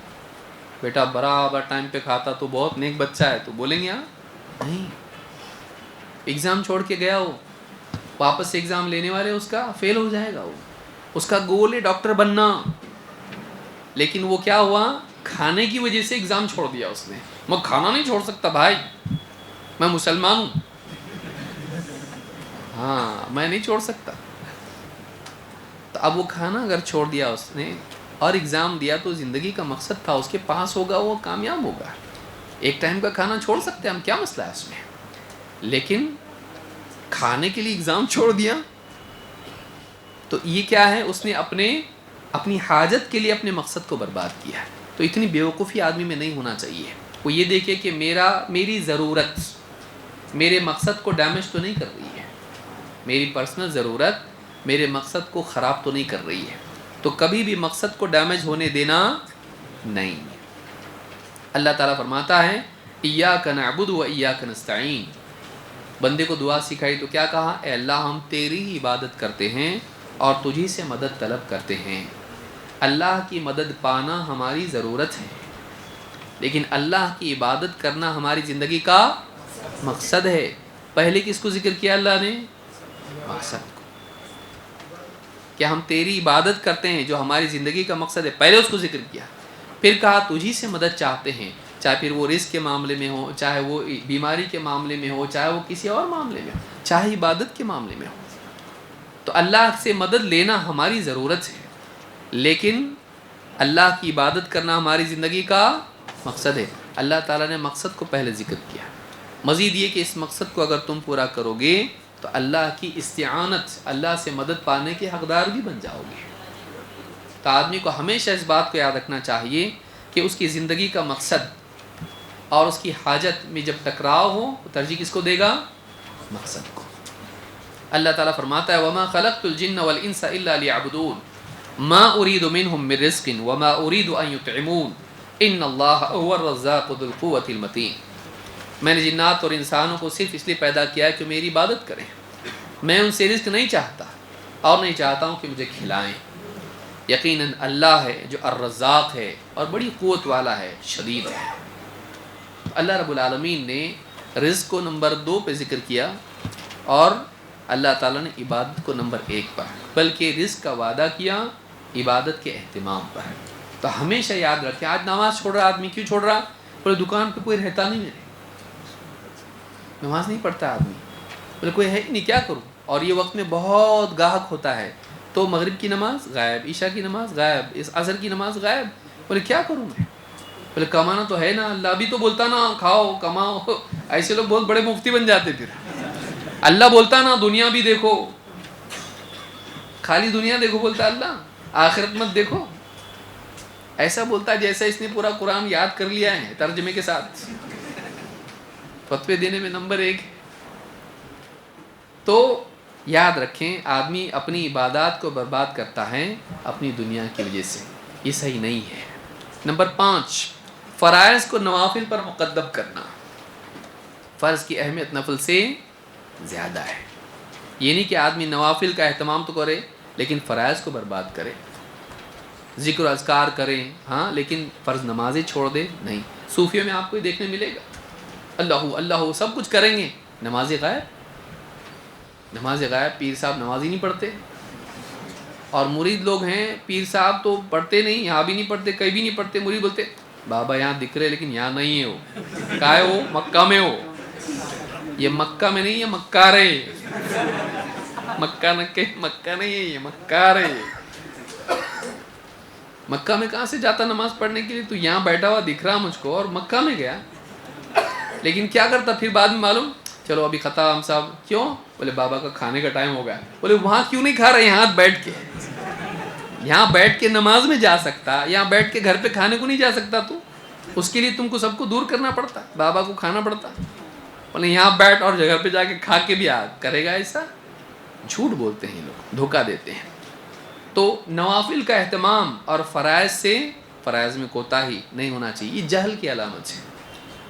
بیٹا برابر ٹائم پہ کھاتا تو بہت نیک بچہ ہے، تو بولیں گے آپ؟ نہیں. ایگزام چھوڑ کے گیا ہو، واپس سے ایگزام لینے والے اس کا فیل ہو جائے گا. وہ اس کا گول ہے ڈاکٹر بننا، لیکن وہ کیا ہوا؟ کھانے کی وجہ سے ایگزام چھوڑ دیا اس نے. میں کھانا نہیں چھوڑ سکتا بھائی، میں مسلمان ہوں، ہاں میں نہیں چھوڑ سکتا. تو اب وہ کھانا اگر چھوڑ دیا اس نے اور ایگزام دیا تو زندگی کا مقصد تھا اس کے پاس ہوگا، وہ کامیاب ہوگا. ایک ٹائم کا کھانا چھوڑ سکتے ہیں ہم، کیا مسئلہ ہے اس میں؟ لیکن کھانے کے لیے ایگزام چھوڑ دیا تو یہ کیا ہے؟ اس نے اپنی حاجت کے لیے اپنے مقصد کو برباد کیا. تو اتنی بیوقوفی آدمی میں نہیں ہونا چاہیے. وہ یہ دیکھے کہ میری ضرورت میرے مقصد کو ڈیمیج تو نہیں کر رہی ہے، میری پرسنل ضرورت میرے مقصد کو خراب تو نہیں کر رہی ہے. تو کبھی بھی مقصد کو ڈیمیج ہونے دینا نہیں. اللہ تعالیٰ فرماتا ہے ایاک نعبد و ایاک نستعین. بندے کو دعا سکھائی تو کیا کہا؟ اے اللہ ہم تیری ہی عبادت کرتے ہیں اور تجھی سے مدد طلب کرتے ہیں. اللہ کی مدد پانا ہماری ضرورت ہے، لیکن اللہ کی عبادت کرنا ہماری زندگی کا مقصد ہے. پہلے کس کو ذکر کیا اللہ نے؟ مقصد کو. کہ ہم تیری عبادت کرتے ہیں جو ہماری زندگی کا مقصد ہے، پہلے اس کو ذکر کیا. پھر کہا تجھی سے مدد چاہتے ہیں، چاہے پھر وہ رزق کے معاملے میں ہو، چاہے وہ بیماری کے معاملے میں ہو، چاہے وہ کسی اور معاملے میں ہو، چاہے عبادت کے معاملے میں ہو. تو اللہ سے مدد لینا ہماری ضرورت ہے، لیکن اللہ کی عبادت کرنا ہماری زندگی کا مقصد ہے. اللہ تعالیٰ نے مقصد کو پہلے ذکر کیا. مزید یہ کہ اس مقصد کو اگر تم پورا کرو گے تو اللہ کی استعانت، اللہ سے مدد پانے کے حقدار بھی بن جاؤ گے. تو آدمی کو ہمیشہ اس بات کو یاد رکھنا چاہیے کہ اس کی زندگی کا مقصد اور اس کی حاجت میں جب ٹکراؤ ہو تو ترجیح کس کو دے گا؟ مقصد کو. اللہ تعالیٰ فرماتا ہے وَمَا خَلَقْتُ الْجِنَّ وَالْإِنسَ إِلَّا لِيَعْبُدُونَ مَا أُرِيدُ مِنْهُمْ مِنْ رِزْقٍ وَمَا أُرِيدُ أَنْ يُطْعِمُونَ إِنَّ اللَّهَ هُوَ الرَّزَّاقُ ذُو الْقُوَّةِ الْمَتِينُ. میں نے جنات اور انسانوں کو صرف اس لیے پیدا کیا ہے کہ میری عبادت کریں. میں ان سے رزق نہیں چاہتا اور نہیں چاہتا ہوں کہ مجھے کھلائیں. یقیناً اللہ ہے جو الرزاق ہے اور بڑی قوت والا ہے، شدید ہے. اللہ رب العالمین نے رزق کو نمبر 2 پہ ذکر کیا اور اللہ تعالیٰ نے عبادت کو نمبر 1 پر، بلکہ رزق کا وعدہ کیا عبادت کے اہتمام پر. تو ہمیشہ یاد رکھیں. آج نماز چھوڑ رہا آدمی، کیوں چھوڑ رہا؟ بولے دکان پہ کوئی رہتا نہیں، میرے نماز نہیں پڑھتا آدمی، بولے کوئی ہے ہی نہیں، کیا کروں؟ اور یہ وقت میں بہت گاہک ہوتا ہے، تو مغرب کی نماز غائب، عشاء کی نماز غائب، اس عصر کی نماز غائب. بولے کیا کروں میں؟ بولے کمانا تو ہے نا، اللہ بھی تو بولتا نا کھاؤ کماؤ. ایسے لوگ بہت بڑے مفتی بن جاتے. پھر اللہ بولتا نا دنیا بھی دیکھو، خالی دنیا دیکھو بولتا اللہ، آخرت مت دیکھو. ایسا بولتا جیسا اس نے پورا قرآن یاد کر لیا ہے ترجمے کے ساتھ. فتوے دینے میں نمبر 1. تو یاد رکھیں آدمی اپنی عبادات کو برباد کرتا ہے اپنی دنیا کی وجہ سے، یہ صحیح نہیں ہے. نمبر 5، فرائض کو نوافل پر مقدم کرنا. فرض کی اہمیت نفل سے زیادہ ہے. یہ نہیں کہ آدمی نوافل کا اہتمام تو کرے لیکن فرائض کو برباد کرے. ذکر و اذکار کریں ہاں، لیکن فرض نمازیں چھوڑ دے نہیں. صوفیوں میں آپ کو یہ دیکھنے ملے گا اللہ اللہ سب کچھ کریں گے، نماز غائب. نماز غائب. پیر صاحب نماز ہی نہیں پڑھتے، اور مرید لوگ ہیں پیر صاحب تو پڑھتے نہیں، یہاں بھی نہیں پڑھتے کہیں بھی نہیں پڑھتے. مرید بولتے بابا یہاں دکھ رہے لیکن یہاں نہیں ہے. وہ کہاں ہے؟ وہ مکہ میں. ہو یہ مکہ میں نہیں، یہ مکہ رہے. مکہ نہیں ہے، یہ مکہ رہے. مکہ میں کہاں سے جاتا نماز پڑھنے کے لیے؟ تو یہاں بیٹھا ہوا دکھ رہا مجھ کو اور مکہ میں گیا. لیکن کیا کرتا پھر بعد میں معلوم چلو ابھی ختم صاحب. کیوں؟ بولے بابا کا کھانے کا ٹائم ہو گیا. بولے وہاں کیوں نہیں کھا رہے؟ یہاں بیٹھ کے، یہاں بیٹھ کے نماز میں جا سکتا، یہاں بیٹھ کے گھر پہ کھانے کو نہیں جا سکتا تو اس کے لیے تم کو سب کو دور کرنا پڑتا، بابا کو کھانا پڑتا. بولے یہاں بیٹھ اور جگہ پہ جا کے کھا کے بھی کرے گا ایسا؟ جھوٹ بولتے ہیں لوگ، دھوکہ دیتے ہیں. تو نوافل کا اہتمام اور فرائض میں کوتاہی نہیں ہونا چاہیے، یہ جہل کی علامت ہے.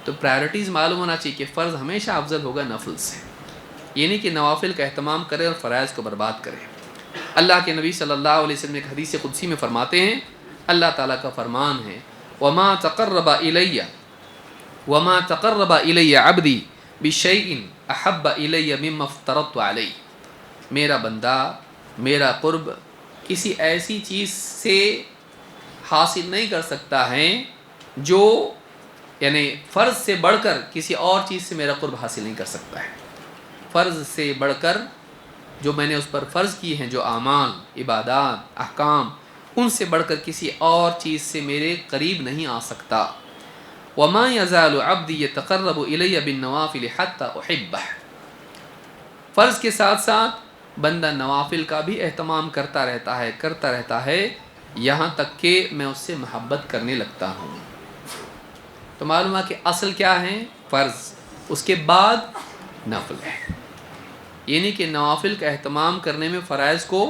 تو پرائرٹیز معلوم ہونا چاہیے کہ فرض ہمیشہ افضل ہوگا نفل سے، یہ نہیں کہ نوافل کا اہتمام کرے اور فرائض کو برباد کرے. اللہ کے نبی صلی اللہ علیہ وسلم ایک حدیث قدسی میں فرماتے ہیں، اللہ تعالیٰ کا فرمان ہے وَمَا تَقَرَّبَ إِلَيَّ عَبْدِي بِشَيْءٍ أَحَبَّ إِلَيَّ مِمَّا افْتَرَضْتُ عَلَيْهِ. میرا بندہ میرا قرب کسی ایسی چیز سے حاصل نہیں کر سکتا ہے جو یعنی فرض سے بڑھ کر کسی اور چیز سے میرا قرب حاصل نہیں کر سکتا ہے. فرض سے بڑھ کر جو میں نے اس پر فرض کی ہیں، جو اعمال، عبادات، احکام، ان سے بڑھ کر کسی اور چیز سے میرے قریب نہیں آ سکتا. وَمَا يَزَالُ عَبْدِي يَتَقَرَّبُ إِلَيَّ بِالنَّوَافِلِ حَتَّى أُحِبَّهُ. فرض کے ساتھ ساتھ بندہ نوافل کا بھی اہتمام کرتا رہتا ہے یہاں تک کہ میں اس سے محبت کرنے لگتا ہوں. تو معلوم ہے کہ اصل کیا ہے؟ فرض، اس کے بعد نفل ہے. یہ نہیں کہ نوافل کا اہتمام کرنے میں فرائض کو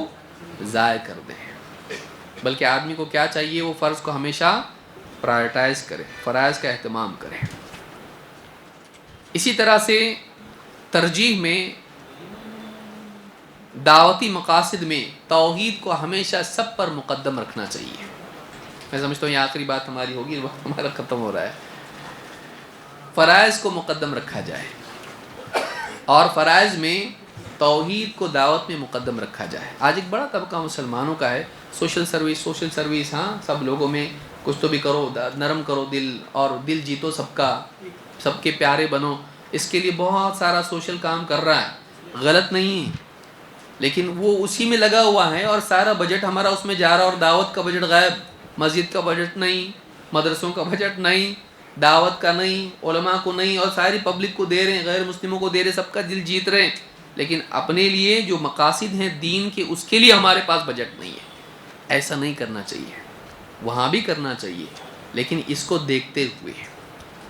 ضائع کر دیں، بلکہ آدمی کو کیا چاہیے؟ وہ فرض کو ہمیشہ پرائرٹائز کرے، فرائض کا اہتمام کرے. اسی طرح سے ترجیح میں، دعوتی مقاصد میں توحید کو ہمیشہ سب پر مقدم رکھنا چاہیے. میں سمجھتا ہوں یہ آخری بات ہماری ہوگی، وقت ہمارا ختم ہو رہا ہے. فرائض کو مقدم رکھا جائے اور فرائض میں توحید کو دعوت میں مقدم رکھا جائے. آج ایک بڑا طبقہ مسلمانوں کا ہے سوشل سروس، ہاں سب لوگوں میں کچھ تو بھی کرو، نرم کرو دل اور دل جیتو سب کا، سب کے پیارے بنو. اس کے لیے بہت سارا سوشل کام کر رہا ہے، غلط نہیں، لیکن وہ اسی میں لگا ہوا ہے اور سارا بجٹ ہمارا اس میں جا رہا، اور دعوت کا بجٹ غائب، مسجد کا بجٹ نہیں، مدرسوں کا بجٹ نہیں، دعوت کا نہیں، علماء کو نہیں، اور ساری پبلک کو دے رہے ہیں، غیر مسلموں کو دے رہے، سب کا دل جیت رہے ہیں، لیکن اپنے لیے جو مقاصد ہیں دین کے اس کے لیے ہمارے پاس بجٹ نہیں ہے. ایسا نہیں کرنا چاہیے، وہاں بھی کرنا چاہیے، لیکن اس کو دیکھتے ہوئے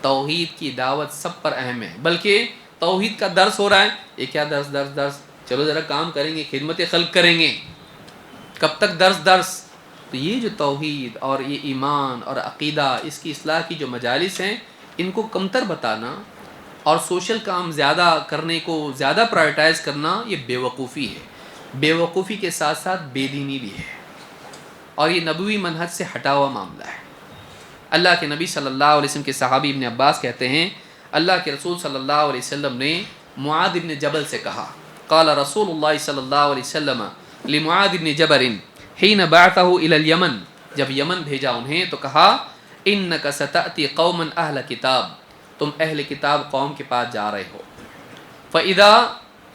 توحید کی دعوت سب پر اہم ہے. بلکہ توحید کا درس ہو رہا ہے، یہ کیا درس، چلو ذرا کام کریں گے، خدمت خلق کریں گے، کب تک درس. تو یہ جو توحید اور یہ ایمان اور عقیدہ، اس کی اصلاح کی جو مجالس ہیں، ان کو کمتر بتانا اور سوشل کام زیادہ کرنے کو زیادہ پرائرٹائز کرنا، یہ بے وقوفی ہے. بے وقوفی کے ساتھ ساتھ بے دینی بھی ہے، اور یہ نبوی منہج سے ہٹا ہوا معاملہ ہے. اللہ کے نبی صلی اللہ علیہ وسلم کے صحابی ابن عباس کہتے ہیں، اللہ کے رسول صلی اللہ علیہ وسلم نے معاذ ابن جبل سے کہا، قال رسول اللہ صلی اللہ علیہ وسلم لمعاذ ابن جبل حين بعثه الى اليمن، جب یمن بھیجا انہیں تو کہا، انك ستأتي قوما اہل کتاب، تم اہل کتاب قوم کے پاس جا رہے ہو. فاذا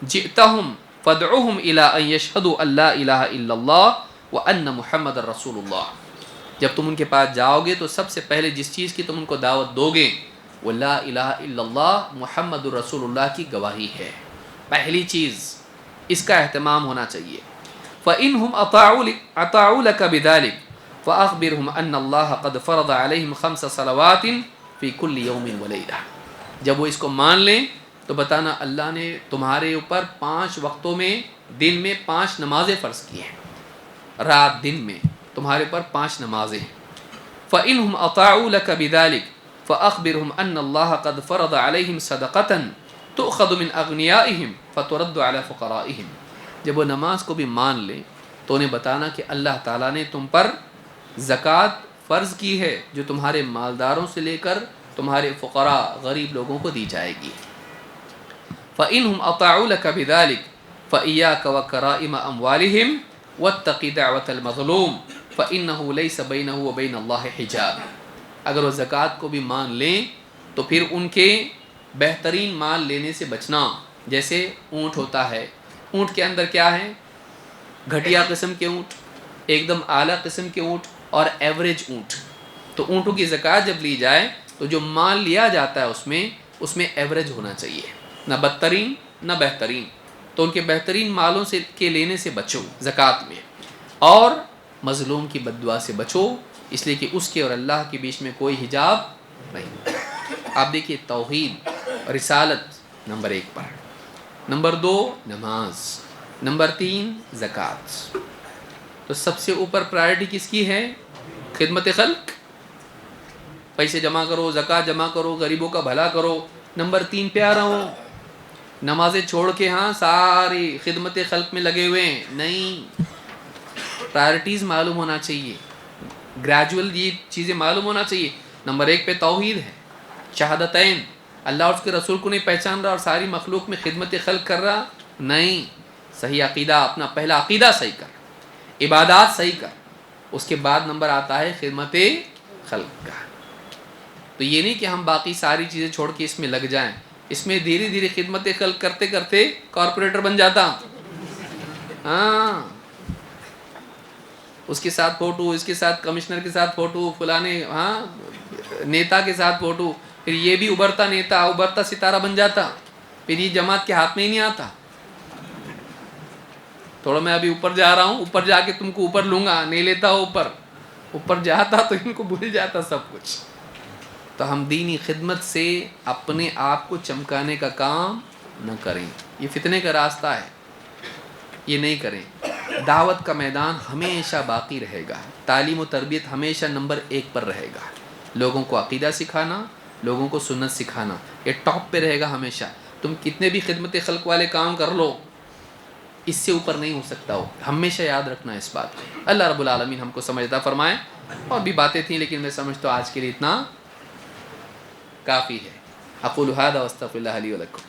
جئتهم فادعوهم الى ان يشهدوا ان لا اله الا الله وان محمد رسول اللہ. جب تم ان کے پاس جاؤ گے تو سب سے پہلے جس چیز کی تم ان کو دعوت دو گے وہ لا الہ الا اللہ محمد رسول اللہ کی گواہی ہے. پہلی چیز اس کا اہتمام ہونا چاہیے. فَإِنْهُمْ أَطَاعُوا لَكَ بِذَلِكَ فَأَخْبِرْهُمْ أَنَّ اللَّهَ قَدْ فَرَضَ عَلَيْهِمْ 5 صلوات فِي كُلِّ يَوْمٍ وَلَيْلَةٍ. جب وہ اس کو مان لیں تو بتانا اللہ نے تمہارے اوپر 5 وقتوں میں دن میں 5 نمازیں فرض کی ہیں، رات دن میں تمہارے اوپر 5 نمازیں ہیں. فَإِنْهُمْ أَطَاعُوا لَكَ بِذَلِكَ فَأَخْبِرْهُمْ أَنَّ اللَّهَ قَدْ فَرَضَ عَلَيْهِمْ صَدَقَةً تُؤْخَذُ مِنْ أَغْنِيَائِهِمْ فَتُرَدُّ عَلَى فُقَرَائِهِمْ. جب وہ نماز کو بھی مان لیں تو انہیں بتانا کہ اللہ تعالیٰ نے تم پر زکوٰۃ فرض کی ہے جو تمہارے مالداروں سے لے کر تمہارے فقراء غریب لوگوں کو دی جائے گی. فَإِنْهُمْ أَطَاعُوا لَكَ بِذَلِكَ فَإِيَّاكَ وَكَرَائِمَ أَمْوَالِهِمْ وَاتَّقِ دَعْوَةَ الْمَظْلُومِ فَإِنَّهُ لَيْسَ بَيْنَهُ وَبَيْنَ اللَّهِ حِجَابٌ. اگر وہ زکوٰۃ کو بھی مان لیں تو پھر ان کے بہترین مال لینے سے بچنا. جیسے اونٹ ہوتا ہے، اونٹ کے اندر کیا ہے؟ گھٹیا قسم کے اونٹ، ایک دم اعلیٰ قسم کے اونٹ اور ایوریج اونٹ. تو اونٹوں کی زکوٰۃ جب لی جائے تو جو مال لیا جاتا ہے اس میں ایوریج ہونا چاہیے. نہ بدترین نہ بہترین، تو ان کے بہترین مالوں سے کے لینے سے بچو زکوٰۃ میں، اور مظلوم کی بد دعا سے بچو، اس لیے کہ اس کے اور اللہ کے بیچ میں کوئی حجاب نہیں۔ آپ دیکھیے توحید، رسالت نمبر 1 پر، نمبر 2 نماز، نمبر 3 زکوٰۃ۔ تو سب سے اوپر پرائرٹی کس کی ہے؟ خدمت خلق، پیسے جمع کرو، زکوٰۃ جمع کرو، غریبوں کا بھلا کرو۔ نمبر 3 پہ آ رہا ہوں، نمازیں چھوڑ کے ہاں ساری خدمت خلق میں لگے ہوئے ہیں، نہیں، پرائرٹیز معلوم ہونا چاہیے، گریجول یہ چیزیں معلوم ہونا چاہیے۔ نمبر 1 پہ توحید ہے، شہادتین، اللہ اور اس کے رسول کو نہیں پہچان رہا اور ساری مخلوق میں خدمت خلق کر رہا، نہیں، صحیح عقیدہ، اپنا پہلا عقیدہ صحیح کر، عبادات صحیح کر، اس کے بعد نمبر آتا ہے خدمت خلق کا۔ تو یہ نہیں کہ ہم باقی ساری چیزیں چھوڑ کے اس میں لگ جائیں، اس میں دھیرے دھیرے خدمت خلق کرتے کرتے کارپوریٹر بن جاتا، ہاں، اس کے ساتھ فوٹو، اس کے ساتھ کمشنر کے ساتھ فوٹو، فلانے ہاں نیتا کے ساتھ فوٹو، پھر یہ بھی ابھرتا نیتا، ابھرتا ستارہ بن جاتا، پھر یہ جماعت کے ہاتھ میں ہی نہیں آتا۔ تھوڑا میں ابھی اوپر جا رہا ہوں، اوپر جا کے تم کو اوپر لوں گا، نہیں لیتا ہو اوپر جاتا تو ان کو بھول جاتا سب کچھ۔ تو ہم دینی خدمت سے اپنے آپ کو چمکانے کا کام نہ کریں، یہ فتنے کا راستہ ہے، یہ نہیں کریں۔ دعوت کا میدان ہمیشہ باقی رہے گا، تعلیم و تربیت ہمیشہ نمبر 1 پر رہے گا، لوگوں کو عقیدہ سکھانا، لوگوں کو سنت سکھانا، یہ ٹاپ پہ رہے گا ہمیشہ۔ تم کتنے بھی خدمت خلق والے کام کر لو، اس سے اوپر نہیں ہو سکتا ہو، ہمیشہ یاد رکھنا اس بات کو۔ اللہ رب العالمین ہم کو سمجھتا فرمائے۔ اور بھی باتیں تھیں لیکن میں سمجھتا ہوں آج کے لیے اتنا کافی ہے۔ اقول ھذا واستغفر اللہ لی ولکم۔